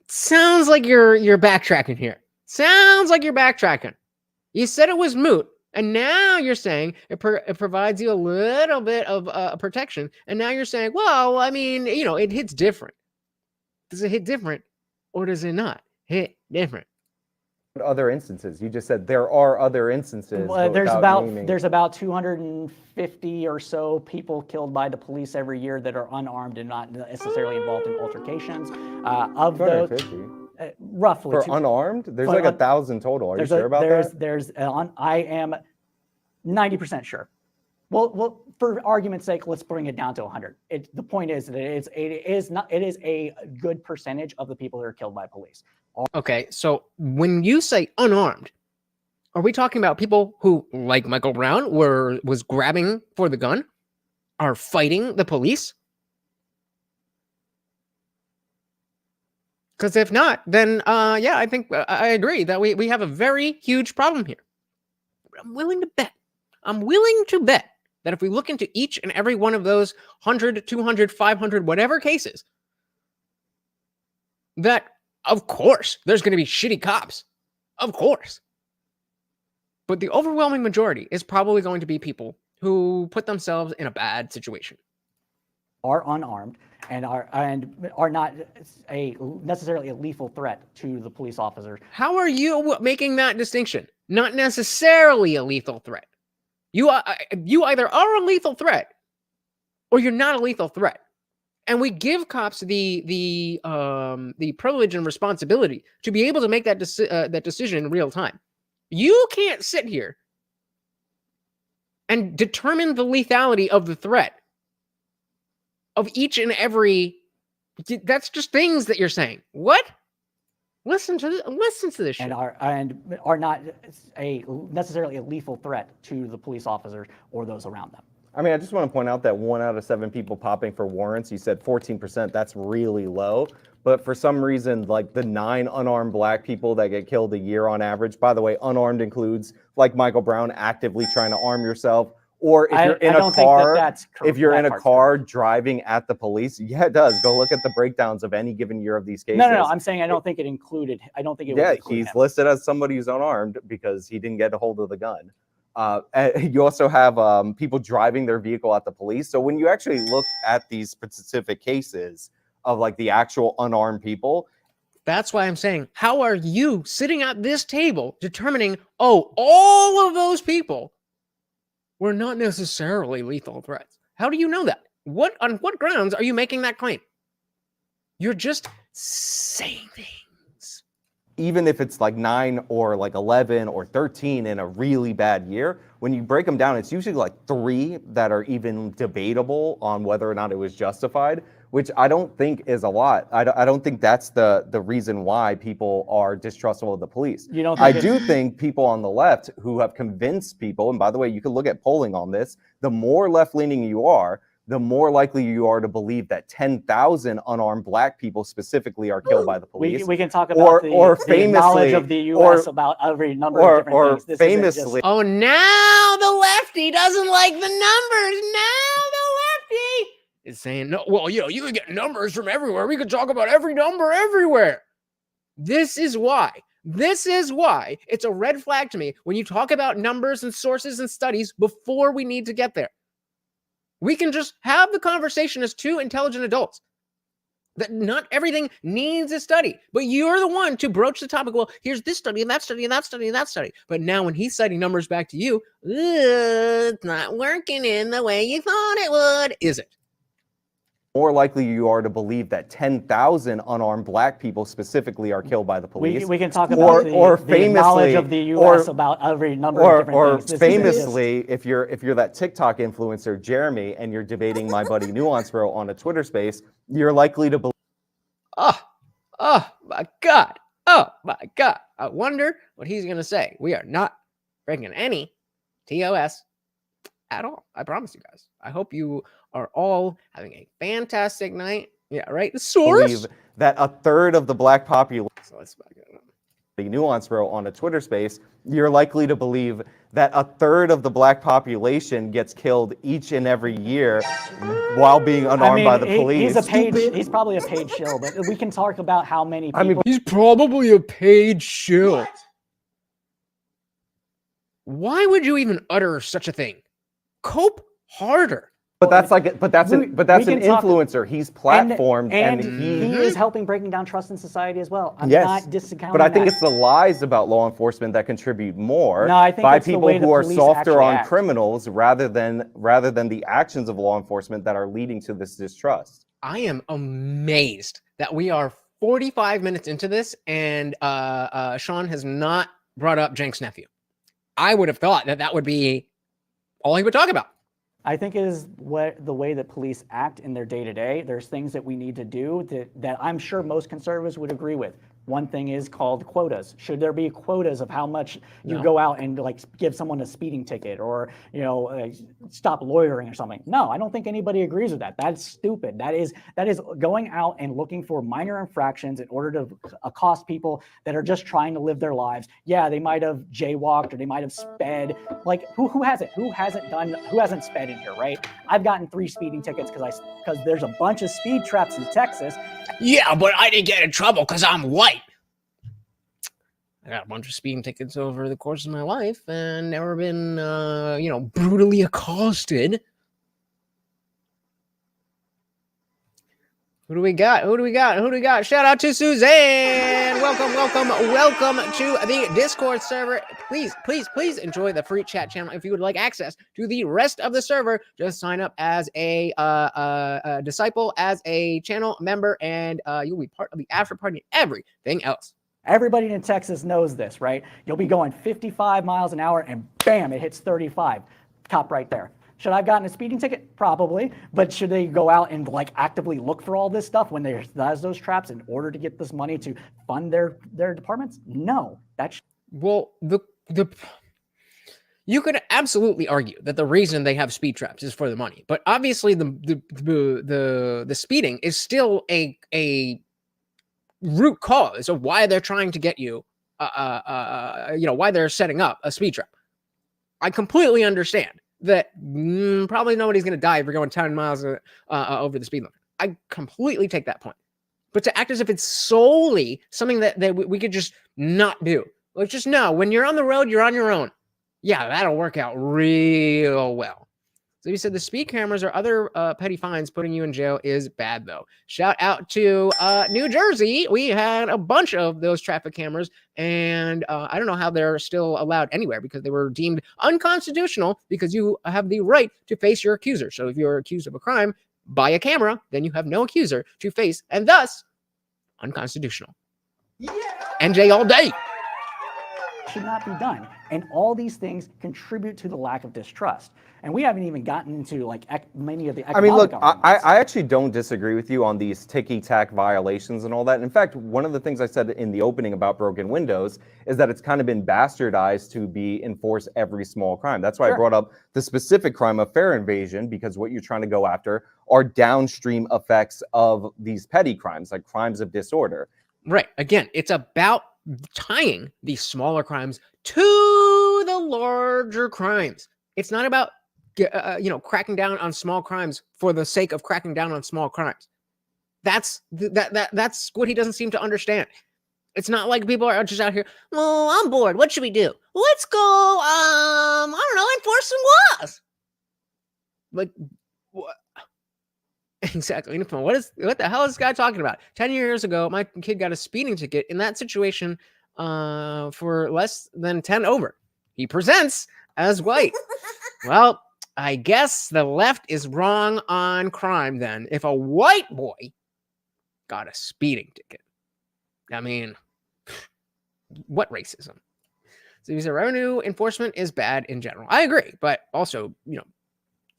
Sounds like you're backtracking here. Sounds like you're backtracking. You said it was moot, and now you're saying it provides you a little bit of protection, and now you're saying, well, I mean, you know, it hits different. Does it hit different, or does it not hit different? Other instances. You just said there are other instances. Well, there's about 250 or so people killed by the police every year that are unarmed and not necessarily involved in altercations. Of those, roughly for unarmed, there's like 1,000 total. Are you sure about that? I am 90% sure. Well, for argument's sake, let's bring it down to 100. The point is that it is a good percentage of the people that are killed by police. Okay, so when you say unarmed, are we talking about people who, like Michael Brown, was grabbing for the gun, are fighting the police? Because if not, then yeah, I think I agree that we have a very huge problem here. But I'm willing to bet that if we look into each and every one of those 100, 200, 500, whatever cases, that of course there's going to be shitty cops. Of course. But the overwhelming majority is probably going to be people who put themselves in a bad situation. Are unarmed and are not necessarily a lethal threat to the police officers. How are you making that distinction? Not necessarily a lethal threat. You either are a lethal threat or you're not a lethal threat. And we give cops the privilege and responsibility to be able to make that decision in real time. You can't sit here and determine the lethality of the threat of each and every. That's just things that you're saying. What? Listen to this shit. And are not necessarily a lethal threat to the police officers or those around them. I mean, I just want to point out that 1 out of 7 people popping for warrants, you said 14%, that's really low. But for some reason, like the 9 unarmed black people that get killed a year on average, by the way, unarmed includes, like Michael Brown, actively trying to arm yourself, Or if you're in I a don't car, think that's if you're that in a part's car correct. driving at the police, yeah, it does. Go look at the breakdowns of any given year of these cases. No. I'm saying I don't think it included. I don't think it would include he's him. listed as somebody who's unarmed because he didn't get a hold of the gun. And you also have people driving their vehicle at the police. So when you actually look at these specific cases of like the actual unarmed people, That's why I'm saying, how are you sitting at this table determining, oh, all of those people were not necessarily lethal threats? How do you know that? On what grounds are you making that claim? You're just saying things. even if it's like 9 or like 11 or 13 in a really bad year, when you break them down, it's usually like 3 that are even debatable on whether or not it was justified, which I don't think is a lot. I don't think that's the reason why people are distrustful of the police. You don't I think do think people on the left who have convinced people, and by the way, you can look at polling on this, the more left-leaning you are, the more likely you are to believe that 10,000 unarmed black people specifically are killed by the police. We can talk about the knowledge of the U.S. about every number of different things. Famously, oh, now the lefty doesn't like the numbers. Now the lefty is saying, no, well, you can get numbers from everywhere. We could talk about every number everywhere. This is why it's a red flag to me when you talk about numbers and sources and studies before we need to get there. We can just have the conversation as two intelligent adults. That not everything needs a study, but you're the one to broach the topic. Well, here's this study and that study and that study and that study. But now when he's citing numbers back to you, it's not working in the way you thought it would, is it? more likely you are to believe that 10,000 unarmed black people specifically are killed by the police. We can talk about the knowledge of the U.S. about every number of different things. Famously, if you're that TikTok influencer, Jeremy, and you're debating my buddy Nuance Bro on a Twitter space, you're likely to believe. Oh my God. Oh my God. I wonder what he's going to say. We are not breaking any TOS at all. I promise you guys. I hope you are all having a fantastic night. Yeah, right? The source? Believe that a third of the black population, so let's back it up. The Nuance Bro on a Twitter space, you're likely to believe that a third of the black population gets killed each and every year while being unarmed by the police. He's probably a paid shill, but we can talk about how many people. He's probably a paid shill. Why would you even utter such a thing? Cope harder. But that's an influencer. He's platformed and he is helping breaking down trust in society as well. I'm yes, not discounting but I think that. it's the lies about law enforcement that contribute more No, I think by it's the people way the who are police softer actually on act. criminals rather than the actions of law enforcement that are leading to this distrust. I am amazed that we are 45 minutes into this and Sean has not brought up Jenk's nephew. I would have thought that would be all he would talk about. I think it is the way that police act in their day-to-day. There's things that we need to do that I'm sure most conservatives would agree with. One thing is called quotas. Should there be quotas of how much you go out and like give someone a speeding ticket or stop loitering or something? No, I don't think anybody agrees with that. That's stupid. That is going out and looking for minor infractions in order to accost people that are just trying to live their lives. Yeah, they might have jaywalked or they might have sped. Like who hasn't? Who hasn't sped in here, right? I've gotten 3 speeding tickets because there's a bunch of speed traps in Texas. Yeah, but I didn't get in trouble because I'm white. I got a bunch of speeding tickets over the course of my life and never been, brutally accosted. Who do we got? Shout out to Suzanne. Welcome to the Discord server. Please enjoy the free chat channel. If you would like access to the rest of the server, just sign up as a disciple, as a channel member, and you'll be part of the after party and everything else. Everybody in Texas knows this, right? You'll be going 55 miles an hour and bam, it hits 35. Cop right there. Should I have gotten a speeding ticket? Probably. But should they go out and like actively look for all this stuff when there's those traps in order to get this money to fund their departments? No. Well, you could absolutely argue that the reason they have speed traps is for the money, but obviously the speeding is still a root cause of why they're trying to get you, why they're setting up a speed trap. I completely understand that probably nobody's going to die if you're going 10 miles over the speed limit. I completely take that point. But to act as if it's solely something that we could just not do. Like, just know, when you're on the road, you're on your own. Yeah, that'll work out real well. So you said the speed cameras or other petty fines putting you in jail is bad, though. Shout out to New Jersey. We had a bunch of those traffic cameras, and I don't know how they're still allowed anywhere because they were deemed unconstitutional because you have the right to face your accuser. So if you're accused of a crime by a camera, then you have no accuser to face, and thus unconstitutional. Yeah. NJ all day. Should not be done. And all these things contribute to the lack of distrust. And we haven't even gotten into like many of the economic look, arguments. I actually don't disagree with you on these ticky-tack violations and all that. In fact, one of the things I said in the opening about broken windows is that it's kind of been bastardized to be enforce every small crime. That's why I brought up the specific crime of fare invasion, because what you're trying to go after are downstream effects of these petty crimes, like crimes of disorder. Right. Again, it's about tying these smaller crimes to the larger crimes. It's not about cracking down on small crimes for the sake of cracking down on small crimes. That's what he doesn't seem to understand. It's not like people are just out here, well, I'm bored. What should we do? Let's go, I don't know, enforce some laws. Like, what? Exactly. What the hell is this guy talking about? 10 years ago, my kid got a speeding ticket in that situation for less than 10 over. He presents as white. Well, I guess the left is wrong on crime then. If a white boy got a speeding ticket, I mean, what racism? So he said revenue enforcement is bad in general. I agree, but also,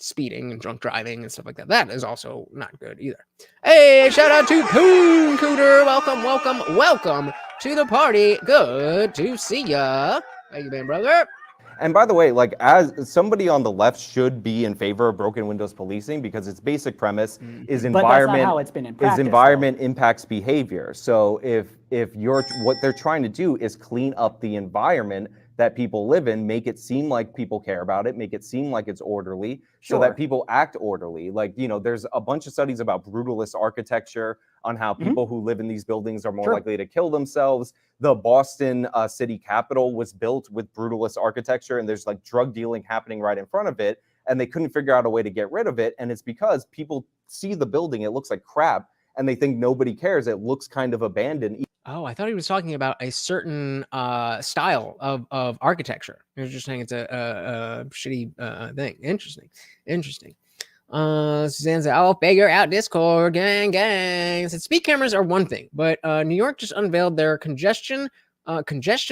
speeding and drunk driving and stuff like that. That is also not good either. Hey, shout out to Coon Cooter. Welcome to the party. Good to see ya. How you been, brother? And by the way, like, as somebody on the left should be in favor of broken windows policing, because its basic premise is environment. But that's not how it's been in practice, environment impacts behavior. So if you're what they're trying to do is clean up the environment that people live in, make it seem like people care about it, make it seem like it's orderly, so that people act orderly. Like, there's a bunch of studies about brutalist architecture on how people who live in these buildings are more likely to kill themselves. The Boston city capitol was built with brutalist architecture, and there's like drug dealing happening right in front of it, and they couldn't figure out a way to get rid of it. And it's because people see the building, it looks like crap, and they think nobody cares. It looks kind of abandoned. Oh, I thought he was talking about a certain style of architecture. He was just saying it's a shitty thing. Interesting. Suzanne said, "I'll figure out Discord, gang." Said speed cameras are one thing, but New York just unveiled their congestion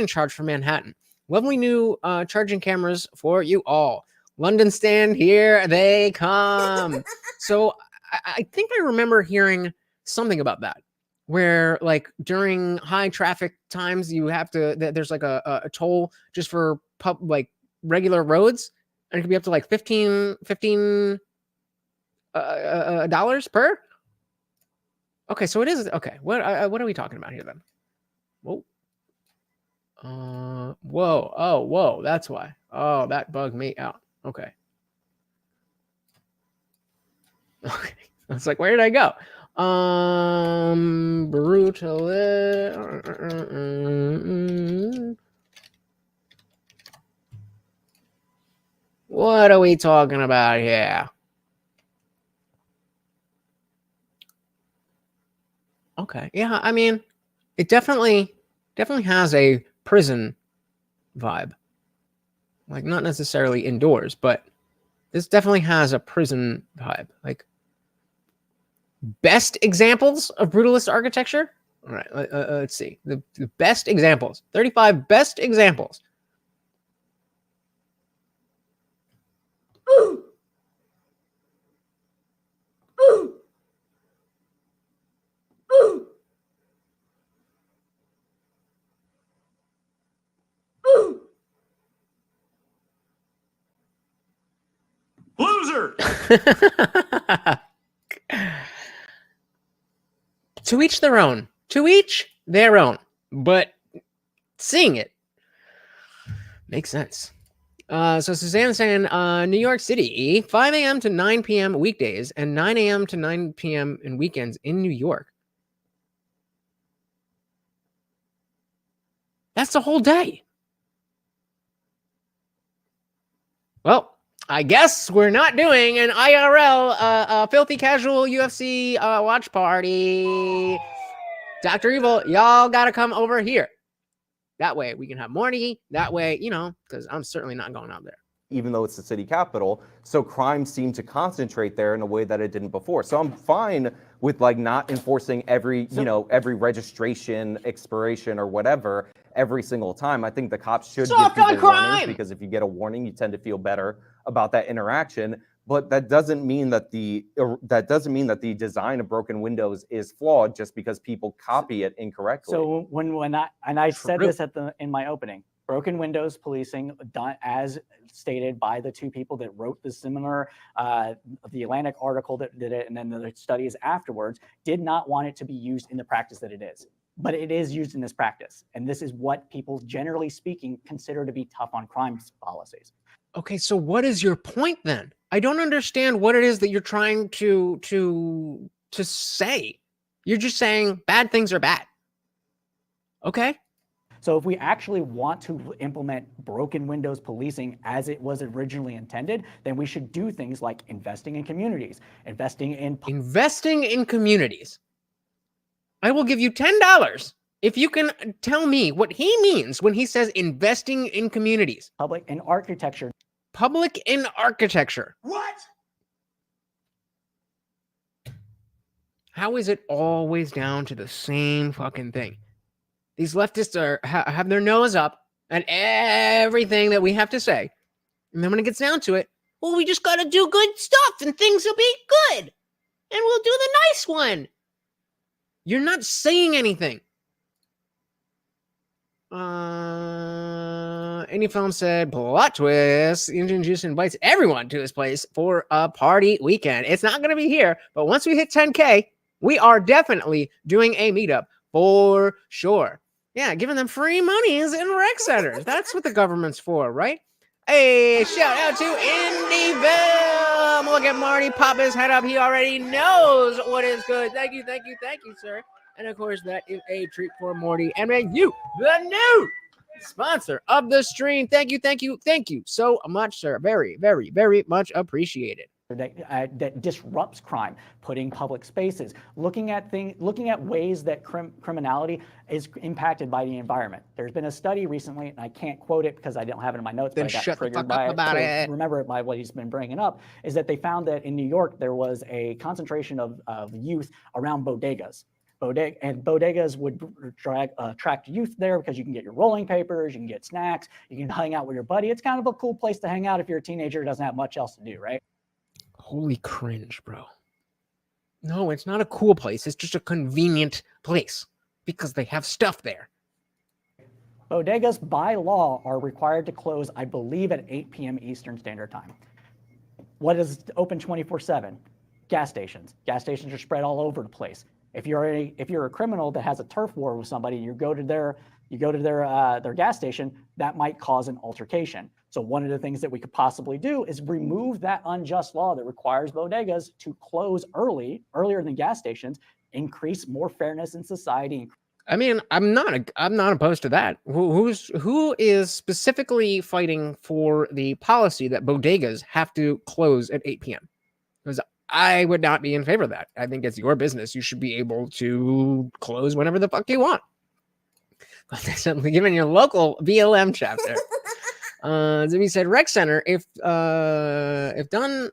charge for Manhattan. Lovely new charging cameras for you all. London stand, here they come. So I think I remember hearing something about that, where like during high traffic times you have to there's like a toll just for regular roads, and it could be up to like $15 dollars per. Okay, so it is okay. What are we talking about here then? Whoa, that's why. Oh, that bugged me out. Okay. It's like, where did I go? What are we talking about here? Okay, yeah, I mean, it definitely has a prison vibe. Like, not necessarily indoors, but this definitely has a prison vibe. Like, best examples of brutalist architecture? All right, let's see. The best examples. 35 best examples. Loser! To each their own. To each their own. But seeing it makes sense. So Suzanne's saying New York City, 5 a.m. to 9 p.m. weekdays and 9 a.m. to 9 p.m. in weekends in New York. That's the whole day. Well, I guess we're not doing an IRL filthy casual UFC watch party. Dr. Evil, y'all got to come over here. That way we can have Morty. That way, you know, because I'm certainly not going out there. Even though it's the city capital, so crime seemed to concentrate there in a way that it didn't before. So I'm fine with like not enforcing every, every registration, expiration, or whatever every single time. I think the cops should give people warnings, because if you get a warning, you tend to feel better about that interaction. But that doesn't mean that the design of broken windows is flawed just because people copy it incorrectly. So when I said this in my opening, broken windows policing, done as stated by the two people that wrote the similar, the Atlantic article that did it, and then the studies afterwards, did not want it to be used in the practice that it is. But it is used in this practice. And this is what people, generally speaking, consider to be tough on crime policies. Okay, so what is your point then? I don't understand what it is that you're trying to say. You're just saying bad things are bad. Okay? So if we actually want to implement broken windows policing as it was originally intended, then we should do things like investing in communities, investing in communities. I will give you $10 if you can tell me what he means when he says investing in communities. Public and architecture. Public in architecture. What? How is it always down to the same fucking thing? These leftists have their nose up at everything that we have to say. And then when it gets down to it, well, we just got to do good stuff and things will be good. And we'll do the nice one. You're not saying anything. Any Film said, plot twist, Indian Juice invites everyone to his place for a party weekend. It's not going to be here, but once we hit 10K, we are definitely doing a meetup for sure. Yeah, giving them free monies in rec centers. That's what the government's for, right? Hey, shout out to Indyville. Look at Marty pop his head up. He already knows what is good. Thank you, sir. And of course, that is a treat for Morty. And then you, the new sponsor of the stream. Thank you so much, sir. Very, very, very much appreciated. That disrupts crime, putting public spaces, looking at ways that criminality is impacted by the environment. There's been a study recently, and I can't quote it because I don't have it in my notes, Then but I got shut the triggered fuck by up about it. Remember it by what he's been bringing up, is that they found that in New York, there was a concentration of youth around bodegas. Bodegas would attract youth there because you can get your rolling papers, you can get snacks, you can hang out with your buddy. It's kind of a cool place to hang out if you're a teenager who doesn't have much else to do, right? Holy cringe, bro. No, it's not a cool place. It's just a convenient place because they have stuff there. Bodegas, by law, are required to close, I believe, at 8 p.m. Eastern Standard Time. What is open 24/7? Gas stations. Gas stations are spread all over the place. If you're a criminal that has a turf war with somebody, you go to their gas station, that might cause an altercation. So one of the things that we could possibly do is remove that unjust law that requires bodegas to close earlier than gas stations, increase more fairness in society. I mean, I'm not opposed to that. Who is specifically fighting for the policy that bodegas have to close at 8 p.m.? Because I would not be in favor of that. I think it's your business. You should be able to close whenever the fuck you want. But simply given your local BLM chapter. Zibby said rec center, if done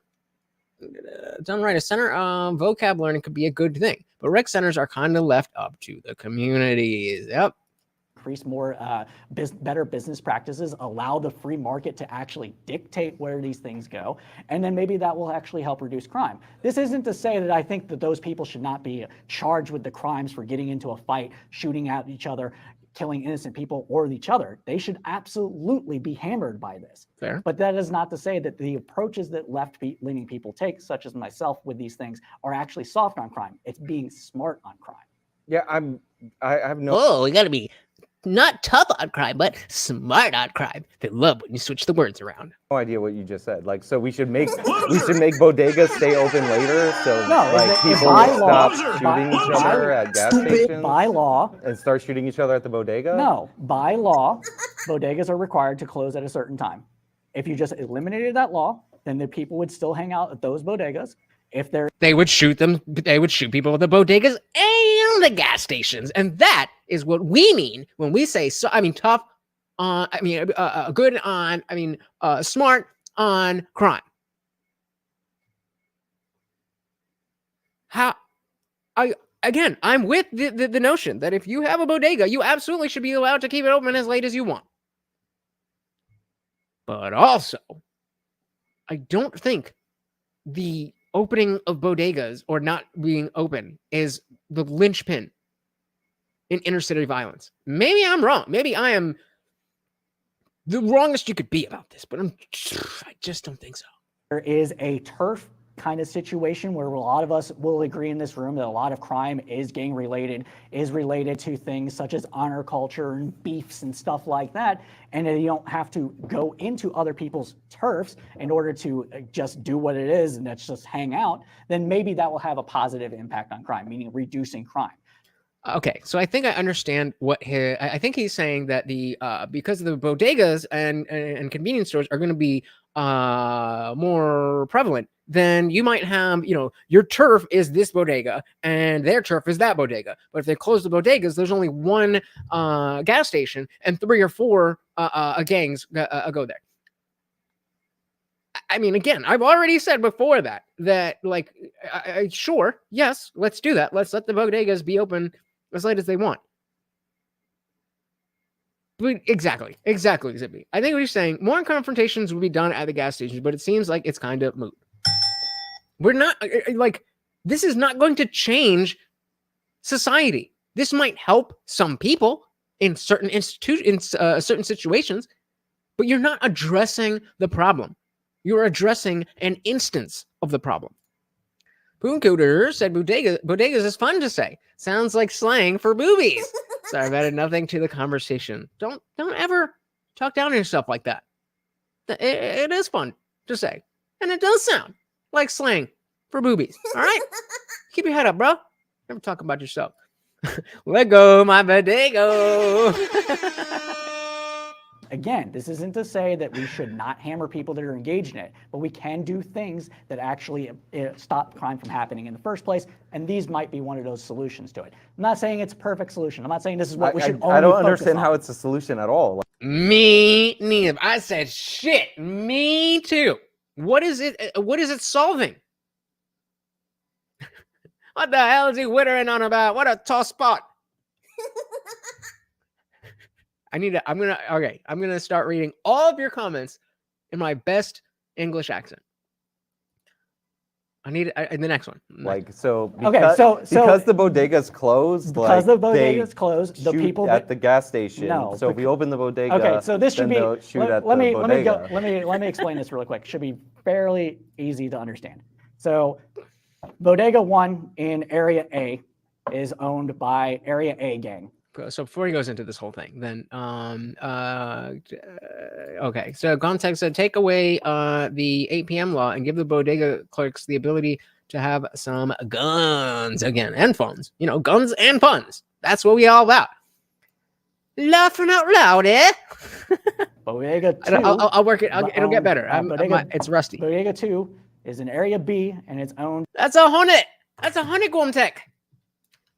right, a center vocab learning could be a good thing, but rec centers are kind of left up to the communities. Yep. Increase more better business practices, allow the free market to actually dictate where these things go, and then maybe that will actually help reduce crime. This isn't to say that I think that those people should not be charged with the crimes for getting into a fight, shooting at each other, killing innocent people or each other. They should absolutely be hammered by this. Fair. But that is not to say that the approaches that left-leaning people take, such as myself with these things, are actually soft on crime. It's being smart on crime. Yeah, I have no. Oh, we gotta be not tough on crime, but smart on crime. They love when you switch the words around. No idea what you just said. Like, so we should make bodegas stay open later, so No, like if people by will law- stop by- shooting each other at gas stations By law, and start shooting each other at the bodega. no, by law, bodegas are required to close at a certain time. If you just eliminated that law, then the people would still hang out at those bodegas. If they're They would shoot them. They would shoot people at the bodegas and the gas stations, and that is what we mean when we say. So, I mean, tough on. I mean, good on. I mean, smart on crime. How? Again, I'm with the notion that if you have a bodega, you absolutely should be allowed to keep it open as late as you want. But also, I don't think the opening of bodegas or not being open is the linchpin in inner city violence. Maybe I'm wrong. Maybe I am the wrongest you could be about this, but I just don't think so. there is a turf kind of situation where a lot of us will agree in this room that a lot of crime is gang related, is related to things such as honor culture and beefs and stuff like that, and that you don't have to go into other people's turfs in order to just do what it is and that's just hang out, then maybe that will have a positive impact on crime, meaning reducing crime. Okay, so I think I understand what I think he's saying that the because the bodegas and convenience stores are going to be more prevalent, then you might have, you know, your turf is this bodega and their turf is that bodega. But if they close the bodegas, there's only one gas station and 3 or 4 gangs go there. I mean, again, I've already said before that like, sure, yes, let's do that. Let's let the bodegas be open as late as they want. But exactly, Zippy. I think what he's saying, more confrontations will be done at the gas stations, but it seems like it's kind of moot. We're not, like, this is not going to change society. This might help some people in certain certain situations, but you're not addressing the problem. You're addressing an instance of the problem. Pooncooter said bodegas is fun to say. Sounds like slang for boobies. Sorry, I've added nothing to the conversation. Don't ever talk down on yourself like that. It is fun to say. And it does sound like slang for boobies. All right? Keep your head up, bro. Never talk about yourself. Let go, my bodega. Again, this isn't to say that we should not hammer people that are engaged in it, but we can do things that actually stop crime from happening in the first place, and these might be one of those solutions to it. I'm not saying it's a perfect solution. I'm not saying this is what we should only I don't focus understand on. how it's a solution at all. Like, Me neither. I said shit. Me too. What is it? What is it solving? What the hell is he whittering on about? What a toss spot. I'm gonna start reading all of your comments in my best English accent. I need the next one. like so. Okay, Because, so because the bodegas closed, because like, the bodegas they closed, the shoot people at that the gas station. No, So if we open the bodega, okay, so this should then be. they'll shoot at Let the me bodega. let me explain this really quick. Should be fairly easy to understand. So, Bodega 1 in Area A is owned by Area A gang. So before he goes into this whole thing, then okay. So Gontex said, take away the 8 p.m. law and give the bodega clerks the ability to have some guns again and funds. You know, guns and funds. That's what we all about. Laughing out loud, eh? Bodega 2. I'll work it. It'll get better. It's rusty. Bodega 2 is in Area B and it's owned. That's a Hornet. That's a Hornet, Gontex.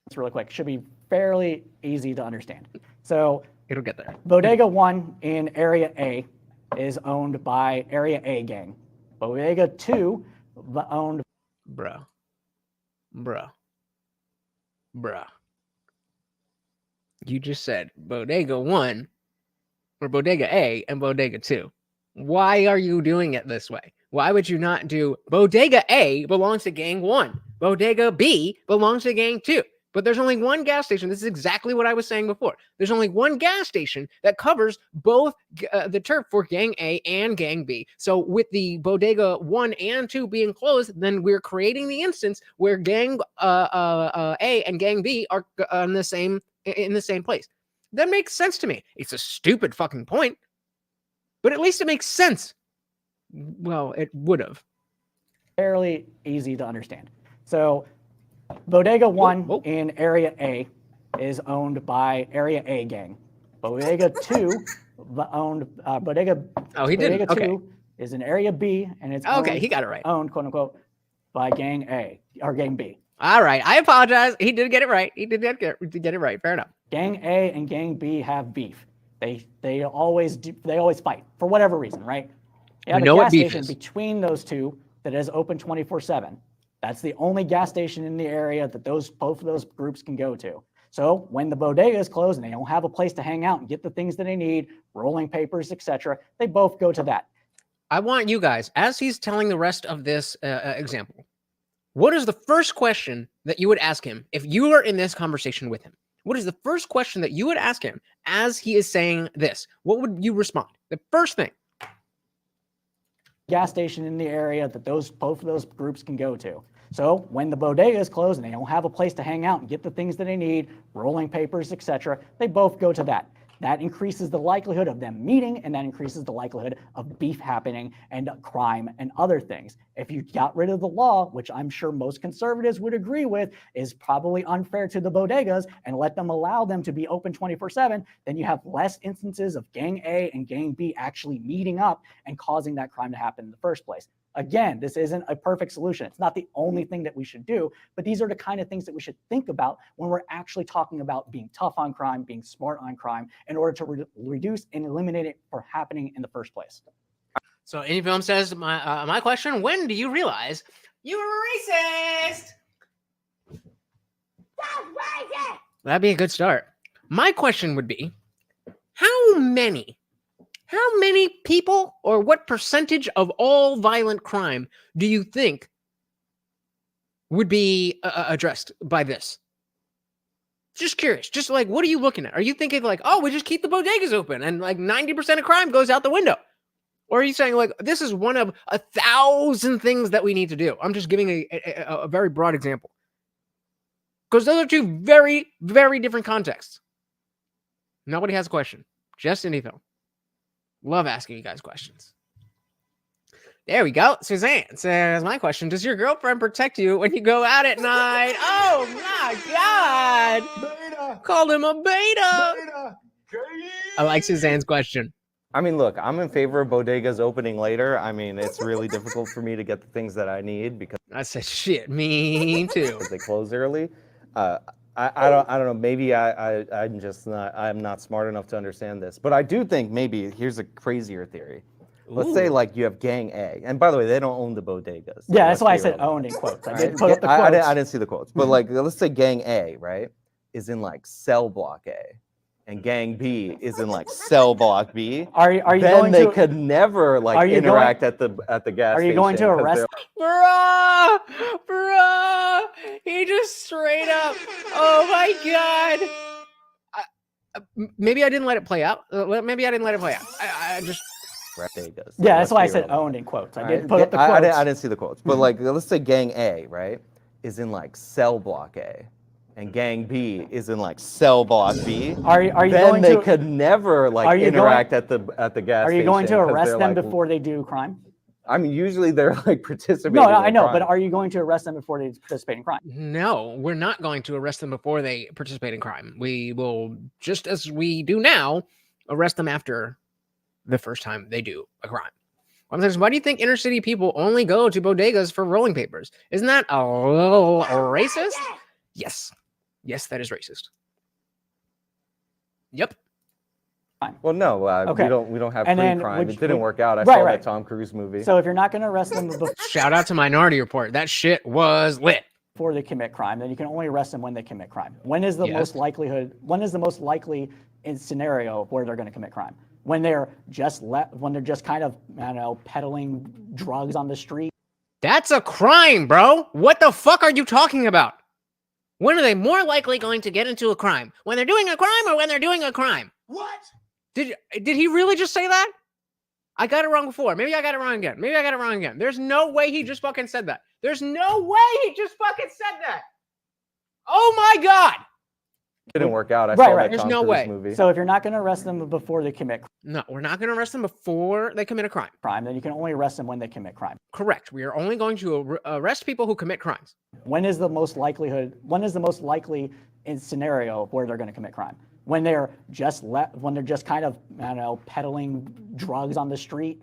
It's really quick. Should be fairly easy to understand. So It'll get there. Bodega 1 in Area A is owned by Area A gang. Bodega 2 owned. Bruh. You just said Bodega 1 or Bodega A and Bodega 2. Why are you doing it this way? Why would you not do Bodega A belongs to Gang 1, Bodega B belongs to Gang 2? But there's only one gas station. This is exactly what I was saying before. There's only one gas station that covers both the turf for Gang A and Gang B. So with the Bodega 1 and 2 being closed, then we're creating the instance where Gang A and Gang B are in the same place. That makes sense to me. It's a stupid fucking point, but at least it makes sense. Well, it would have. Fairly easy to understand. So Bodega 1 in Area A is owned by Area A gang. Bodega 2 owned Bodega. Oh, he didn't. Bodega Okay. 2 is in Area B, and it's Okay, he got it right. Owned, quote unquote, by Gang A or Gang B. All right, I apologize. He did get it right. He did get it right. Fair enough. Gang A and Gang B have beef. They always fight for whatever reason, right? You have We know a what gas beef station is. between those two that is open 24/7. That's the only gas station in the area that both of those groups can go to. So when the bodega is closed and they don't have a place to hang out and get the things that they need, rolling papers, etc., they both go to that. I want you guys, as he's telling the rest of this example, what is the first question that you would ask him if you were in this conversation with him? What is the first question that you would ask him as he is saying this? What would you respond? The first thing. Gas station in the area that both of those groups can go to. So when the bodega is closed and they don't have a place to hang out and get the things that they need, rolling papers, etc., they both go to that. That increases the likelihood of them meeting, and that increases the likelihood of beef happening and crime and other things. If you got rid of the law, which I'm sure most conservatives would agree with, is probably unfair to the bodegas and let them allow them to be open 24/7, then you have less instances of Gang A and Gang B actually meeting up and causing that crime to happen in the first place. Again, this isn't a perfect solution. It's not the only thing that we should do, but these are the kind of things that we should think about when we're actually talking about being tough on crime, being smart on crime, in order to reduce and eliminate it from happening in the first place. So Any Film says, my question, when do you realize you were racist? That'd be a good start. My question would be, how many people or what percentage of all violent crime do you think would be addressed by this? Just curious. Just like, what are you looking at? Are you thinking like, oh, we just keep the bodegas open and like 90% of crime goes out the window? Or are you saying like, this is one of 1,000 things that we need to do? I'm just giving a very broad example. Because those are two very, very different contexts. Nobody has a question. Just Any Film. Love asking you guys questions. There we go. Suzanne says, my question, does your girlfriend protect you when you go out at night? Oh my God. Beta. Called him a beta. Beta. I like Suzanne's question. I mean, look, I'm in favor of bodegas opening later. I mean, it's really difficult for me to get the things that I need because I said, shit, me too. they close early. I don't know. Maybe I'm not smart enough to understand this, but I do think maybe here's a crazier theory. Let's say like you have Gang A, and by the way, they don't own the bodegas. Yeah, that's why I said owned in quotes. I didn't put up the quotes. I didn't see the quotes, but like let's say Gang A, right, is in like cell block A, and Gang B is in like cell block B. Are you then going they to, could never like interact at the gas station. Are you going to arrest? Bruh, he just straight up. Oh my God. Maybe I didn't let it play out. Maybe I didn't let it play out. I just. Bodegas. Yeah, that's why I said owned in quotes. I didn't put up the quotes. I didn't see the quotes, but like let's say Gang A, right, is in like cell block A, and Gang B is in like cell block B. Are you then going they to, could never like interact at the gas station. Are you going to arrest them before they do crime? I mean, usually they're like participating. No, I know, crime. but are you going to arrest them before they participate in crime? No, we're not going to arrest them before they participate in crime. We will, just as we do now, arrest them after the first time they do a crime. Why do you think inner city people only go to bodegas for rolling papers? Isn't that a little racist? Yes. Yes, that is racist. Yep. Well, no, Okay. we don't have And then pre-crime. which- It didn't work out. I Right, saw right. that Tom Cruise movie. So if you're not going to arrest them Shout out to Minority Report. That shit was lit. before they commit crime, then you can only arrest them when they commit crime. When is the Yes. most likely in scenario where they're going to commit crime? When they're just kind of, I don't know, peddling drugs on the street. That's a crime, bro. What the fuck are you talking about? When are they more likely going to get into a crime? When they're doing a crime or when they're doing a crime? What? Did he really just say that? I got it wrong before. Maybe I got it wrong again. There's no way he just fucking said that. There's no way he just fucking said that. Oh my God. Didn't work out. I Right, saw right. that There's Tom no Cruise way. movie. So if you're not going to arrest them before they commit No, we're not going to arrest them before they commit a crime. crime, then you can only arrest them when they commit crime. Correct. We are only going to arrest people who commit crimes. When is the most likely in scenario where they're going to commit crime? When they're just when they're just kind of, I don't know, peddling drugs on the street,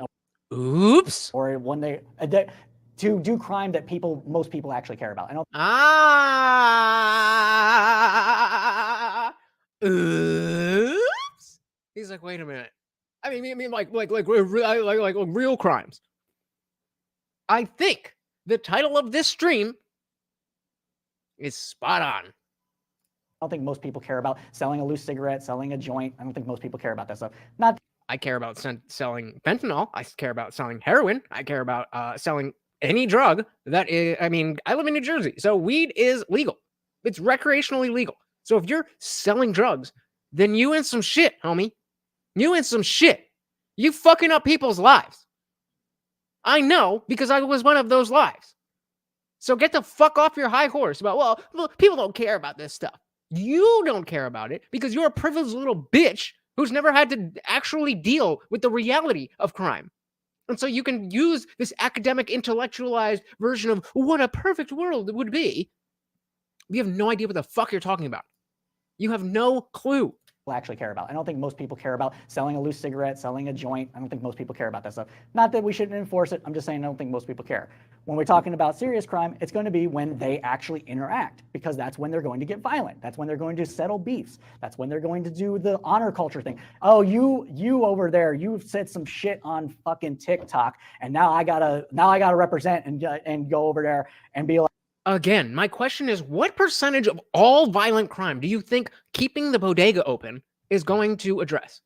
Oops. or when they to do crime that most people actually care about. I don't Oops. He's like, wait a minute. I mean, like real crimes. I think the title of this stream is spot on. I don't think most people care about selling a loose cigarette, selling a joint. I don't think most people care about that stuff. I care about selling fentanyl. I care about selling heroin. I care about selling any drug that is, I mean, I live in New Jersey, so weed is legal. It's recreationally legal. So if you're selling drugs, then you in some shit, homie. You in some shit. You fucking up people's lives. I know, because I was one of those lives. So get the fuck off your high horse about, well, people don't care about this stuff. You don't care about it because you're a privileged little bitch who's never had to actually deal with the reality of crime. And so you can use this academic, intellectualized version of what a perfect world would be. You have no idea what the fuck you're talking about. You have no clue. Actually care about. I don't think most people care about selling a loose cigarette, selling a joint. I don't think most people care about that stuff. Not that we shouldn't enforce it. I'm just saying I don't think most people care. When we're talking about serious crime, it's going to be when they actually interact, because that's when they're going to get violent. That's when they're going to settle beefs. That's when they're going to do the honor culture thing. Oh, you over there, you've said some shit on fucking TikTok, and now I gotta represent and go over there and be like. Again, my question is, what percentage of all violent crime do you think keeping the bodega open is going to address?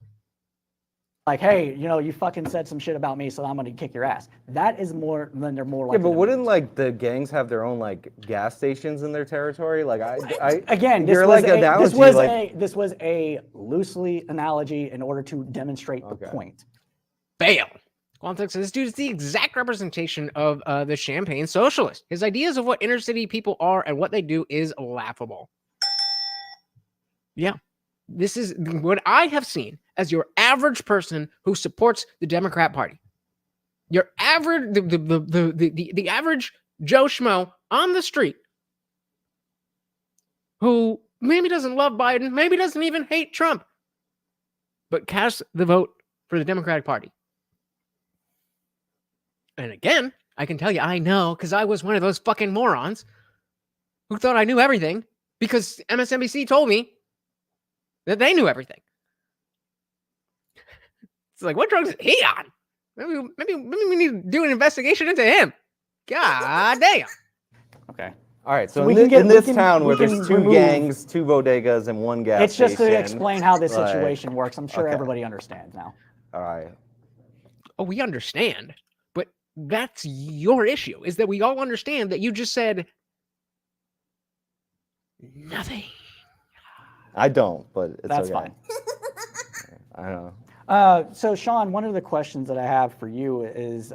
Like, hey, you fucking said some shit about me, so I'm going to kick your ass. That is more than they're more likely. Yeah, but wouldn't like the gangs have their own like gas stations in their territory? Like again, this was a loosely analogy in order to demonstrate the point. Fail. Context, this dude is the exact representation of the Champagne socialist. His ideas of what inner city people are and what they do is laughable. Yeah. This is what I have seen as your average person who supports the Democrat Party. Your average, the average Joe Schmo on the street who maybe doesn't love Biden, maybe doesn't even hate Trump, but casts the vote for the Democratic Party. And again, I can tell you, I know, because I was one of those fucking morons who thought I knew everything because MSNBC told me that they knew everything. It's like, what drugs is he on? Maybe we need to do an investigation into him. God damn. Okay. All right, so in this town where there's two gangs, two bodegas, and one gas station. It's just to explain how this like, situation works. I'm sure everybody understands now. All right. Oh, we understand. But that's your issue, is that we all understand that you just said nothing. I don't, but it's That's okay. fine. I don't know. So, Sean, one of the questions that I have for you is,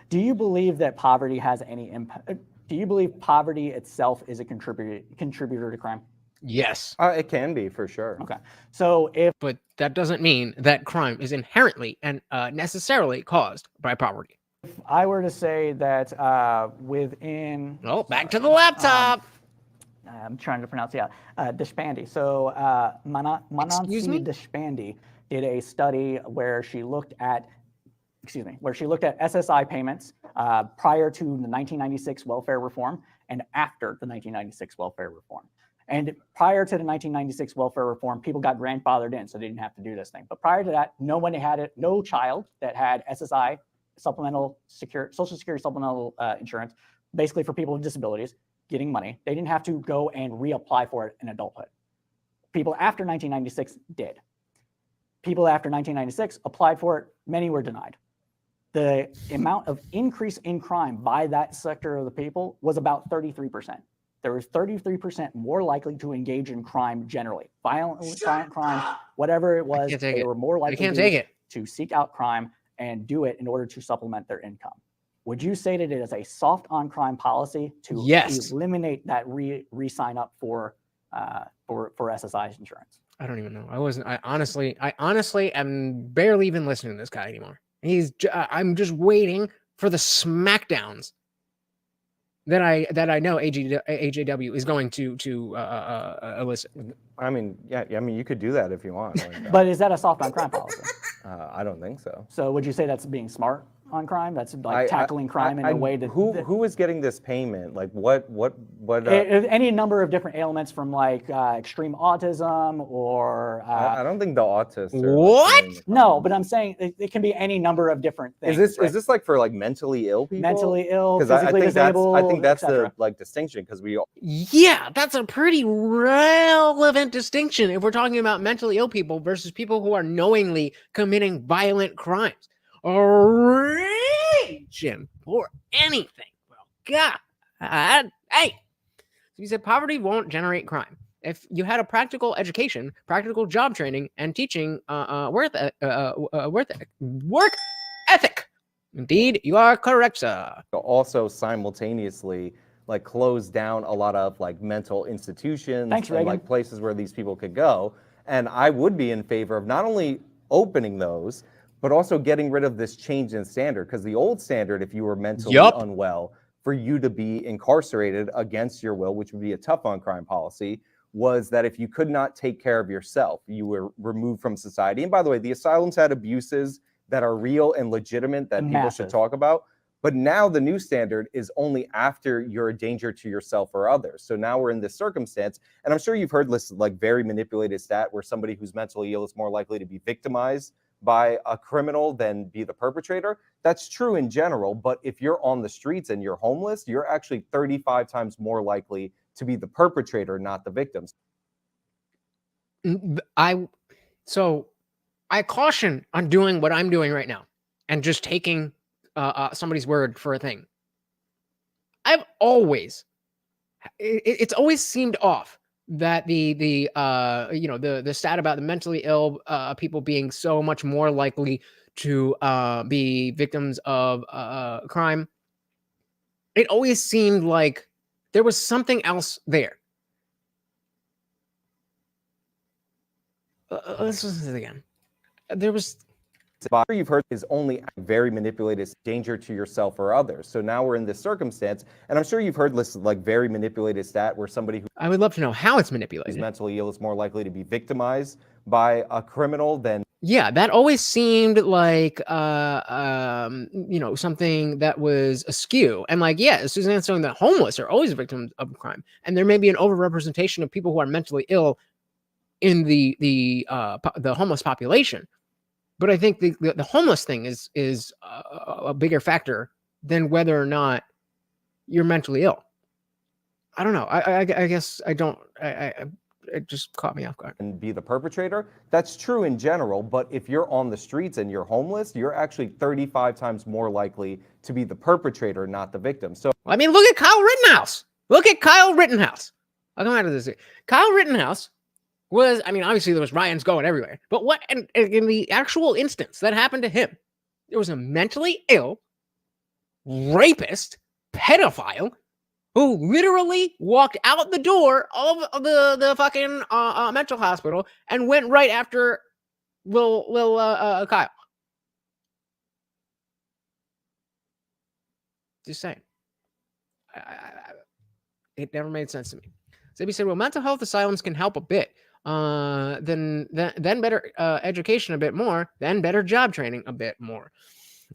do you believe that poverty has any impact? Do you believe poverty itself is a contributor to crime? Yes. It can be, for sure. Okay. So but that doesn't mean that crime is inherently and necessarily caused by poverty. If I were to say that within... Oh, back to the laptop. I'm trying to pronounce it out. Deshpande. So Manansi Deshpande did a study where she looked at, SSI payments prior to the 1996 welfare reform and after the 1996 welfare reform. And prior to the 1996 welfare reform, people got grandfathered in, so they didn't have to do this thing. But prior to that, no child that had SSI, Social Security supplemental insurance, basically for people with disabilities, getting money. They didn't have to go and reapply for it in adulthood. People after 1996 did. People after 1996 applied for it. Many were denied. The amount of increase in crime by that sector of the people was about 33%. There was 33% more likely to engage in crime generally. Violent crime, whatever it was, they were more likely to seek out crime and do it in order to supplement their income. Would you say that it is a soft on crime policy to eliminate that re-sign up for SSI insurance. I don't even know. I honestly am barely even listening to this guy anymore. I'm just waiting for the smackdowns that I know AJW is going to elicit. I mean, yeah, I mean, you could do that if you want. Like, But is that a soft on crime policy? I don't think so. So would you say that's being smart on crime? That's like tackling crime in a way that who is getting this payment? Like what any number of different ailments from like extreme autism or I don't think the autists are What? like, no, but I'm saying it can be any number of different things. is this like for like mentally ill people? Mentally ill, Because I physically think disabled, I think that's the etc. like distinction because we Yeah, that's a pretty relevant distinction if we're talking about mentally ill people versus people who are knowingly committing violent crimes or raging for anything. Well, God, hey, you said poverty won't generate crime. If you had a practical education, practical job training, and teaching work ethic, indeed, you are correct, sir. also simultaneously like close down a lot of like mental institutions Thanks, and Reagan. like places where these people could go. And I would be in favor of not only opening those, but also getting rid of this change in standard. Because the old standard, if you were mentally unwell, for you to be incarcerated against your will, which would be a tough on crime policy, was that if you could not take care of yourself, you were removed from society. And by the way, the asylums had abuses that are real and legitimate that people should talk about. But now the new standard is only after you're a danger to yourself or others. So now we're in this circumstance, and I'm sure you've heard this like very manipulated stat where somebody who's mentally ill is more likely to be victimized by a criminal than be the perpetrator. That's true in general, but if you're on the streets and you're homeless, you're actually 35 times more likely to be the perpetrator, not the victims. I caution on doing what I'm doing right now and just taking somebody's word for a thing. I've always, it's always seemed off that the stat about the mentally ill people being so much more likely to be victims of crime. It always seemed like there was something else there. Let's listen to it again. There was. You've heard is only very manipulated, danger to yourself or others. So now we're in this circumstance, and I'm sure you've heard this like very manipulated stat where somebody who I would love to know how it's manipulated. is mentally ill is more likely to be victimized by a criminal than. Yeah, that always seemed like something that was askew. And like, yeah, Suzanne's saying that homeless are always victims of crime, and there may be an overrepresentation of people who are mentally ill in the homeless population. But I think the homeless thing is a bigger factor than whether or not you're mentally ill. I don't know. I guess I don't. It just caught me off guard. And be the perpetrator. That's true in general, but if you're on the streets and you're homeless, you're actually 35 times more likely to be the perpetrator, not the victim. So I mean, look at Kyle Rittenhouse. Look at Kyle Rittenhouse. I'll come out of this. Kyle Rittenhouse was, I mean, obviously there was riots going everywhere, but what in the actual instance that happened to him, there was a mentally ill rapist, pedophile, who literally walked out the door of the fucking mental hospital and went right after Lil Kyle. Just saying. It never made sense to me. Zabby said, well, mental health asylums can help a bit. Then better education a bit more, then better job training a bit more.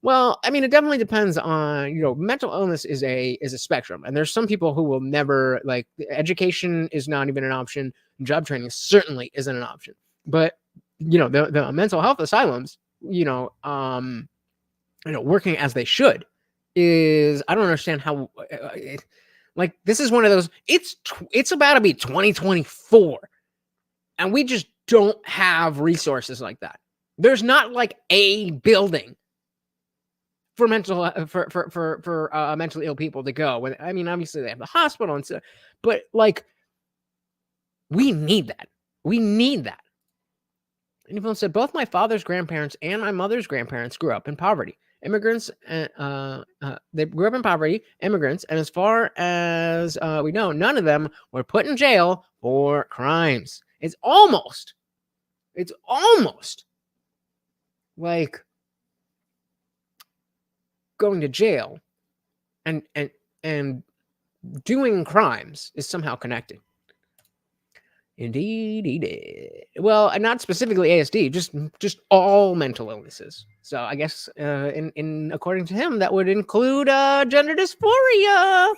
Well, I mean, it definitely depends on, mental illness is a spectrum, and there's some people who will never, like, education is not even an option. Job training certainly isn't an option. But, the mental health asylums, working as they should is, I don't understand how, this is one of those, it's about to be 2024. And we just don't have resources like that. There's not like a building for mentally ill people to go. I mean, obviously they have the hospital and stuff, but like, we need that. We need that. And people said both my father's grandparents and my mother's grandparents grew up in poverty. immigrants, they grew up in poverty, immigrants, and as far as we know, none of them were put in jail for crimes. It's almost like going to jail and doing crimes is somehow connected. Indeed. Well, not specifically ASD, just all mental illnesses. So I guess in according to him, that would include gender dysphoria.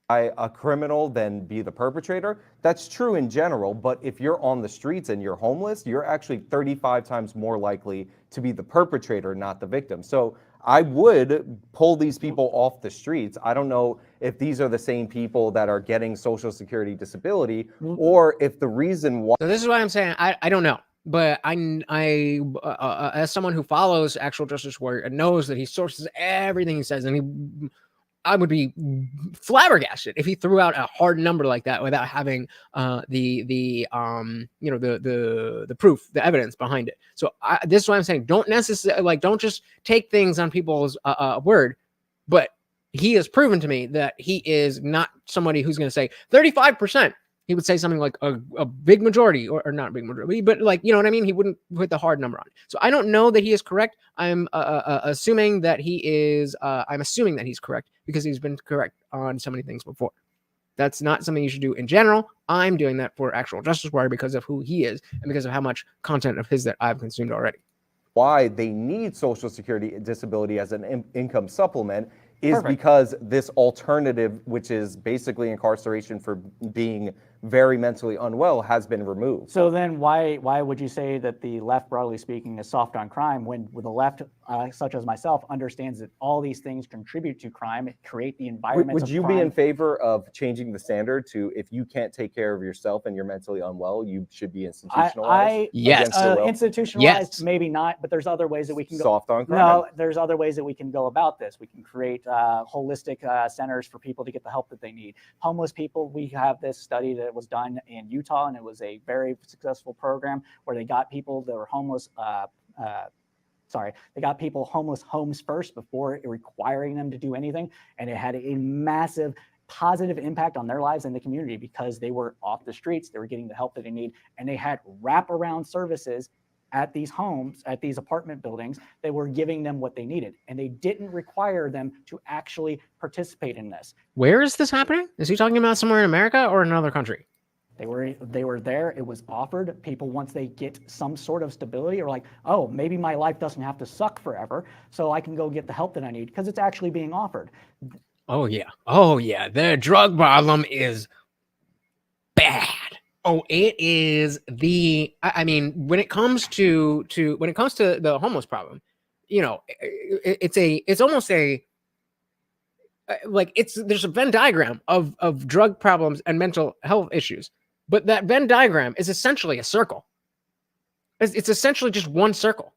A criminal than be the perpetrator. That's true in general, but if you're on the streets and you're homeless, you're actually 35 times more likely to be the perpetrator, not the victim. So I would pull these people off the streets. I don't know if these are the same people that are getting Social Security disability, or if the reason why. So this is what I'm saying. I don't know. But I as someone who follows Actual Justice Warrior and knows that he sources everything he says, and I would be flabbergasted if he threw out a hard number like that without having the proof, the evidence behind it. So this is what I'm saying. Don't necessarily don't just take things on people's word, but he has proven to me that he is not somebody who's going to say 35%. He would say something like a big majority, or not a big majority, but you know what I mean? He wouldn't put the hard number on it. So I don't know that he is correct. I'm assuming that he is, I'm assuming that he's correct because he's been correct on so many things before. That's not something you should do in general. I'm doing that for Actual Justice Warrior because of who he is and because of how much content of his that I've consumed already. Why they need Social Security disability as an income supplement is Perfect. because this alternative, which is basically incarceration for being very mentally unwell, has been removed. So then why would you say that the left, broadly speaking, is soft on crime when the left, such as myself, understands that all these things contribute to crime, create the environment Would of you crime? be in favor of changing the standard to if you can't take care of yourself and you're mentally unwell, you should be institutionalized? Yes. against your will? Institutionalized, Yes. maybe not, but there's other ways that we can go. Soft on crime. No, there's other ways that we can go about this. We can create holistic centers for people to get the help that they need. Homeless people, we have this study that was done in Utah, and it was a very successful program where they got people that were homeless. They got people homeless homes first before requiring them to do anything, and it had a massive positive impact on their lives and the community because they were off the streets, they were getting the help that they need, and they had wraparound services at these homes, at these apartment buildings. They were giving them what they needed, and they didn't require them to actually participate in this. Where is this happening? Is he talking about somewhere in America or another country? They were there. It was offered. People, once they get some sort of stability, are like, oh, maybe my life doesn't have to suck forever, so I can go get the help that I need because it's actually being offered. Oh yeah. The drug problem is bad. Oh, it is I mean, when it comes to the homeless problem, you know, it's almost there's a Venn diagram of drug problems and mental health issues, but that Venn diagram is essentially a circle. It's essentially just one circle.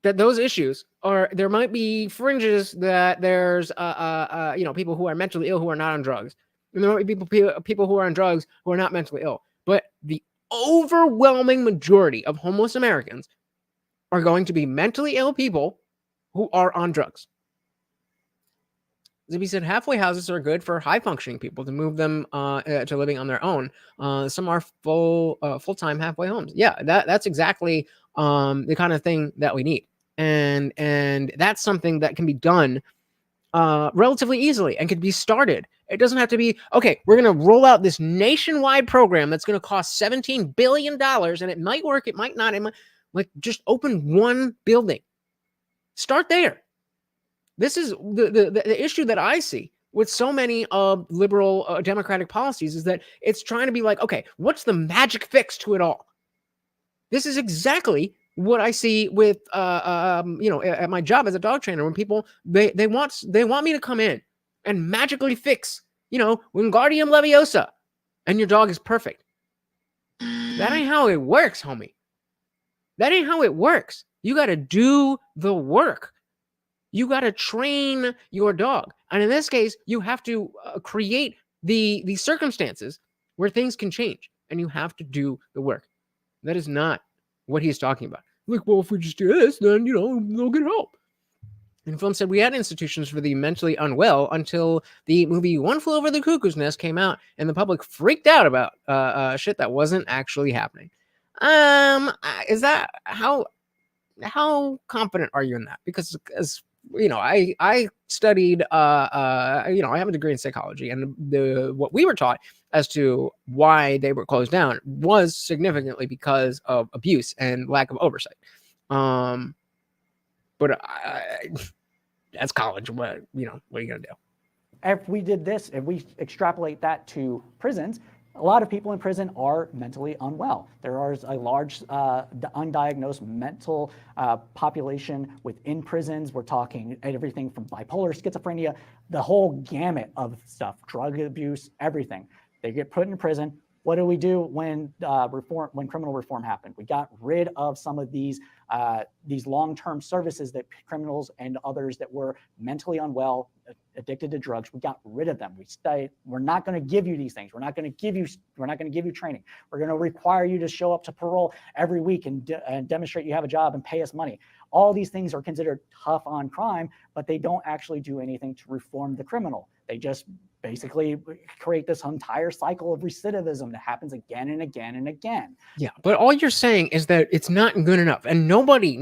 That those issues are, there might be fringes that there's people who are mentally ill who are not on drugs. And there might be people who are on drugs who are not mentally ill. But the overwhelming majority of homeless Americans are going to be mentally ill people who are on drugs. As we said, halfway houses are good for high-functioning people to move them to living on their own. Some are full-time halfway homes. Yeah, that's exactly the kind of thing that we need. And that's something that can be done relatively easily and can be started. It doesn't have to be, okay, we're going to roll out this nationwide program that's going to cost $17 billion, and it might work, it might not. It might, just open one building. Start there. This is the issue that I see with so many liberal democratic policies is that it's trying to be like, okay, what's the magic fix to it all? This is exactly what I see with at my job as a dog trainer, when people they want me to come in and magically fix Wingardium Leviosa and your dog is perfect. That ain't how it works, homie. That ain't how it works. You got to do the work. You got to train your dog. And in this case, you have to create the circumstances where things can change, and you have to do the work. That is not what he's talking about. Like, well, if we just do this, then, they'll get help. And film said we had institutions for the mentally unwell until the movie One Flew Over the Cuckoo's Nest came out and the public freaked out about shit that wasn't actually happening. Is that how confident are you in that? Because as I studied I have a degree in psychology, and what we were taught as to why they were closed down was significantly because of abuse and lack of oversight. But that's college. What are you gonna do? If we did this, if we extrapolate that to prisons, a lot of people in prison are mentally unwell. There is a large undiagnosed mental population within prisons. We're talking everything from bipolar, schizophrenia, the whole gamut of stuff, drug abuse, everything. They get put in prison. What do we do when criminal reform happened? We got rid of some of these long-term services that criminals and others that were mentally unwell, addicted to drugs. We got rid of them. We're not going to give you these things. We're not going to give you training. We're going to require you to show up to parole every week and demonstrate you have a job and pay us money. All these things are considered tough on crime, but they don't actually do anything to reform the criminal. They just basically create this entire cycle of recidivism that happens again and again and again. Yeah, but all you're saying is that it's not good enough, and nobody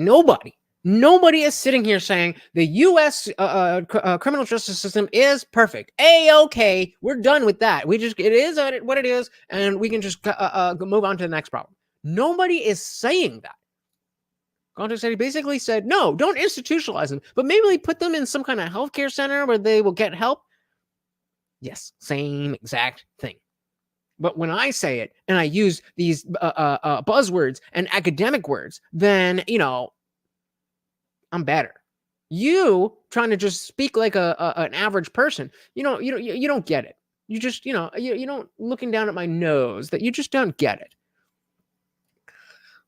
is sitting here saying the U.S. Criminal justice system is perfect. Okay, we're done with that. It is what it is, and we can just move on to the next problem. Nobody is saying that. Context said he basically said, no, don't institutionalize them, but maybe put them in some kind of healthcare center where they will get help. Yes, same exact thing. But when I say it and I use these buzzwords and academic words, then, I'm better. You trying to just speak like an average person, you don't get it. You just, you don't looking down at my nose, that you just don't get it.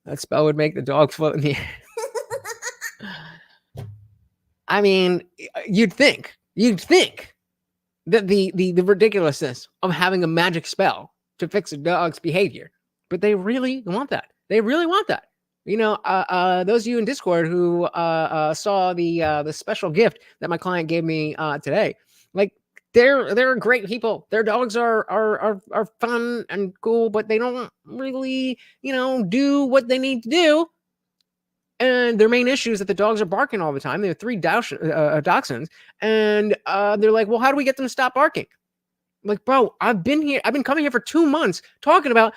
That spell would make the dog float in the air. I mean, you'd think that the ridiculousness of having a magic spell to fix a dog's behavior, but they really want that. They really want that. Those of you in Discord who saw the special gift that my client gave me today, like they're great people. Their dogs are fun and cool, but they don't really do what they need to do. And their main issue is that the dogs are barking all the time. They have 3 dachshunds, and they're like, well, how do we get them to stop barking? I'm like, bro, I've been coming here for 2 months talking about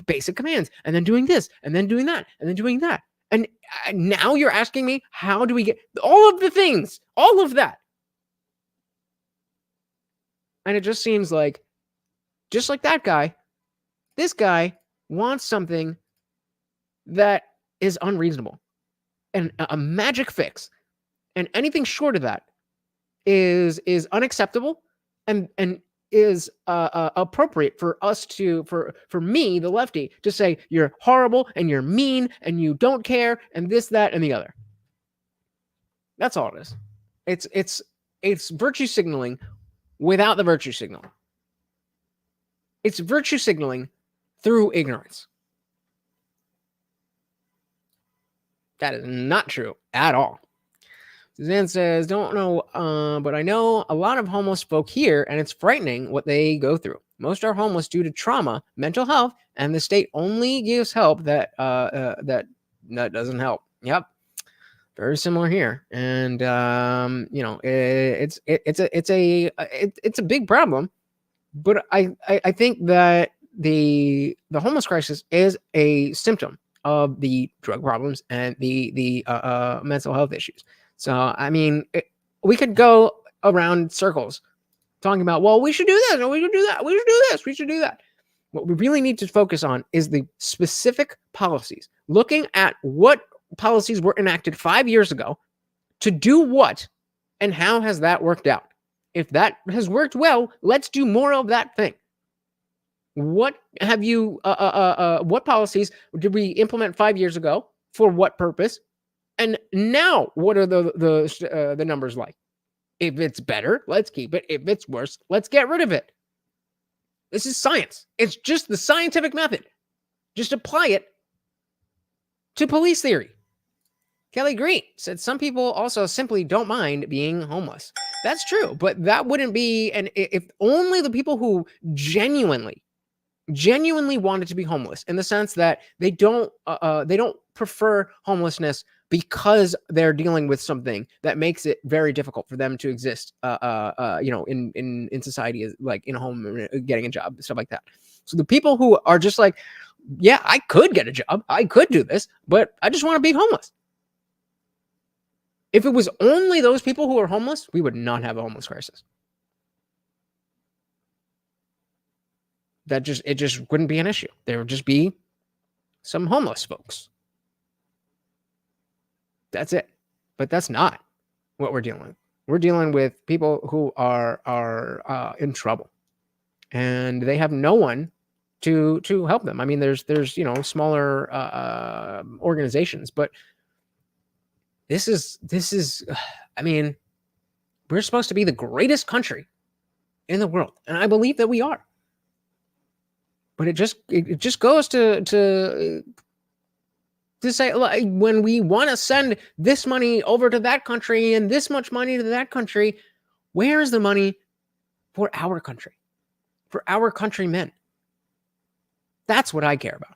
basic commands, and then doing this, and then doing that, and then doing that. And now you're asking me, how do we get all of the things, all of that? And it just seems like, just like that guy, this guy wants something that is unreasonable and a magic fix, and anything short of that is unacceptable and is appropriate for us for me, the lefty, to say you're horrible and you're mean and you don't care and this, that, and the other. That's all it is. It's virtue signaling without the virtue signal. It's virtue signaling through ignorance. That is not true at all. Suzanne says, don't know, but I know a lot of homeless folk here, and it's frightening what they go through. Most are homeless due to trauma, mental health, and the state only gives help that doesn't help. Yep, very similar here, and it's a big problem, but I think that the homeless crisis is a symptom of the drug problems and the mental health issues. So, I mean, we could go around circles talking about, well, we should do this, and we should do that, we should do this, we should do that. What we really need to focus on is the specific policies, looking at what policies were enacted 5 years ago to do what, and how has that worked out. If that has worked well, let's do more of that thing. What have you, what policies did we implement 5 years ago? For what purpose? And now, what are the numbers like? If it's better, let's keep it. If it's worse, let's get rid of it. This is science. It's just the scientific method. Just apply it to police theory. Kelly Green said some people also simply don't mind being homeless. That's true, but that wouldn't be, and if only the people who genuinely wanted to be homeless, in the sense that they don't prefer homelessness because they're dealing with something that makes it very difficult for them to exist, in society, like in a home, getting a job, stuff like that. So the people who are just like, yeah, I could get a job, I could do this, but I just want to be homeless. If it was only those people who are homeless, we would not have a homeless crisis. It just wouldn't be an issue. There would just be some homeless folks. That's it. But that's not what we're dealing with. We're dealing with people who are in trouble, and they have no one to help them. I mean, there's smaller organizations, but this is I mean, we're supposed to be the greatest country in the world, and I believe that we are. But it just goes to say, like, when we want to send this money over to that country and this much money to that country, where is the money for our country, for our countrymen? That's what I care about.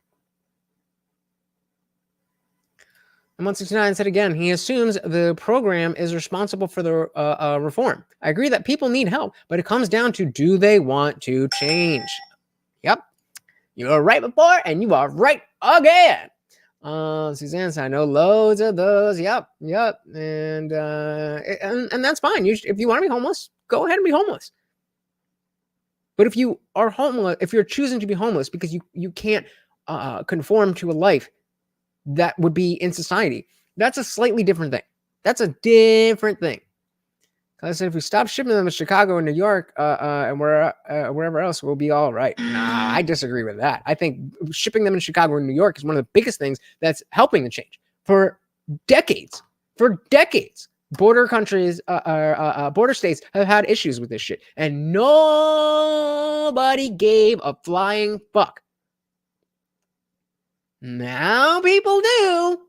And 169 said again, he assumes the program is responsible for the reform. I agree that people need help, but it comes down to, do they want to change? Yep. You were right before, and you are right again. Suzanne said, I know loads of those. Yep. And that's fine. If you want to be homeless, go ahead and be homeless. But if you are homeless, if you're choosing to be homeless because you can't conform to a life that would be in society, that's a slightly different thing. That's a different thing. I said, if we stop shipping them to Chicago and New York and wherever else, we'll be all right. Nah, I disagree with that. I think shipping them in Chicago and New York is one of the biggest things that's helping the change. For decades, border countries, border states have had issues with this shit, and nobody gave a flying fuck. Now people do,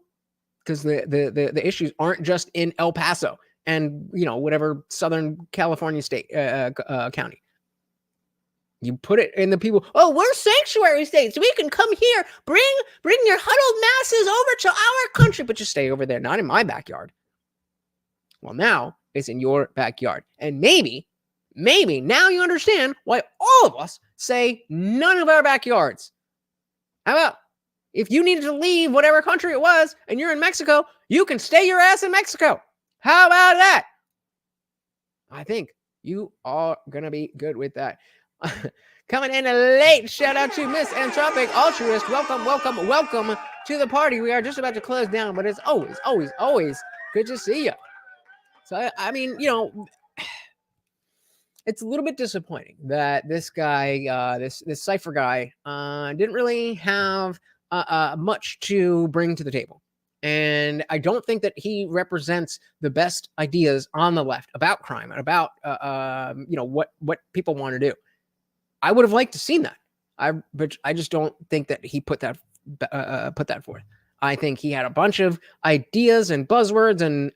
because the issues aren't just in El Paso and whatever Southern California state county. You put it in the people. Oh, we're sanctuary states. We can come here. Bring your huddled masses over to our country, but just stay over there, not in my backyard. Well, now it's in your backyard, and maybe now you understand why all of us say none of our backyards. How about, if you needed to leave whatever country it was and you're in Mexico, you can stay your ass in Mexico. How about that? I think you are going to be good with that. Coming in late, shout out to Miss Anthropic Altruist. Welcome to the party. We are just about to close down, but it's always good to see you. So, I mean, it's a little bit disappointing that this guy, this Cypher guy, didn't really have much to bring to the table. And I don't think that he represents the best ideas on the left about crime and about, what people want to do. I would have liked to seen that. But I just don't think that he put that forth. I think he had a bunch of ideas and buzzwords and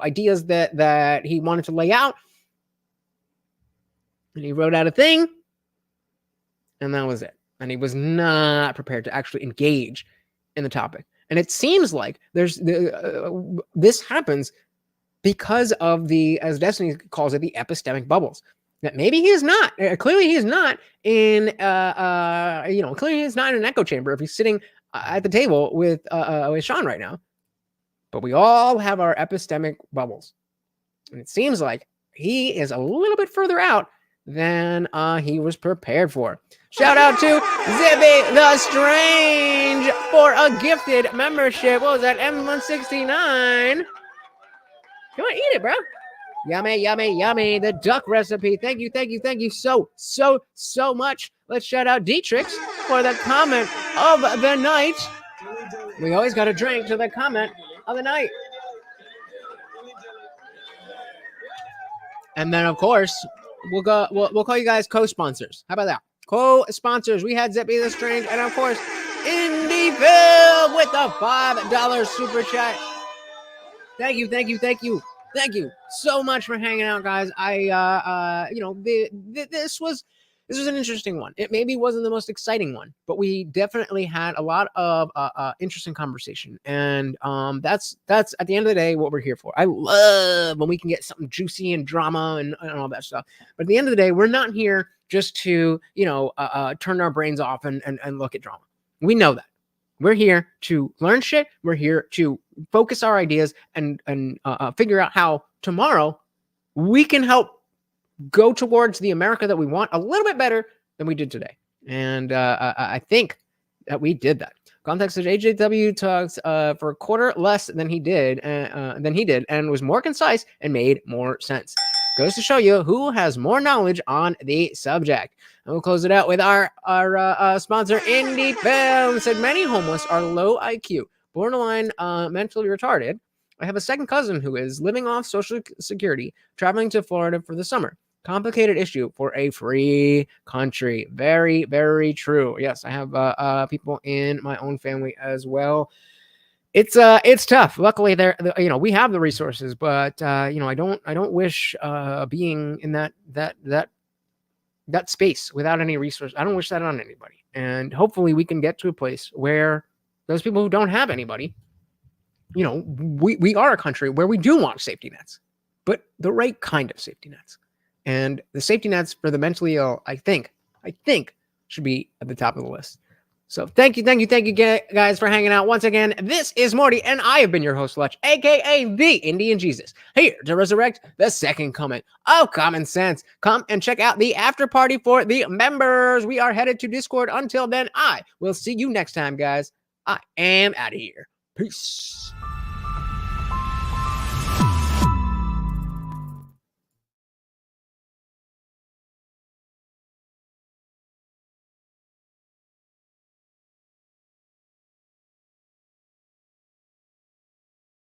ideas that he wanted to lay out. And he wrote out a thing, and that was it. And he was not prepared to actually engage in the topic. And it seems like this happens because of the, as Destiny calls it, the epistemic bubbles. That maybe he is not. Clearly he is not in clearly he's not in an echo chamber if he's sitting at the table with Sean right now. But we all have our epistemic bubbles. And it seems like he is a little bit further out than he was prepared for. Shout out to Zippy the Strange for a gifted membership. What was that? M169. Come on, eat it, bro. Yummy. The duck recipe. Thank you so much. Let's shout out Dietrich for the comment of the night. We always got to drink to the comment of the night. And then, of course, we'll call you guys co-sponsors. How about that? Co-sponsors. We had Zippy the Strange, and of course, Indie Film with the $5 super chat. Thank you so much for hanging out, guys. This was an interesting one. It maybe wasn't the most exciting one, but we definitely had a lot of interesting conversation, and that's at the end of the day what we're here for. I love when we can get something juicy and drama and all that stuff. But at the end of the day, we're not here just to turn our brains off and look at drama. We know that. We're here to learn shit. We're here to focus our ideas and figure out how tomorrow we can help go towards the America that we want a little bit better than we did today. And I think that we did that. Context is AJW talks for a quarter less than he did and was more concise and made more sense. Goes to show you who has more knowledge on the subject. And we'll close it out with our sponsor, Indie Film. Said many homeless are low IQ, borderline mentally retarded. I have a second cousin who is living off Social Security, traveling to Florida for the summer. Complicated issue for a free country. Very, very true. Yes, I have people in my own family as well. It's tough. Luckily, we have the resources, but I don't wish being in that space without any resource. I don't wish that on anybody. And hopefully, we can get to a place where those people who don't have anybody, we are a country where we do want safety nets, but the right kind of safety nets. And the safety nets for the mentally ill, I think should be at the top of the list. So thank you guys for hanging out. Once again, this is Morty, and I have been your host, Lutch, aka the Indian Jesus, here to resurrect the second coming of common sense. Come and check out the after party for the members. We are headed to Discord. Until then, I will see you next time, guys. I am out of here. Peace.